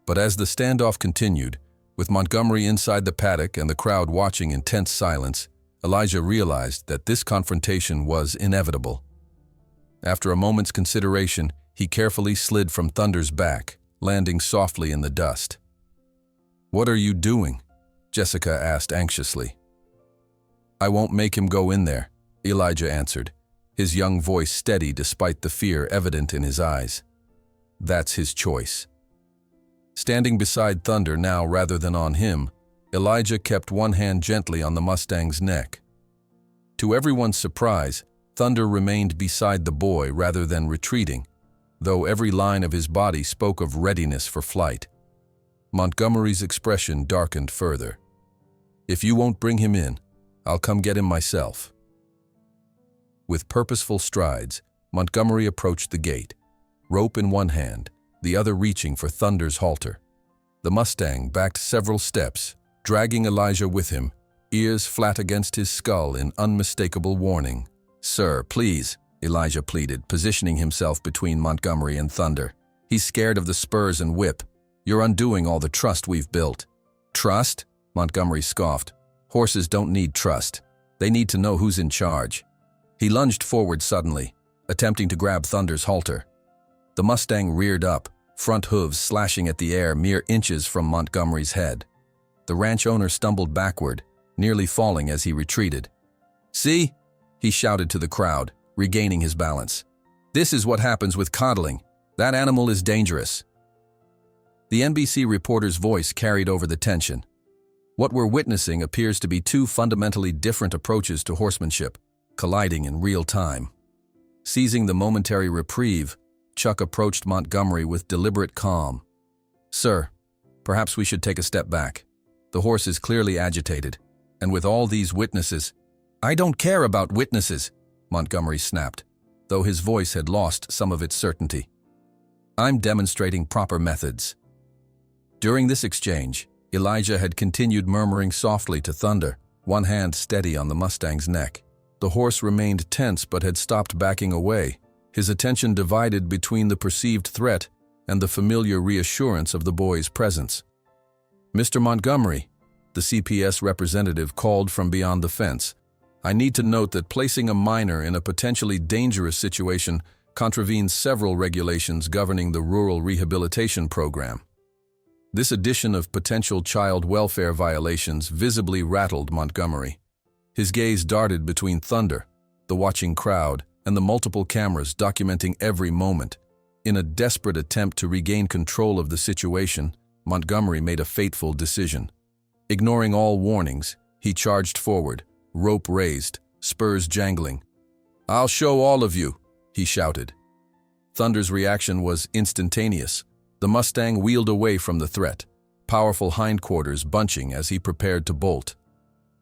But as the standoff continued, with Montgomery inside the paddock and the crowd watching in tense silence, Elijah realized that this confrontation was inevitable. After a moment's consideration, he carefully slid from Thunder's back, landing softly in the dust. "What are you doing?" Jessica asked anxiously. "I won't make him go in there," Elijah answered, his young voice steady despite the fear evident in his eyes. "That's his choice." Standing beside Thunder now rather than on him, Elijah kept one hand gently on the Mustang's neck. To everyone's surprise, Thunder remained beside the boy rather than retreating, though every line of his body spoke of readiness for flight. Montgomery's expression darkened further. "If you won't bring him in, I'll come get him myself." With purposeful strides, Montgomery approached the gate, rope in one hand, the other reaching for Thunder's halter. The Mustang backed several steps, dragging Elijah with him, ears flat against his skull in unmistakable warning. "Sir, please," Elijah pleaded, positioning himself between Montgomery and Thunder. "He's scared of the spurs and whip. You're undoing all the trust we've built." "Trust?" Montgomery scoffed. "Horses don't need trust. They need to know who's in charge." He lunged forward suddenly, attempting to grab Thunder's halter, The Mustang reared up, front hooves slashing at the air mere inches from Montgomery's head. The ranch owner stumbled backward, nearly falling as he retreated. "See?" he shouted to the crowd, regaining his balance. "This is what happens with coddling. That animal is dangerous." The NBC reporter's voice carried over the tension. What we're witnessing appears to be two fundamentally different approaches to horsemanship, colliding in real time. Seizing the momentary reprieve, Chuck approached Montgomery with deliberate calm. "Sir, perhaps we should take a step back. The horse is clearly agitated, and with all these witnesses—" "I don't care about witnesses," Montgomery snapped, though his voice had lost some of its certainty. "I'm demonstrating proper methods." During this exchange, Elijah had continued murmuring softly to Thunder, one hand steady on the Mustang's neck. The horse remained tense but had stopped backing away, his attention divided between the perceived threat and the familiar reassurance of the boy's presence. "Mr. Montgomery," the CPS representative called from beyond the fence, "I need to note that placing a minor in a potentially dangerous situation contravenes several regulations governing the Rural Rehabilitation Program." This addition of potential child welfare violations visibly rattled Montgomery. His gaze darted between Thunder, the watching crowd, and the multiple cameras documenting every moment. In a desperate attempt to regain control of the situation, Montgomery made a fateful decision. Ignoring all warnings, he charged forward, rope raised, spurs jangling. "I'll show all of you," he shouted. Thunder's reaction was instantaneous. The Mustang wheeled away from the threat, powerful hindquarters bunching as he prepared to bolt.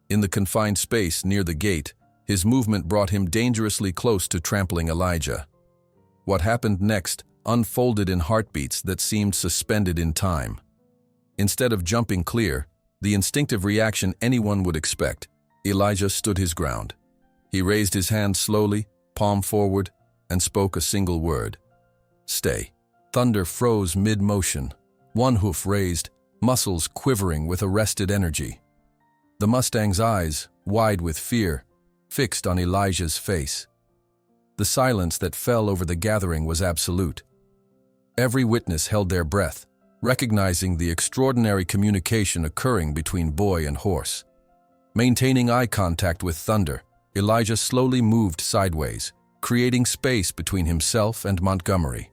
In the confined space near the gate, his movement brought him dangerously close to trampling Elijah. What happened next unfolded in heartbeats that seemed suspended in time. Instead of jumping clear, the instinctive reaction anyone would expect, Elijah stood his ground. He raised his hand slowly, palm forward, and spoke a single word. "Stay." Thunder froze mid-motion, one hoof raised, muscles quivering with arrested energy. The Mustang's eyes, wide with fear, fixed on Elijah's face. The silence that fell over the gathering was absolute. Every witness held their breath, recognizing the extraordinary communication occurring between boy and horse. Maintaining eye contact with Thunder, Elijah slowly moved sideways, creating space between himself and Montgomery.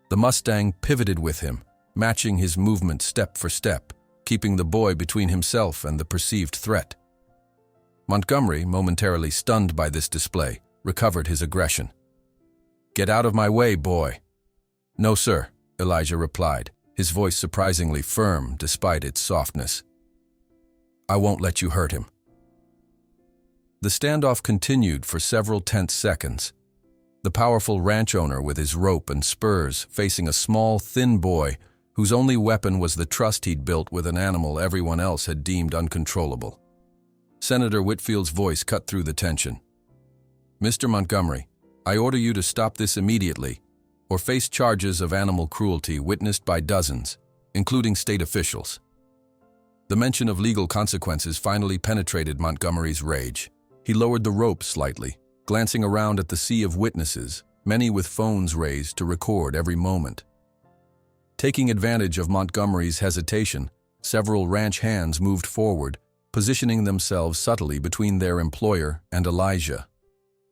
The Mustang pivoted with him, matching his movement step for step, keeping the boy between himself and the perceived threat. Montgomery, momentarily stunned by this display, recovered his aggression. "Get out of my way, boy." "No, sir," Elijah replied, his voice surprisingly firm despite its softness. "I won't let you hurt him." The standoff continued for several tense seconds. The powerful ranch owner with his rope and spurs facing a small, thin boy whose only weapon was the trust he'd built with an animal everyone else had deemed uncontrollable. Senator Whitfield's voice cut through the tension. "Mr. Montgomery, I order you to stop this immediately, or face charges of animal cruelty witnessed by dozens, including state officials." The mention of legal consequences finally penetrated Montgomery's rage. He lowered the rope slightly, glancing around at the sea of witnesses, many with phones raised to record every moment. Taking advantage of Montgomery's hesitation, several ranch hands moved forward, positioning themselves subtly between their employer and Elijah.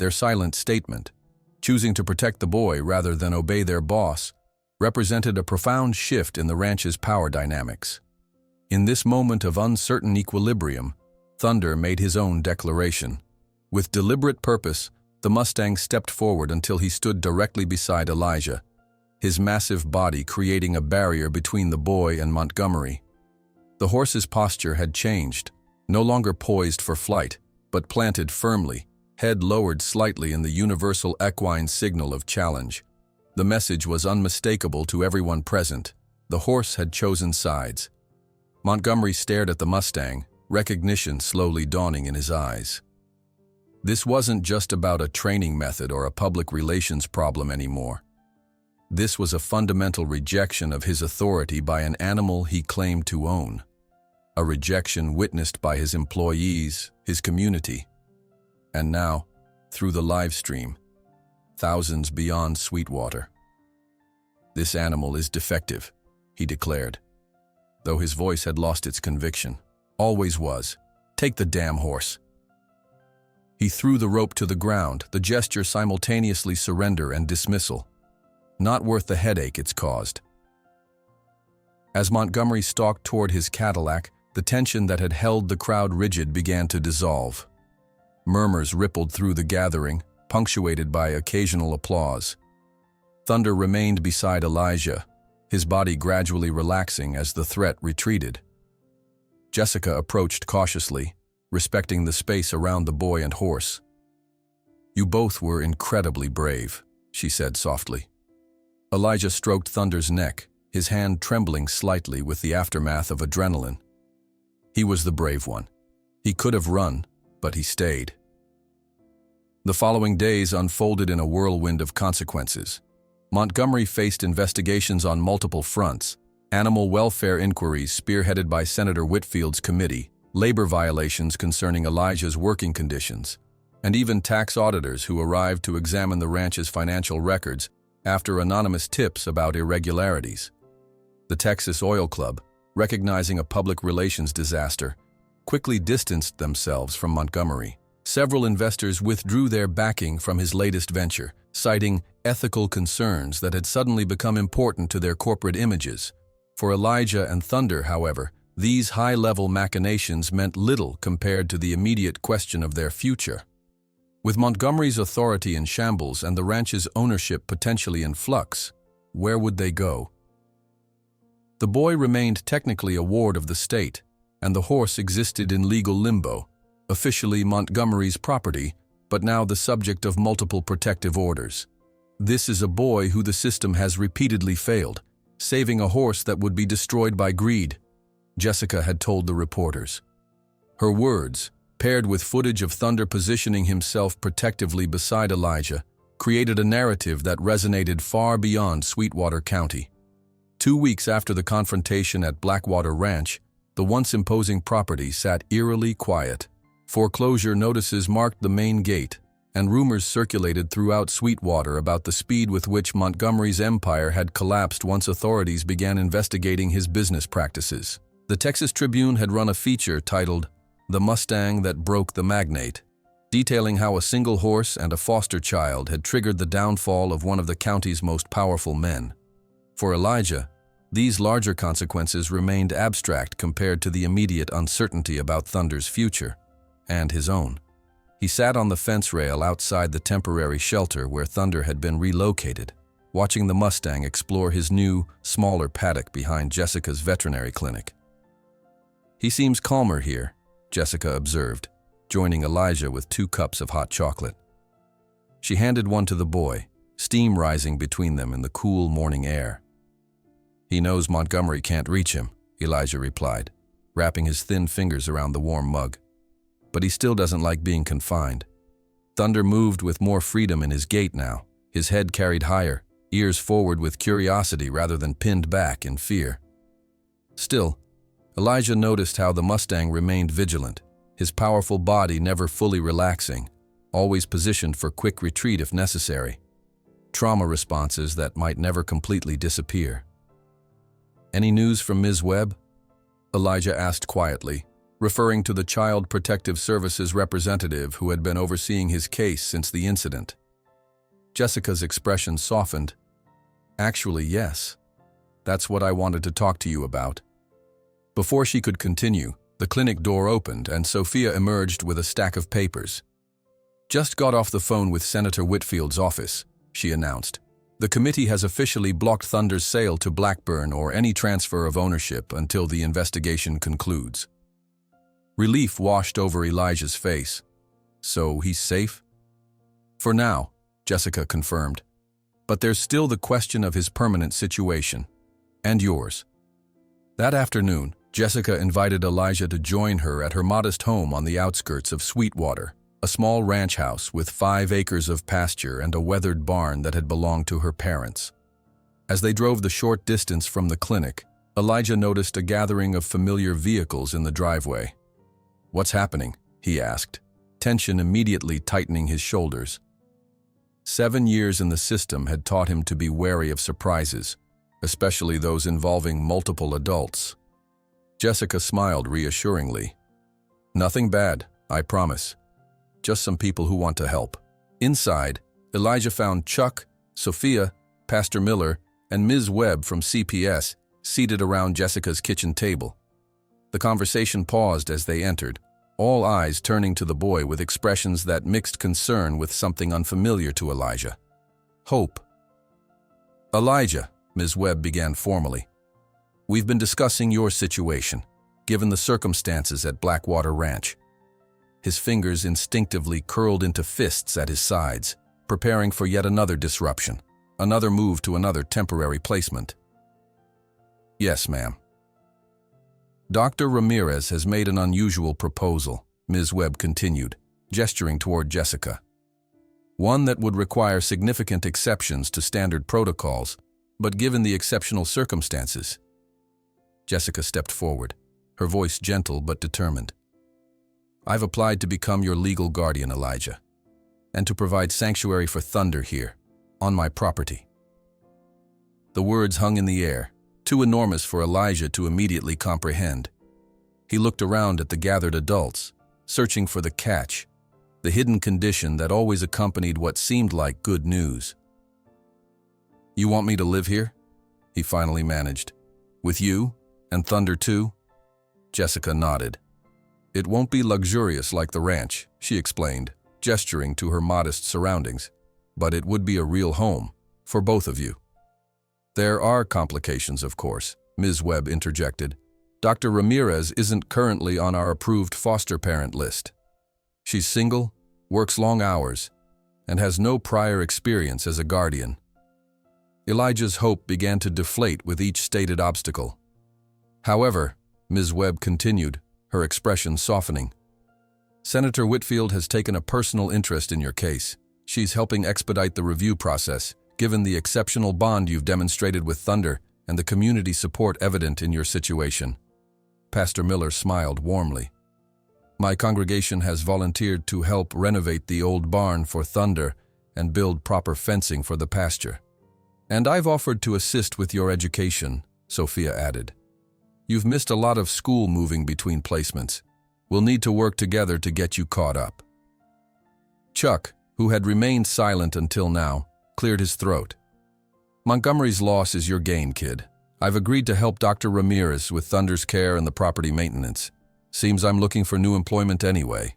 Their silent statement, choosing to protect the boy rather than obey their boss, represented a profound shift in the ranch's power dynamics. In this moment of uncertain equilibrium, Thunder made his own declaration. With deliberate purpose, the Mustang stepped forward until he stood directly beside Elijah, his massive body creating a barrier between the boy and Montgomery. The horse's posture had changed, no longer poised for flight, but planted firmly, head lowered slightly in the universal equine signal of challenge. The message was unmistakable to everyone present. The horse had chosen sides. Montgomery stared at the Mustang, recognition slowly dawning in his eyes. This wasn't just about a training method or a public relations problem anymore. This was a fundamental rejection of his authority by an animal he claimed to own. A rejection witnessed by his employees, his community, and now, through the live stream, thousands beyond Sweetwater. "This animal is defective," he declared, though his voice had lost its conviction. "Always was. Take the damn horse." He threw the rope to the ground, the gesture simultaneously surrender and dismissal. Not worth the headache it's caused. As Montgomery stalked toward his Cadillac, the tension that had held the crowd rigid began to dissolve. Murmurs rippled through the gathering, punctuated by occasional applause. Thunder remained beside Elijah, his body gradually relaxing as the threat retreated. Jessica approached cautiously, respecting the space around the boy and horse. "You both were incredibly brave," she said softly. Elijah stroked Thunder's neck, his hand trembling slightly with the aftermath of adrenaline. He was the brave one. He could have run, but he stayed. The following days unfolded in a whirlwind of consequences. Montgomery faced investigations on multiple fronts: animal welfare inquiries spearheaded by Senator Whitfield's committee, labor violations concerning Elijah's working conditions, and even tax auditors who arrived to examine the ranch's financial records after anonymous tips about irregularities. The Texas Oil Club, recognizing a public relations disaster, quickly distanced themselves from Montgomery. Several investors withdrew their backing from his latest venture, citing ethical concerns that had suddenly become important to their corporate images. For Elijah and Thunder, however, these high-level machinations meant little compared to the immediate question of their future. With Montgomery's authority in shambles and the ranch's ownership potentially in flux, where would they go? The boy remained technically a ward of the state, and the horse existed in legal limbo, officially Montgomery's property, but now the subject of multiple protective orders. This is a boy who the system has repeatedly failed, saving a horse that would be destroyed by greed, Jessica had told the reporters. Her words, paired with footage of Thunder positioning himself protectively beside Elijah, created a narrative that resonated far beyond Sweetwater County. 2 weeks after the confrontation at Blackwater Ranch, the once imposing property sat eerily quiet. Foreclosure notices marked the main gate, and rumors circulated throughout Sweetwater about the speed with which Montgomery's empire had collapsed once authorities began investigating his business practices. The Texas Tribune had run a feature titled "The Mustang That Broke the Magnate," detailing how a single horse and a foster child had triggered the downfall of one of the county's most powerful men. For Elijah, these larger consequences remained abstract compared to the immediate uncertainty about Thunder's future, and his own. He sat on the fence rail outside the temporary shelter where Thunder had been relocated, watching the Mustang explore his new, smaller paddock behind Jessica's veterinary clinic. "He seems calmer here," Jessica observed, joining Elijah with 2 cups of hot chocolate. She handed one to the boy, steam rising between them in the cool morning air. "He knows Montgomery can't reach him," Elijah replied, wrapping his thin fingers around the warm mug. "But he still doesn't like being confined." Thunder moved with more freedom in his gait now, his head carried higher, ears forward with curiosity rather than pinned back in fear. Still, Elijah noticed how the Mustang remained vigilant, his powerful body never fully relaxing, always positioned for quick retreat if necessary. Trauma responses that might never completely disappear. "Any news from Ms. Webb?" Elijah asked quietly, referring to the Child Protective Services representative who had been overseeing his case since the incident. Jessica's expression softened. "Actually, yes. That's what I wanted to talk to you about." Before she could continue, the clinic door opened and Sophia emerged with a stack of papers. "Just got off the phone with Senator Whitfield's office," she announced. "The committee has officially blocked Thunder's sale to Blackburn or any transfer of ownership until the investigation concludes." Relief washed over Elijah's face. "So he's safe?" "For now," Jessica confirmed. "But there's still the question of his permanent situation. And yours." That afternoon, Jessica invited Elijah to join her at her modest home on the outskirts of Sweetwater, a small ranch house with 5 acres of pasture and a weathered barn that had belonged to her parents. As they drove the short distance from the clinic, Elijah noticed a gathering of familiar vehicles in the driveway. "What's happening?" he asked, tension immediately tightening his shoulders. 7 years in the system had taught him to be wary of surprises, especially those involving multiple adults. Jessica smiled reassuringly. Nothing bad, I promise. Just some people who want to help. Inside, Elijah found Chuck, Sophia, Pastor Miller, and Ms. Webb from CPS seated around Jessica's kitchen table. The conversation paused as they entered, all eyes turning to the boy with expressions that mixed concern with something unfamiliar to Elijah. Hope. Elijah, Ms. Webb began formally. We've been discussing your situation, given the circumstances at Blackwater Ranch. His fingers instinctively curled into fists at his sides, preparing for yet another disruption, another move to another temporary placement. Yes, ma'am. Dr. Ramirez has made an unusual proposal, Ms. Webb continued, gesturing toward Jessica. One that would require significant exceptions to standard protocols, but given the exceptional circumstances. Jessica stepped forward, her voice gentle but determined. I've applied to become your legal guardian, Elijah, and to provide sanctuary for Thunder here, on my property. The words hung in the air, too enormous for Elijah to immediately comprehend. He looked around at the gathered adults, searching for the catch, the hidden condition that always accompanied what seemed like good news. You want me to live here? He finally managed. With you? And Thunder too? Jessica nodded. It won't be luxurious like the ranch, she explained, gesturing to her modest surroundings, but it would be a real home, for both of you. There are complications, of course, Ms. Webb interjected. Dr. Ramirez isn't currently on our approved foster parent list. She's single, works long hours, and has no prior experience as a guardian. Elijah's hope began to deflate with each stated obstacle. However, Ms. Webb continued, her expression softening. Senator Whitfield has taken a personal interest in your case. She's helping expedite the review process, given the exceptional bond you've demonstrated with Thunder and the community support evident in your situation. Pastor Miller smiled warmly. My congregation has volunteered to help renovate the old barn for Thunder and build proper fencing for the pasture. And I've offered to assist with your education, Sophia added. You've missed a lot of school moving between placements. We'll need to work together to get you caught up. Chuck, who had remained silent until now, cleared his throat. Montgomery's loss is your gain, kid. I've agreed to help Dr. Ramirez with Thunder's care and the property maintenance. Seems I'm looking for new employment anyway.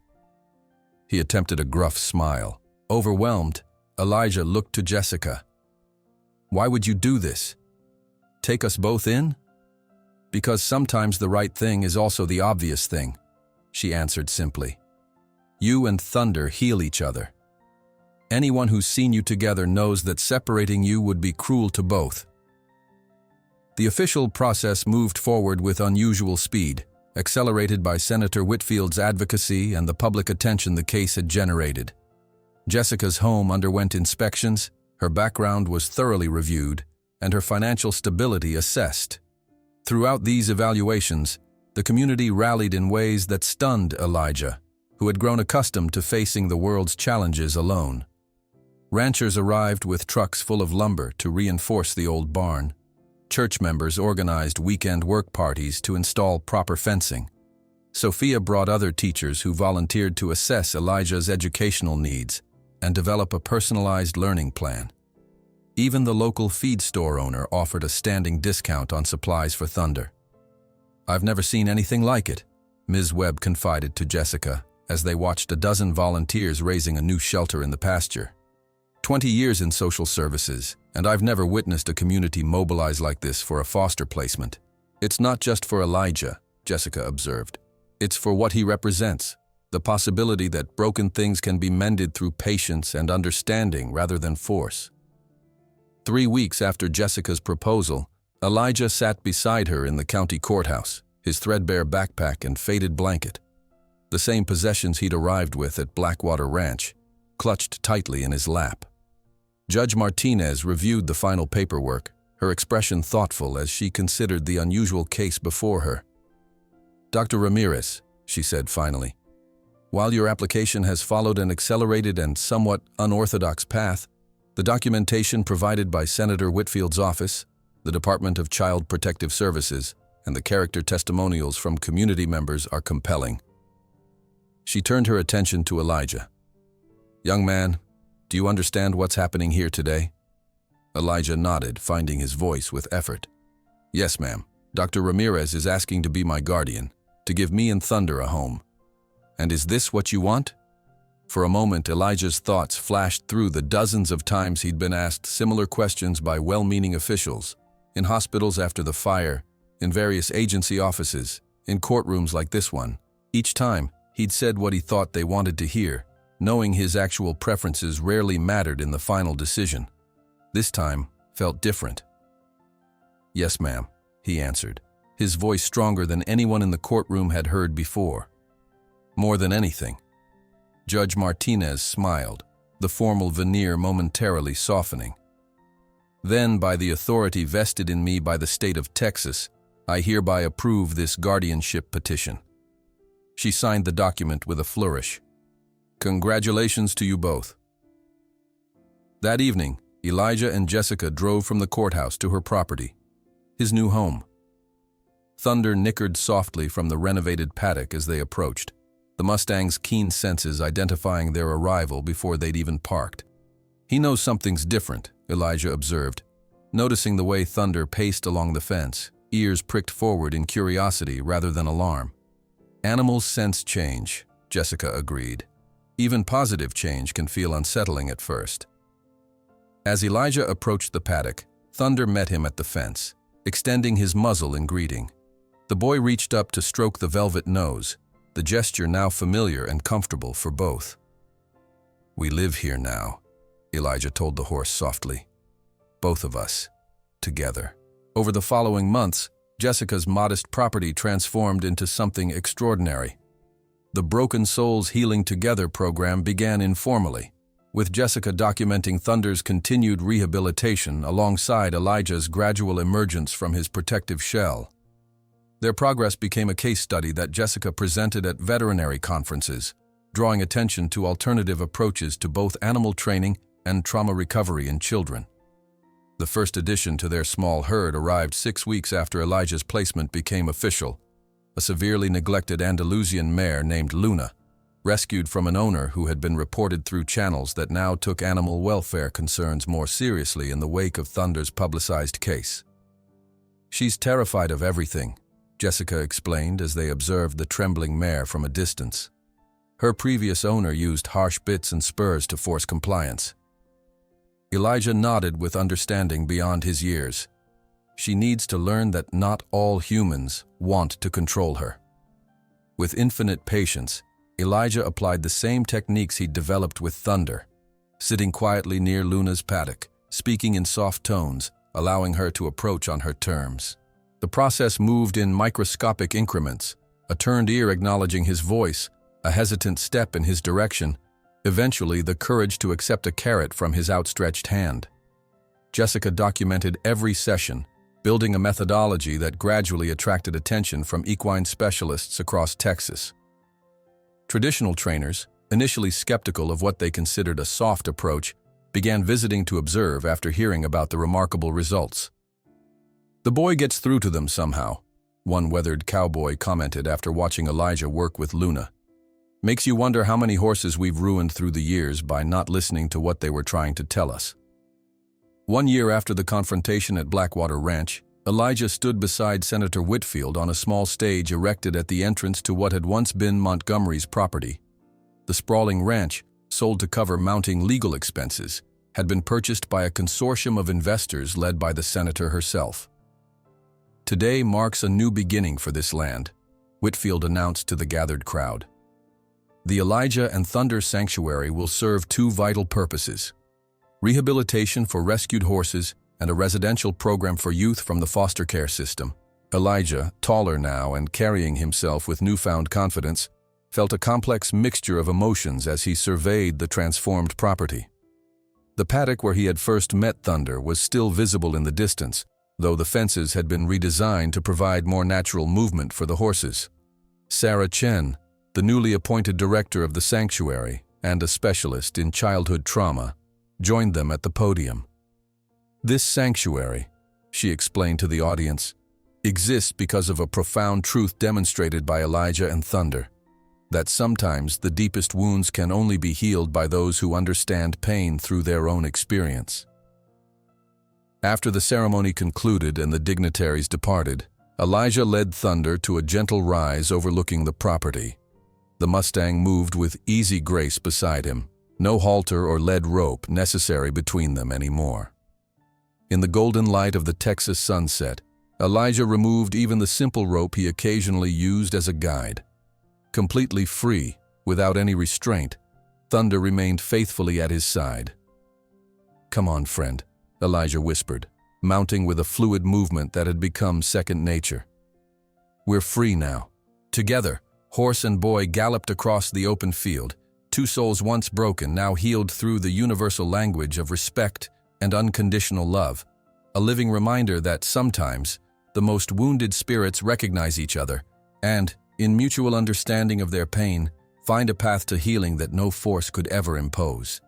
He attempted a gruff smile. Overwhelmed, Elijah looked to Jessica. Why would you do this? Take us both in? Because sometimes the right thing is also the obvious thing, she answered simply. You and Thunder heal each other. Anyone who's seen you together knows that separating you would be cruel to both. The official process moved forward with unusual speed, accelerated by Senator Whitfield's advocacy and the public attention the case had generated. Jessica's home underwent inspections, her background was thoroughly reviewed, and her financial stability assessed. Throughout these evaluations, the community rallied in ways that stunned Elijah, who had grown accustomed to facing the world's challenges alone. Ranchers arrived with trucks full of lumber to reinforce the old barn. Church members organized weekend work parties to install proper fencing. Sophia brought other teachers who volunteered to assess Elijah's educational needs and develop a personalized learning plan. Even the local feed store owner offered a standing discount on supplies for Thunder. I've never seen anything like it, Ms. Webb confided to Jessica as they watched a dozen volunteers raising a new shelter in the pasture. 20 years in social services, and I've never witnessed a community mobilize like this for a foster placement. It's not just for Elijah, Jessica observed. It's for what he represents, the possibility that broken things can be mended through patience and understanding rather than force. 3 weeks after Jessica's proposal, Elijah sat beside her in the county courthouse, his threadbare backpack and faded blanket. The same possessions he'd arrived with at Blackwater Ranch, clutched tightly in his lap. Judge Martinez reviewed the final paperwork, her expression thoughtful as she considered the unusual case before her. Dr. Ramirez, she said finally, while your application has followed an accelerated and somewhat unorthodox path, the documentation provided by Senator Whitfield's office, The Department of Child Protective Services and the character testimonials from community members are compelling. She turned her attention to Elijah. "Young man, do you understand what's happening here today?" Elijah nodded, finding his voice with effort. "Yes, ma'am. Dr. Ramirez is asking to be my guardian, to give me and Thunder a home. And is this what you want?" For a moment, Elijah's thoughts flashed through the dozens of times he'd been asked similar questions by well-meaning officials, in hospitals after the fire, in various agency offices, in courtrooms like this one. Each time, he'd said what he thought they wanted to hear, knowing his actual preferences rarely mattered in the final decision. This time felt different. "Yes, ma'am," he answered, his voice stronger than anyone in the courtroom had heard before. "More than anything." Judge Martinez smiled, the formal veneer momentarily softening. "Then, by the authority vested in me by the state of Texas, I hereby approve this guardianship petition." She signed the document with a flourish. "Congratulations to you both." That evening, Elijah and Jessica drove from the courthouse to her property, his new home. Thunder nickered softly from the renovated paddock as they approached, the Mustang's keen senses identifying their arrival before they'd even parked. "He knows something's different," Elijah observed, noticing the way Thunder paced along the fence, ears pricked forward in curiosity rather than alarm. "Animals sense change," Jessica agreed. "Even positive change can feel unsettling at first." As Elijah approached the paddock, Thunder met him at the fence, extending his muzzle in greeting. The boy reached up to stroke the velvet nose, the gesture now familiar and comfortable for both. "We live here now," Elijah told the horse softly. "Both of us, together." Over the following months, Jessica's modest property transformed into something extraordinary. The Broken Souls Healing Together program began informally, with Jessica documenting Thunder's continued rehabilitation alongside Elijah's gradual emergence from his protective shell. Their progress became a case study that Jessica presented at veterinary conferences, drawing attention to alternative approaches to both animal training and trauma recovery in children. The first addition to their small herd arrived 6 weeks after Elijah's placement became official, a severely neglected Andalusian mare named Luna, rescued from an owner who had been reported through channels that now took animal welfare concerns more seriously in the wake of Thunder's publicized case. "She's terrified of everything," Jessica explained as they observed the trembling mare from a distance. Her previous owner used harsh bits and spurs to force compliance. Elijah nodded with understanding beyond his years. "She needs to learn that not all humans want to control her." With infinite patience, Elijah applied the same techniques he'd developed with Thunder, sitting quietly near Luna's paddock, speaking in soft tones, allowing her to approach on her terms. The process moved in microscopic increments, a turned ear acknowledging his voice, a hesitant step in his direction, eventually the courage to accept a carrot from his outstretched hand. Jessica documented every session, building a methodology that gradually attracted attention from equine specialists across Texas. Traditional trainers, initially skeptical of what they considered a soft approach, began visiting to observe after hearing about the remarkable results. "The boy gets through to them somehow," one weathered cowboy commented after watching Elijah work with Luna. "Makes you wonder how many horses we've ruined through the years by not listening to what they were trying to tell us." 1 year after the confrontation at Blackwater Ranch, Elijah stood beside Senator Whitfield on a small stage erected at the entrance to what had once been Montgomery's property. The sprawling ranch, sold to cover mounting legal expenses, had been purchased by a consortium of investors led by the senator herself. "Today marks a new beginning for this land," Whitfield announced to the gathered crowd. "The Elijah and Thunder Sanctuary will serve 2 vital purposes: rehabilitation for rescued horses and a residential program for youth from the foster care system." Elijah, taller now and carrying himself with newfound confidence, felt a complex mixture of emotions as he surveyed the transformed property. The paddock where he had first met Thunder was still visible in the distance, though the fences had been redesigned to provide more natural movement for the horses. Sarah Chen, the newly appointed director of the sanctuary and a specialist in childhood trauma, joined them at the podium. "This sanctuary," she explained to the audience, exists because of a profound truth demonstrated by Elijah and Thunder, that sometimes the deepest wounds can only be healed by those who understand pain through their own experience. After the ceremony concluded and the dignitaries departed, Elijah led Thunder to a gentle rise overlooking the property. The Mustang moved with easy grace beside him, no halter or lead rope necessary between them anymore. In the golden light of the Texas sunset, Elijah removed even the simple rope he occasionally used as a guide. Completely free, without any restraint, Thunder remained faithfully at his side. "Come on, friend," Elijah whispered, mounting with a fluid movement that had become second nature. "We're free now." Together, horse and boy galloped across the open field, two souls once broken now healed through the universal language of respect and unconditional love, a living reminder that sometimes the most wounded spirits recognize each other and, in mutual understanding of their pain, find a path to healing that no force could ever impose.